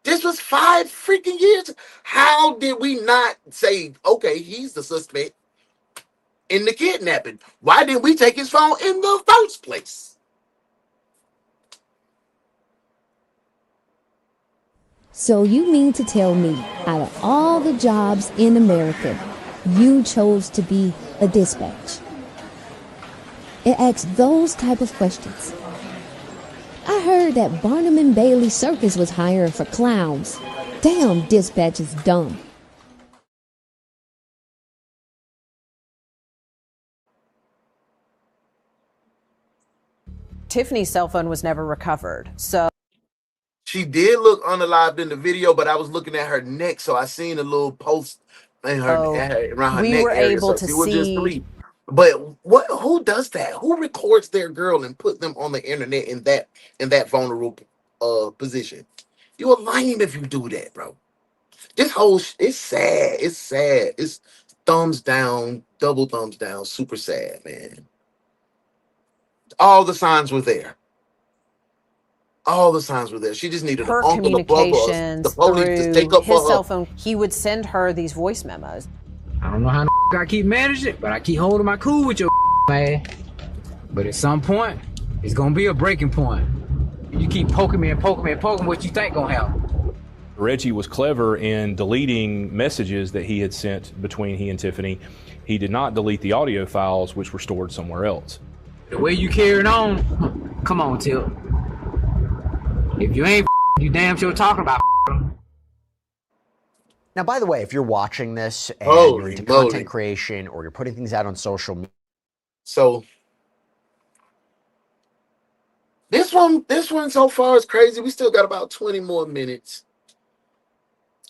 Speaker 10: This was 5 freaking years. How did we not say, okay, he's the suspect in the kidnapping. Why didn't we take his phone in the first place?
Speaker 11: So you mean to tell me, out of all the jobs in America, you chose to be a dispatch? It asks those type of questions. I heard that Barnum and Bailey Circus was hiring for clowns. Damn, dispatch is dumb.
Speaker 17: Tiffany's cell phone was never recovered, so
Speaker 10: She did look unalived in the video, but I was looking at her neck, so I seen a little post in her around her
Speaker 17: we
Speaker 10: neck
Speaker 17: were
Speaker 10: area.
Speaker 17: able
Speaker 10: So
Speaker 17: to
Speaker 10: she was just
Speaker 17: see.
Speaker 10: 3. But what? Who does that? Who records their girl and put them on the internet in that vulnerable position? You're lying if you do that, bro. This whole it's sad. It's sad. It's thumbs down, double thumbs down. Super sad, man. All the signs were there. All the signs were there. She just needed
Speaker 17: her
Speaker 10: an uncle, a brother,
Speaker 17: communications
Speaker 10: the police to
Speaker 17: through
Speaker 10: take up
Speaker 17: his
Speaker 10: for
Speaker 17: cell
Speaker 10: her.
Speaker 17: phone. He would send her these voice memos.
Speaker 16: I don't know how I keep managing it, but I keep holding my cool with your man. But at some point, it's gonna be a breaking point. You keep poking me and poking me and poking what you think gonna happen.
Speaker 5: Reggie was clever in deleting messages that he had sent between he and Tiffany. He did not delete the audio files, which were stored somewhere else.
Speaker 16: The way you carrying on, come on, Tip. If you ain't, you damn sure talking about.
Speaker 3: Now, by the way, if you're watching this and
Speaker 10: Holy
Speaker 3: you're into
Speaker 10: moly.
Speaker 3: content creation or you're putting things out on social media.
Speaker 10: So this one so far is crazy. We still got about 20 more minutes.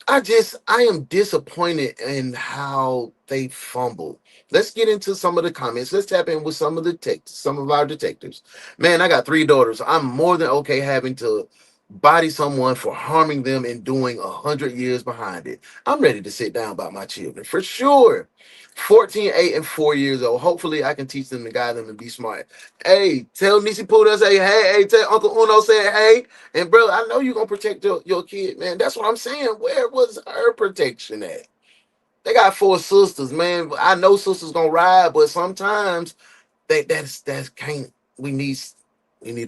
Speaker 10: I am disappointed in how they fumbled. Let's get into some of the comments. Let's tap in with some of our detectives. Man, I got 3 daughters. I'm more than okay having to body someone for harming them and doing 100 years behind it. I'm ready to sit down by my children for sure. 14, 8, and 4 years old. Hopefully I can teach them to guide them and be smart. Hey, tell Nisi Pooh, say hey, tell Uncle Uno, say hey. And bro, I know you're gonna protect your kid, man. That's what I'm saying. Where was her protection at? They got 4 sisters, man. I know sisters gonna ride, but sometimes that's can't. We need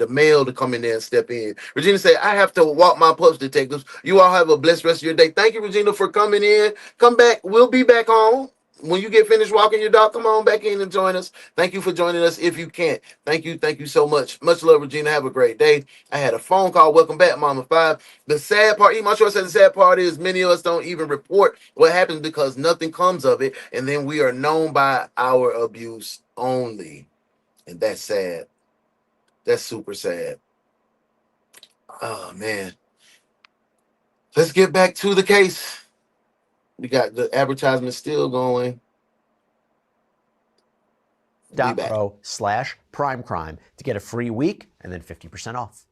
Speaker 10: a male to come in there and step in. Regina said, I have to walk my pups, detectives. You all have a blessed rest of your day. Thank you, Regina, for coming in. Come back. We'll be back on. When you get finished walking your dog, come on back in and join us. Thank you for joining us if you can't. Thank you so much. Much love, Regina. Have a great day. I had a phone call. Welcome back, Mama 5. The sad part, my choice said the sad part is many of us don't even report what happens because nothing comes of it. And then we are known by our abuse only. And that's sad. That's super sad. Oh, man. Let's get back to the case. We got the advertisement still going.
Speaker 3: .pro/primecrime to get a free week and then 50% off.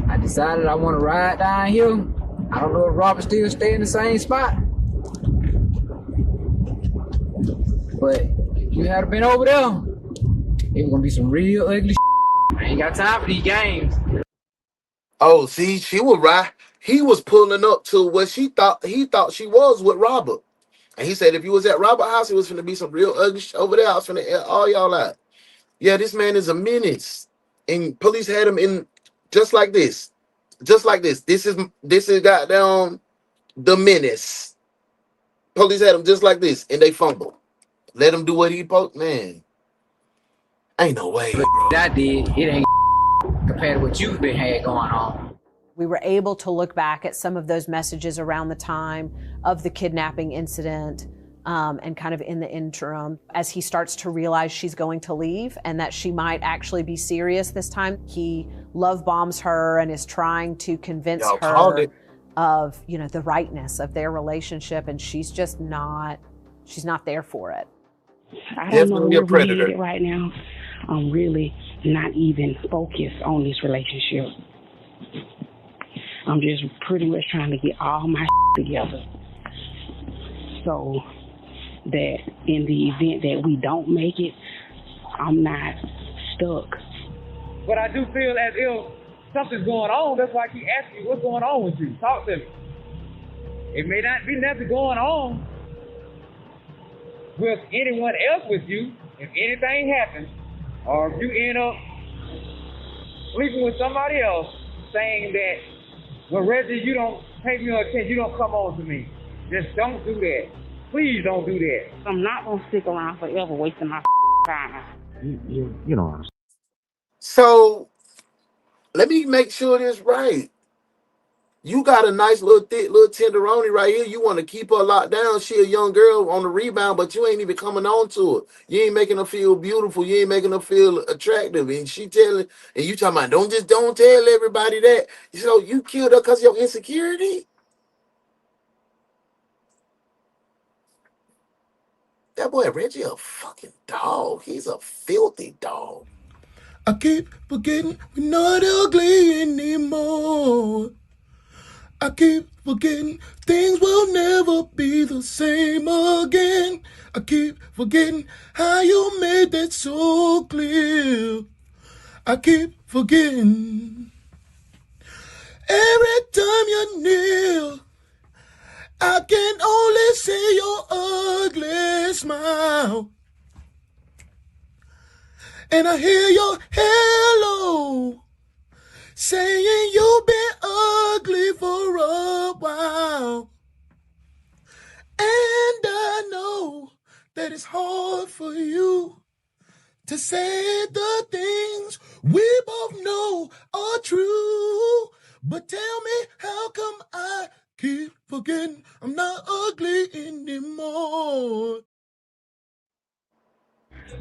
Speaker 16: I decided I want to ride down here. I don't know if Robert still stay in the same spot. But if you had been over there, it was gonna be some real ugly shit. I ain't got time for these games.
Speaker 10: Oh, see, she was right. He was pulling up to what he thought she was with Robert. And he said if you was at Robert's house, it was going to be some real ugly shit over there. I was going to air all y'all out. Yeah, this man is a menace. And police had him in just like this. Just like this. This is goddamn the menace. Police had him just like this, and they fumbled. Let him do what he poked. Man, ain't no way.
Speaker 16: That did. It ain't compared to what you've been had going on.
Speaker 17: We were able to look back at some of those messages around the time of the kidnapping incident and kind of in the interim as he starts to realize she's going to leave and that she might actually be serious this time. He love bombs her and is trying to convince her of, the rightness of their relationship, and she's just not there for it.
Speaker 15: I don't know where we're headed right now. I'm really not even focused on this relationship. I'm just pretty much trying to get all my together so that in the event that we don't make it, I'm not stuck.
Speaker 18: But I do feel as if something's going on. That's why I keep asking you, what's going on with you? Talk to me. It may not be nothing going on, with anyone else with you, if anything happens, or if you end up sleeping with somebody else, saying that, well, Reggie, you don't pay me no attention, you don't come on to me. Just don't do that. Please don't do that.
Speaker 15: I'm not gonna stick around forever wasting my time.
Speaker 12: You know what I'm saying.
Speaker 10: So let me make sure this right. You got a nice little thick little tenderoni right here. You want to keep her locked down. She a young girl on the rebound, but you ain't even coming on to her. You ain't making her feel beautiful. You ain't making her feel attractive. And she telling, and you talking about, don't tell everybody that. So you killed her because of your insecurity? That boy Reggie a fucking dog. He's a filthy dog.
Speaker 21: I keep forgetting we're not ugly anymore. I keep forgetting things will never be the same again. I keep forgetting how you made that so clear. I keep forgetting every time you're near. I can only see your ugly smile. And I hear your hello saying you've been ugly for a while. And I know that it's hard for you to say the things we both know are true. But tell me, how come I keep forgetting I'm not ugly anymore?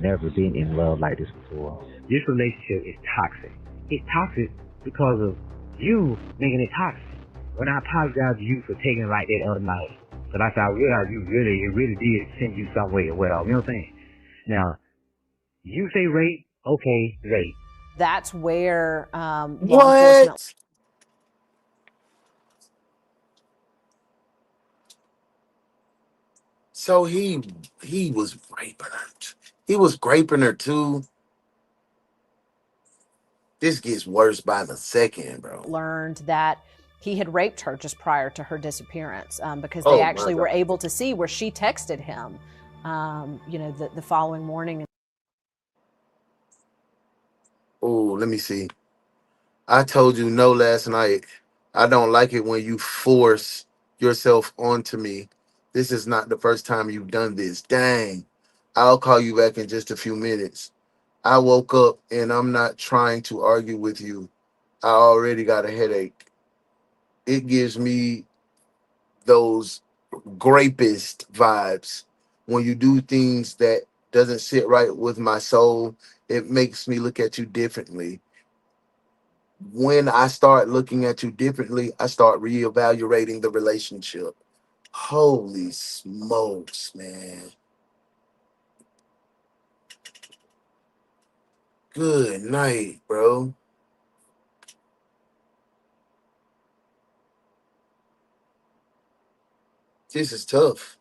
Speaker 12: Never been in love like this before. This relationship is toxic. It's toxic because of you making it toxic. When I apologize to you for taking it like that other night, because I said I realized it really did send you somewhere. Well, you know what I'm saying? Now, you say rape, okay, rape.
Speaker 17: That's where law
Speaker 10: What?
Speaker 17: enforcement.
Speaker 10: So he was raping her. He was raping her too. This gets worse by the second, bro.
Speaker 17: Learned that he had raped her just prior to her disappearance, because they actually were able to see where she texted him, the following morning.
Speaker 10: Oh, let me see. I told you no last night. I don't like it when you force yourself onto me. This is not the first time you've done this. Dang. I'll call you back in just a few minutes. I woke up and I'm not trying to argue with you. I already got a headache. It gives me those grapist vibes. When you do things that doesn't sit right with my soul, it makes me look at you differently. When I start looking at you differently, I start reevaluating the relationship. Holy smokes, man. Good night, bro. This is tough.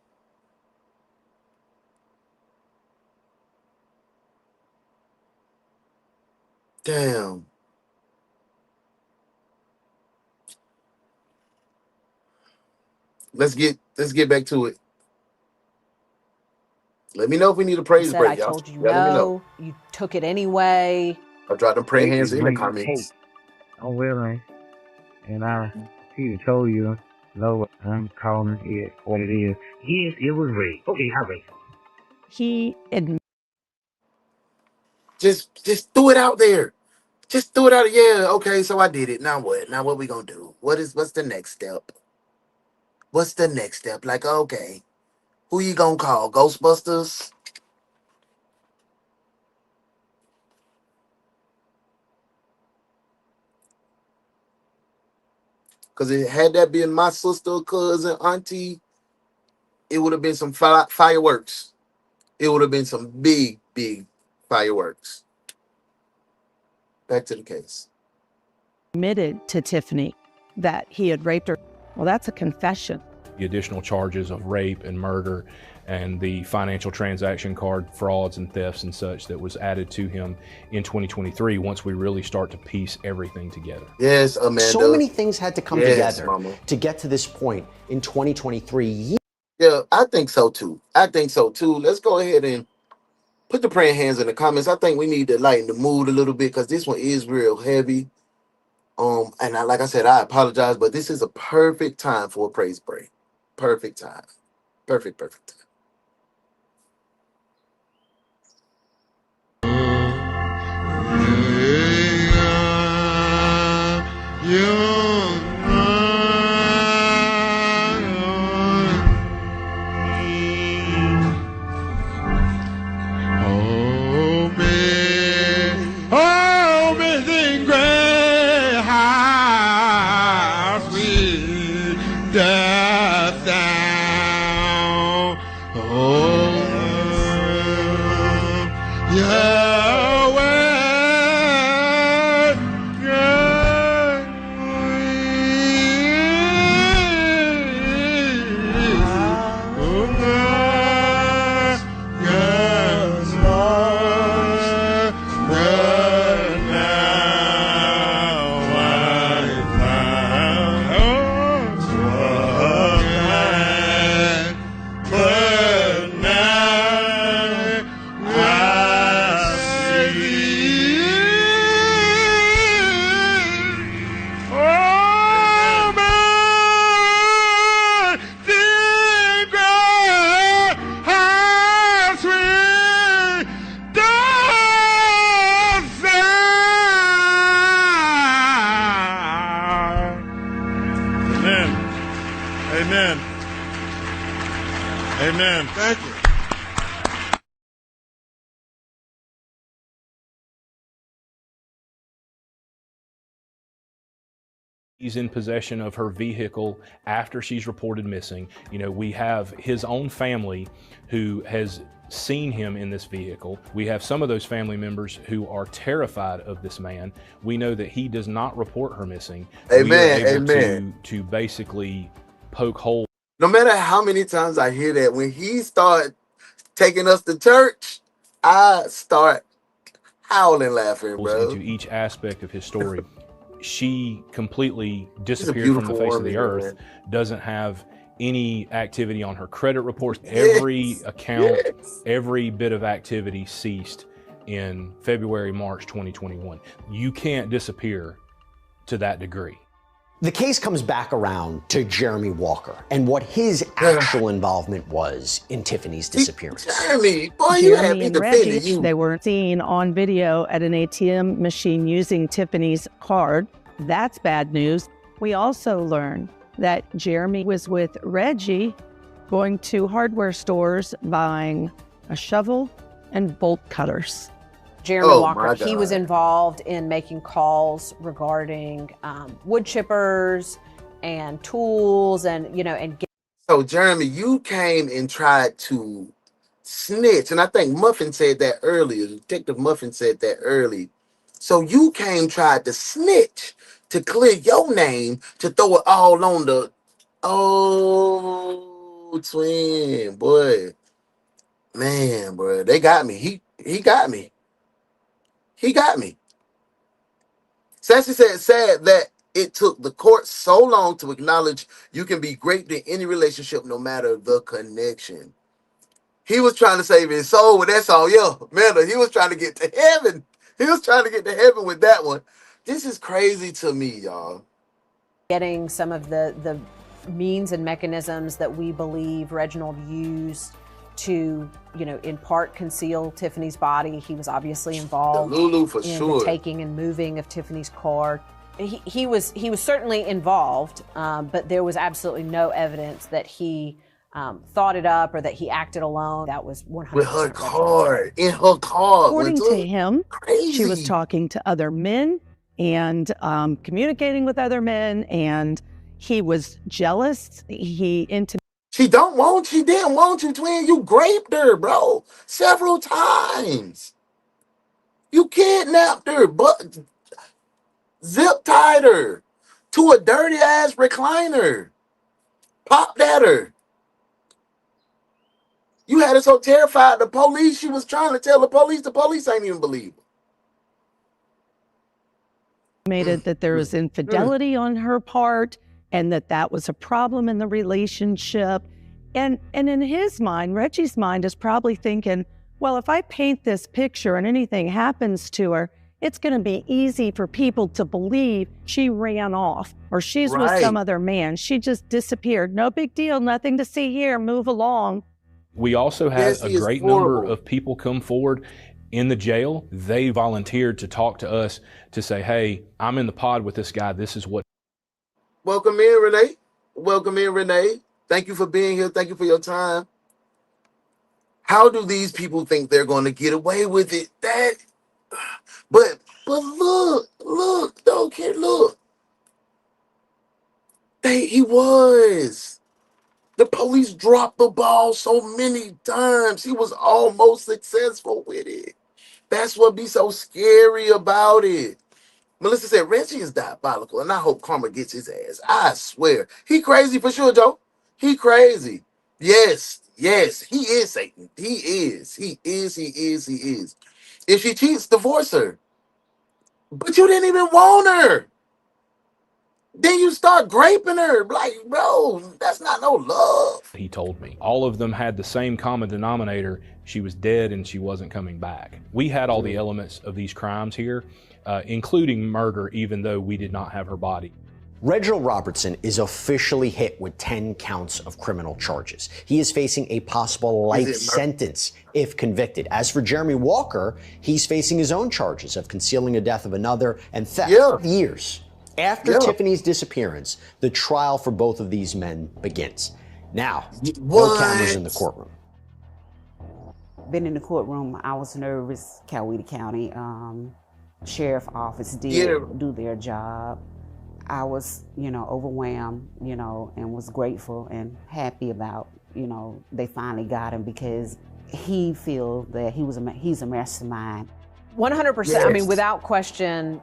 Speaker 10: Damn. Let's get back to it. Let me know if we need a praise
Speaker 17: Said,
Speaker 10: break,
Speaker 17: I
Speaker 10: y'all.
Speaker 17: told you
Speaker 10: Let me know.
Speaker 17: no, you took it anyway.
Speaker 10: I'll drop them praying
Speaker 12: Rape
Speaker 10: hands
Speaker 12: is
Speaker 10: in the
Speaker 12: when you
Speaker 10: comments.
Speaker 12: take unwilling, and I even told you, no, I'm calling it what it is. Yes, it was rape. Okay, I raped.
Speaker 4: He admitted.
Speaker 10: Just threw it out there. Just threw it out. Yeah, okay, so I did it. Now what? Now what we gonna do? What's the next step? What's the next step? Like, okay, who you gonna call? Ghostbusters? Because it had that been my sister, cousin, auntie, it would have been some fireworks. It would have been some big, big fireworks. Back to the case.
Speaker 4: Admitted to Tiffany that he had raped her. Well, that's a confession.
Speaker 5: The additional charges of rape and murder and the financial transaction card frauds and thefts and such that was added to him in 2023 once we really start to piece everything together.
Speaker 10: Yes, Amanda.
Speaker 3: So many things had to come together
Speaker 10: Mama.
Speaker 3: to get to this point in 2023.
Speaker 10: Yeah, I think so too. I think so too. Let's go ahead and put the praying hands in the comments. I think we need to lighten the mood a little bit because this one is real heavy. And like I said, I apologize, but this is a perfect time for a praise break. Perfect time. Perfect time.
Speaker 21: Amen. Amen. Thank you.
Speaker 5: He's in possession of her vehicle after she's reported missing. You know, we have his own family who has seen him in this vehicle. We have some of those family members who are terrified of this man. We know that he does not report her missing.
Speaker 10: Amen.
Speaker 5: We are able
Speaker 10: Amen.
Speaker 5: to basically poke holes.
Speaker 10: No matter how many times I hear that, when he start taking us to church, I start howling laughing, bro.
Speaker 5: Into each aspect of his story. She completely disappeared from the face of the earth, doesn't have any activity on her credit reports. Every account, every bit of activity ceased in February, March 2021. You can't disappear to that degree.
Speaker 3: The case comes back around to Jeremy Walker and what his actual involvement was in Tiffany's disappearance.
Speaker 10: Jeremy, boy, you had me defending you.
Speaker 4: They were seen on video at an ATM machine using Tiffany's card. That's bad news. We also learned that Jeremy was with Reggie going to hardware stores buying a shovel and bolt cutters.
Speaker 17: Jeremy Walker, he was involved in making calls regarding wood chippers and tools and, you know, and.
Speaker 10: So Jeremy, you came and tried to snitch. And I think Muffin said that earlier. Detective Muffin said that early. So you came, tried to snitch to clear your name, to throw it all on the, twin, boy. Man, bro, they got me. He got me. He got me. Sassy said, sad that it took the court so long to acknowledge you can be great in any relationship, no matter the connection. He was trying to save his soul with that song. Yo, man, he was trying to get to heaven. He was trying to get to heaven with that one. This is crazy to me, y'all.
Speaker 17: Getting some of the means and mechanisms that we believe Reginald used to, you know, in part conceal Tiffany's body. He was obviously involved in the taking and moving of Tiffany's car. He was certainly involved, but there was absolutely no evidence that he thought it up or that he acted alone. That was 100%
Speaker 10: with her car, in her car.
Speaker 4: According to him, she was talking to other men and communicating with other men, and he was jealous.
Speaker 10: She didn't want you, twin. You raped her, bro, several times. You kidnapped her, but zip tied her to a dirty ass recliner. Popped at her. You had her so terrified, the police, she was trying to tell the police ain't even believe her.
Speaker 4: That there was infidelity on her part and that was a problem in the relationship. And in his mind, Reggie's mind is probably thinking, well, if I paint this picture and anything happens to her, it's going to be easy for people to believe she ran off or she's with some other man. She just disappeared. No big deal. Nothing to see here. Move along.
Speaker 5: We also had a great number of people come forward in the jail. They volunteered to talk to us to say, hey, I'm in the pod with this guy. This is what.
Speaker 10: Welcome in, Renee. Welcome in, Renee. Thank you for being here. Thank you for your time. How do these people think they're going to get away with it? But look, though, kid, look. He was. The police dropped the ball so many times. He was almost successful with it. That's what be so scary about it. Melissa said, Reggie is diabolical, and I hope karma gets his ass. I swear. He crazy for sure, Joe. He crazy. Yes, he is Satan. He is. If she cheats, divorce her. But you didn't even want her. Then you start graping her. Like, bro, that's not no love.
Speaker 5: He told me. All of them had the same common denominator. She was dead and she wasn't coming back. We had all the elements of these crimes here, including murder, even though we did not have her body.
Speaker 3: Reginald Robertson is officially hit with 10 counts of criminal charges. He is facing a possible life sentence if convicted. As for Jeremy Walker, he's facing his own charges of concealing the death of another and theft. Years after Tiffany's disappearance, the trial for both of these men begins. Now, no cameras in the courtroom.
Speaker 19: Been in the courtroom, I was nervous. Coweta County Sheriff Office did do their job. I was, overwhelmed, and was grateful and happy about, they finally got him because he feels that he's a mastermind.
Speaker 17: 100%. I mean, without question,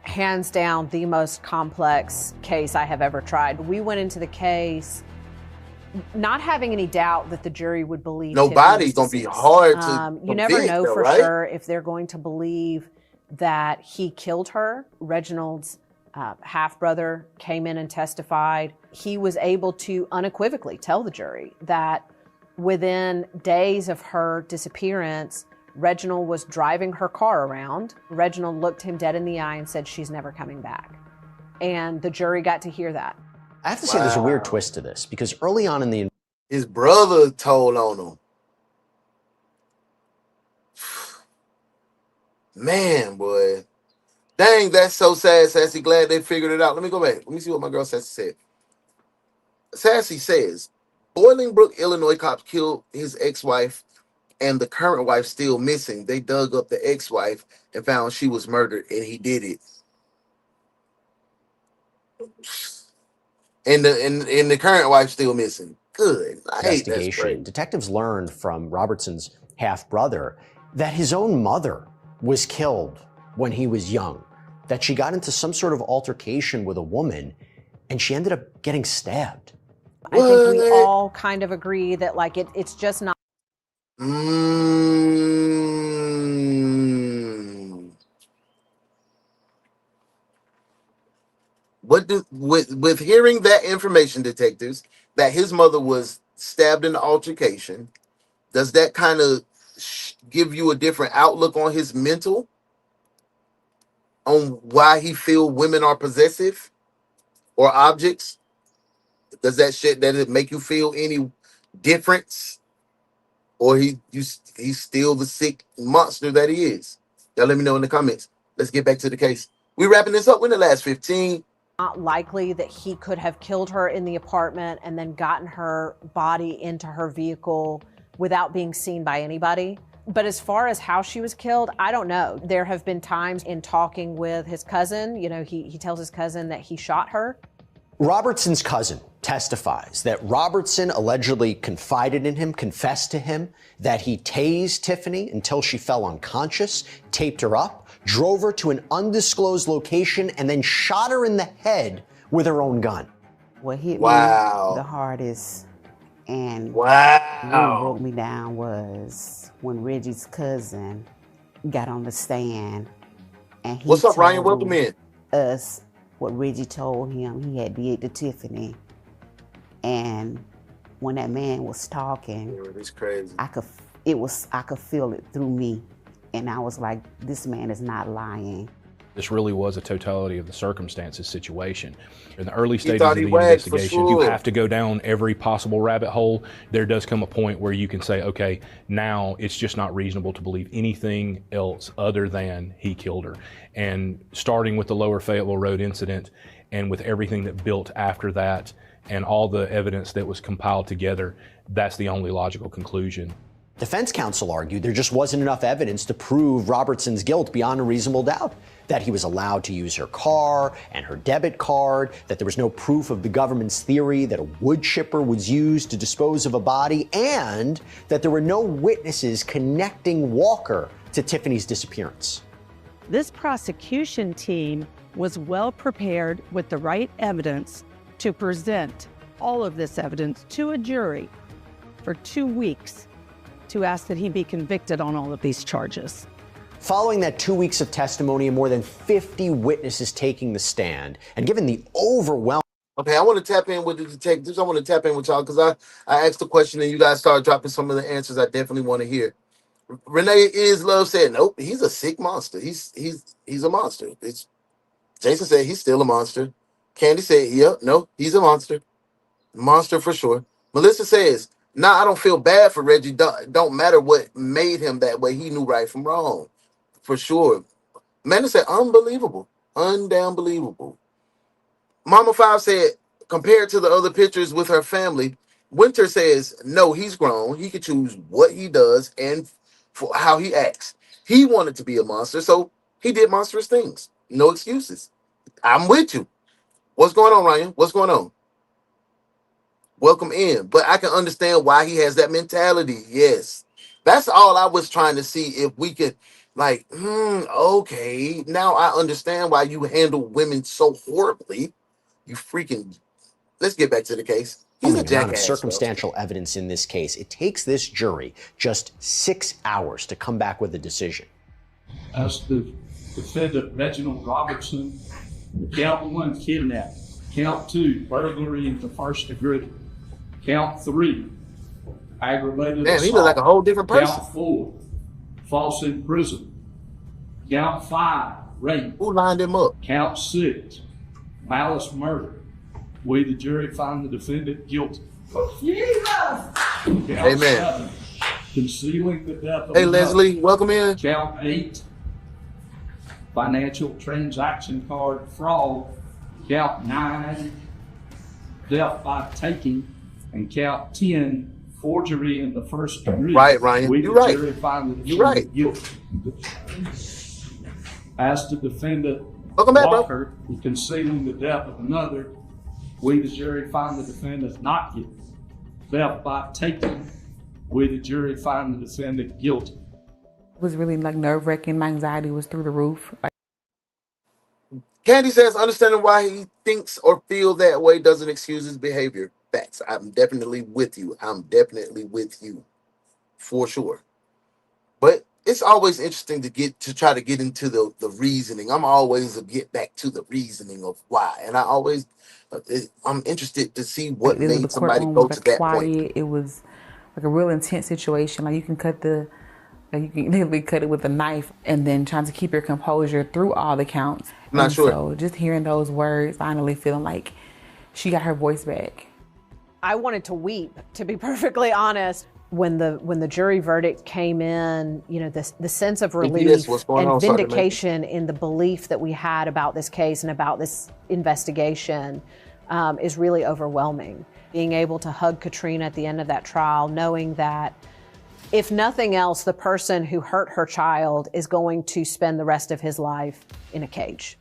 Speaker 17: hands down, the most complex case I have ever tried. We went into the case not having any doubt that the jury would believe.
Speaker 10: Nobody's going to be hard to
Speaker 17: you never know for sure if they're going to believe that he killed her. Reginald's half-brother came in and testified. He was able to unequivocally tell the jury that within days of her disappearance, Reginald was driving her car around. Reginald looked him dead in the eye and said, she's never coming back. And the jury got to hear that.
Speaker 3: I have to say there's a weird twist to this because early on in the...
Speaker 10: His brother told on him. Man, boy. Dang, that's so sad, Sassy. Glad they figured it out. Let me go back. Let me see what my girl Sassy said. Sassy says, Bolingbrook, Illinois cops killed his ex-wife and the current wife still missing. They dug up the ex-wife and found she was murdered and he did it. And the current wife still missing. Good.
Speaker 3: Investigation. Detectives learned from Robertson's half-brother that his own mother was killed when he was young, that she got into some sort of altercation with a woman and she ended up getting stabbed.
Speaker 17: I think we all kind of agree that it's just not.
Speaker 10: With hearing that information, detectives, that his mother was stabbed in the altercation, does that kind of give you a different outlook on his mental? On why he feel women are possessive or objects? Does it make you feel any difference? Or he's still the sick monster that he is? Y'all let me know in the comments. Let's get back to the case. We're wrapping this up in the last 15.
Speaker 17: Not likely that he could have killed her in the apartment and then gotten her body into her vehicle without being seen by anybody. But as far as how she was killed, I don't know. There have been times in talking with his cousin, he tells his cousin that he shot her.
Speaker 3: Robertson's cousin testifies that Robertson allegedly confided in him, confessed to him that he tased Tiffany until she fell unconscious, taped her up, drove her to an undisclosed location, and then shot her in the head with her own gun.
Speaker 19: What hit me the hardest and what broke me down was when Reggie's cousin got on the stand and he
Speaker 10: What's up, Ryan? Welcome in.
Speaker 19: Us what Reggie told him he had did to Tiffany, and when that man was talking,
Speaker 10: it's crazy.
Speaker 19: I could feel it through me. And I was like, this man is not lying.
Speaker 5: This really was a totality of the circumstances situation. In the early stages of the investigation, you have to go down every possible rabbit hole. There does come a point where you can say, okay, now it's just not reasonable to believe anything else other than he killed her. And starting with the Lower Fayetteville Road incident and with everything that built after that and all the evidence that was compiled together, that's the only logical conclusion.
Speaker 3: Defense counsel argued there just wasn't enough evidence to prove Robertson's guilt beyond a reasonable doubt, that he was allowed to use her car and her debit card, that there was no proof of the government's theory that a wood chipper was used to dispose of a body, and that there were no witnesses connecting Walker to Tiffany's disappearance.
Speaker 4: This prosecution team was well prepared with the right evidence to present all of this evidence to a jury for 2 weeks to ask that he be convicted on all of these charges.
Speaker 3: Following that 2 weeks of testimony and more than 50 witnesses taking the stand, and given the overwhelming...
Speaker 10: Okay, I want to tap in with the detectives. I want to tap in with y'all because I asked the question and you guys started dropping some of the answers I definitely want to hear. Renee Love said, nope, he's a sick monster. He's a monster. Jason said he's still a monster. Candy said, yep, no, he's a monster. Monster for sure. Melissa says, nah, I don't feel bad for Reggie. Don't matter what made him that way. He knew right from wrong. For sure. Amanda said, unbelievable. Unbelievable. Mama Five said, compared to the other pictures with her family, Winter says, no, he's grown. He can choose what he does and for how he acts. He wanted to be a monster, so he did monstrous things. No excuses. I'm with you. What's going on, Ryan? What's going on? Welcome in. But I can understand why he has that mentality. Yes. That's all I was trying to see if we could, like, okay. Now I understand why you handle women so horribly. You freaking... Let's get back to the case. He's a jackass.
Speaker 3: Circumstantial evidence in this case. It takes this jury just 6 hours to come back with a decision.
Speaker 9: As the defendant, Reginald Robertson, count 1, kidnap. Count 2, burglary in the first degree. Count 3, aggravated assault.
Speaker 10: He look like a whole different person.
Speaker 9: Count 4, false imprisonment. Count 5, rape.
Speaker 10: Who lined him up?
Speaker 9: Count 6, malice murder. We, the jury, find the defendant guilty. Jesus! Count
Speaker 10: Amen.
Speaker 9: 7, concealing the death of
Speaker 10: Hey,
Speaker 9: another.
Speaker 10: Leslie, welcome in.
Speaker 9: Count 8, financial transaction card fraud. Count 9, death by taking. And count 10, forgery in the first degree.
Speaker 10: Right, Ryan.
Speaker 9: We,
Speaker 10: You're
Speaker 9: the
Speaker 10: right.
Speaker 9: jury, find the defendant
Speaker 10: You're right.
Speaker 9: guilty. As to defendant
Speaker 10: Welcome back, bro.
Speaker 9: Walker, concealing the death of another, we, the jury, find the defendant not guilty. Death by taking, we, the jury, find the defendant guilty.
Speaker 14: It was really like nerve-wracking. My anxiety was through the roof.
Speaker 10: Candy says, understanding why he thinks or feels that way doesn't excuse his behavior. Facts. I'm definitely with you. I'm definitely with you. For sure. But it's always interesting to try to get into the reasoning. I'm always get back to the reasoning of why. And I'm interested to see what made somebody go to that point.
Speaker 14: It was like a real intense situation. Like you can literally cut it with a knife, and then trying to keep your composure through all the counts.
Speaker 10: I'm not sure.
Speaker 14: So just hearing those words, finally feeling like she got her voice back.
Speaker 17: I wanted to weep, to be perfectly honest. When the jury verdict came in, you know, the sense of relief and vindication in the belief that we had about this case and about this investigation is really overwhelming. Being able to hug Katrina at the end of that trial, knowing that if nothing else, the person who hurt her child is going to spend the rest of his life in a cage.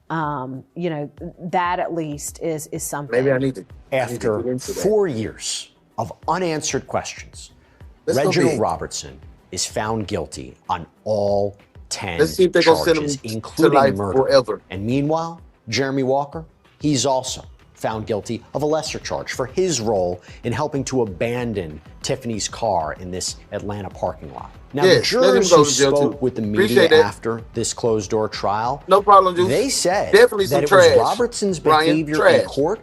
Speaker 17: You know, that at least is something.
Speaker 10: Maybe I need to.
Speaker 3: After 4 years of unanswered questions, Reginald Robertson is found guilty on all 10 charges, including murder.
Speaker 10: Forever.
Speaker 3: And meanwhile, Jeremy Walker, he's also found guilty of a lesser charge for his role in helping to abandon Tiffany's car in this Atlanta parking lot. Now, the jurors who spoke with the media after this closed-door trial,
Speaker 10: no problem, Juice.
Speaker 3: They said
Speaker 10: definitely
Speaker 3: that it
Speaker 10: trash.
Speaker 3: was Robertson's behavior in court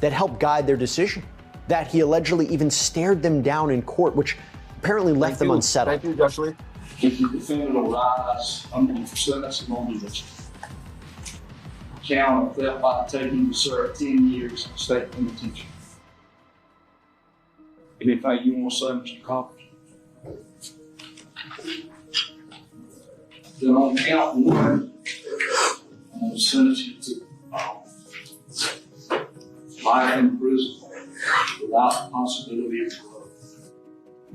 Speaker 3: that helped guide their decision. that he allegedly even stared them down in court, which apparently left them unsettled.
Speaker 10: Thank you, Joshua.
Speaker 9: If the defendant will rise under the sentence on the count of theft by taking to serve 10 years in state penitentiary. Anything you want to say, Mr. Coppers? Then on count 1, I'm going to sentence you to life in prison without the possibility of parole.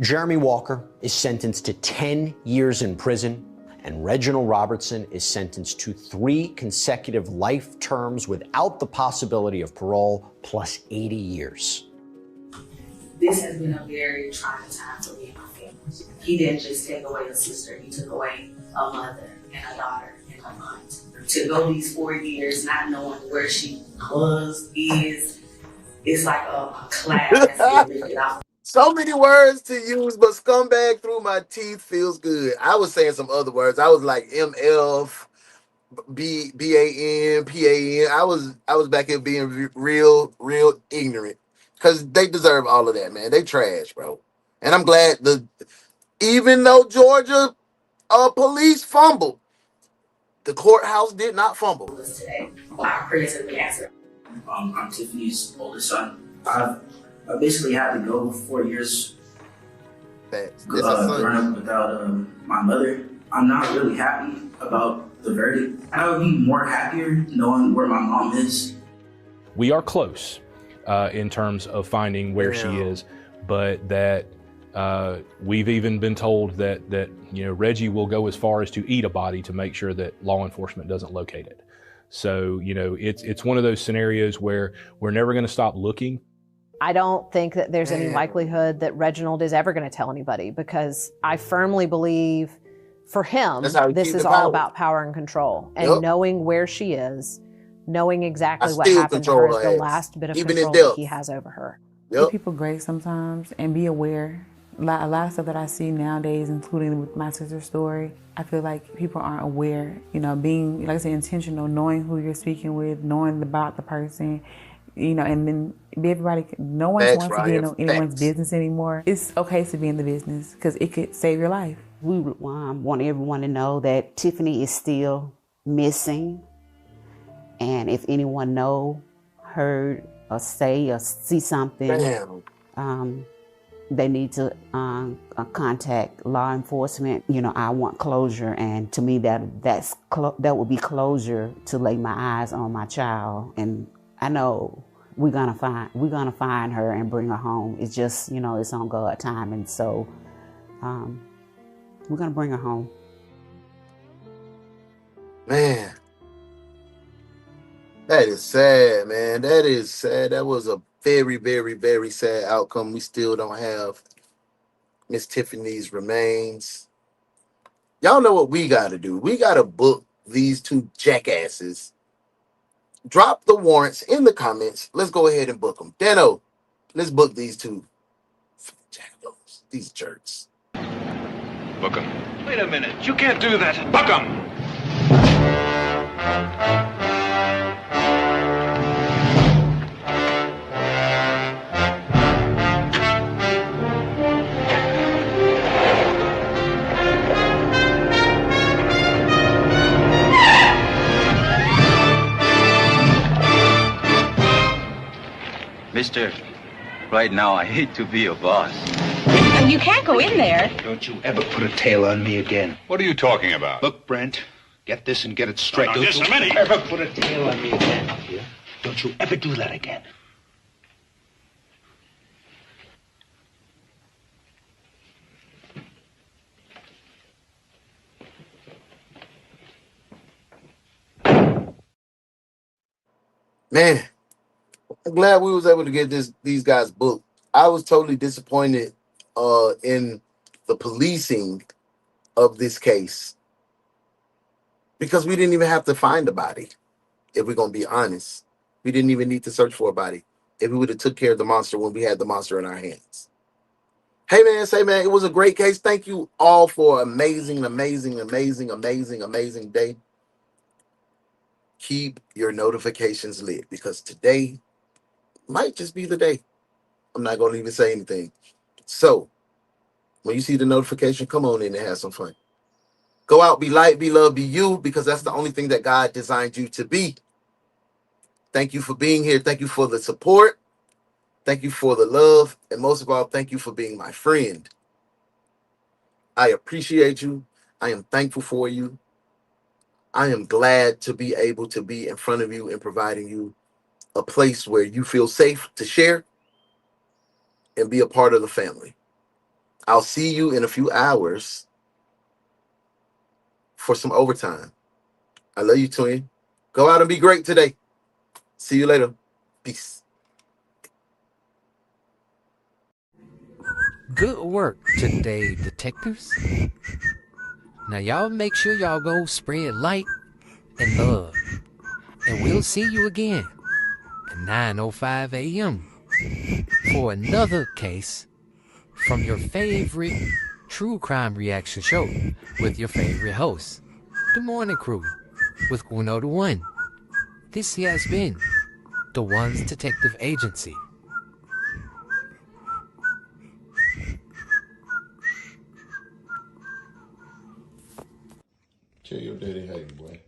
Speaker 3: Jeremy Walker is sentenced to 10 years in prison, and Reginald Robertson is sentenced to 3 consecutive life terms without the possibility of parole, plus 80 years.
Speaker 20: This has been a very trying time for me and my family. He didn't just take away a sister, he took away a mother and a daughter and a aunt. To go these 4 years not knowing where she was, is, it's like a cloud that's been lifted off.
Speaker 10: So many words to use, but scumbag through my teeth feels good. I was saying some other words. I was like MF, BAN, PAN. I was back here being real ignorant. Because they deserve all of that, man. They trash, bro. And I'm glad even though Georgia police fumbled, the courthouse did not fumble.
Speaker 20: Today, our prayers have been answered. I'm Tiffany's oldest son. I basically had to go 4 years growing up without my mother. I'm not really happy about the verdict. I would be more happier knowing where my mom is.
Speaker 5: We are close in terms of finding where she is, but that we've even been told that Reggie will go as far as to eat a body to make sure that law enforcement doesn't locate it. So it's one of those scenarios where we're never going to stop looking.
Speaker 17: I don't think that there's any likelihood that Reginald is ever going to tell anybody, because I firmly believe for him, this is all about power and control, and knowing where she is, knowing exactly what happened to her is the last bit of control that he has over her.
Speaker 14: Give people grace sometimes and be aware. A lot of stuff that I see nowadays, including with my sister's story, I feel like people aren't aware, being, like I said, intentional, knowing who you're speaking with, knowing about the person, and then no one wants to be in anyone's business anymore. It's okay to be in the business because it could save your life.
Speaker 19: We want everyone to know that Tiffany is still missing. And if anyone heard or say or see something, they need to contact law enforcement. I want closure, and to me that would be closure to lay my eyes on my child. And I know we're gonna find her and bring her home. It's just it's on God's time, and so we're gonna bring her home.
Speaker 10: Man. That is sad, man. That is sad. That was a very, very, very sad outcome. We still don't have Miss Tiffany's remains. Y'all know what we got to do. We got to book these 2 jackasses. Drop the warrants in the comments. Let's go ahead and book them. Dano, let's book these 2 jackos. These jerks.
Speaker 22: Book them. Wait a minute. You can't do that. Book them.
Speaker 23: Mister, right now I hate to be your boss.
Speaker 24: You can't go in there.
Speaker 22: Don't you ever put a tail on me again.
Speaker 25: What are you talking about?
Speaker 22: Look, Brent, get this and get it straight.
Speaker 25: Now,
Speaker 22: Don't
Speaker 25: just
Speaker 22: you
Speaker 25: a minute.
Speaker 22: ever put a tail on me again. Yeah? Don't you ever do that again.
Speaker 10: Man, I'm glad we was able to get these guys booked. I was totally disappointed in the policing of this case because we didn't even have to find a body. If we're gonna be honest, we didn't even need to search for a body. If we would have took care of the monster when we had the monster in our hands. Hey man, it was a great case. Thank you all for amazing day. Keep your notifications lit because today might just be the day. I'm not going to even say anything. So, when you see the notification, come on in and have some fun. Go out, be light, be love, be you, because that's the only thing that God designed you to be. Thank you for being here. Thank you for the support. Thank you for the love. And most of all, thank you for being my friend. I appreciate you. I am thankful for you. I am glad to be able to be in front of you and providing you a place where you feel safe to share and be a part of the family. I'll see you in a few hours for some overtime. I love you, twin. Go out and be great today. See you later. Peace.
Speaker 2: Good work today, detectives. Now y'all make sure y'all go spread light and love. And we'll see you again at 9:05 a.m. for another case from your favorite true crime reaction show with your favorite host, The Morning Crew with UnoDaOne. This has been the One's Detective Agency.
Speaker 21: Tell your daddy hey, boy.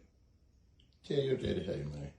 Speaker 21: Tell your daddy hey, man.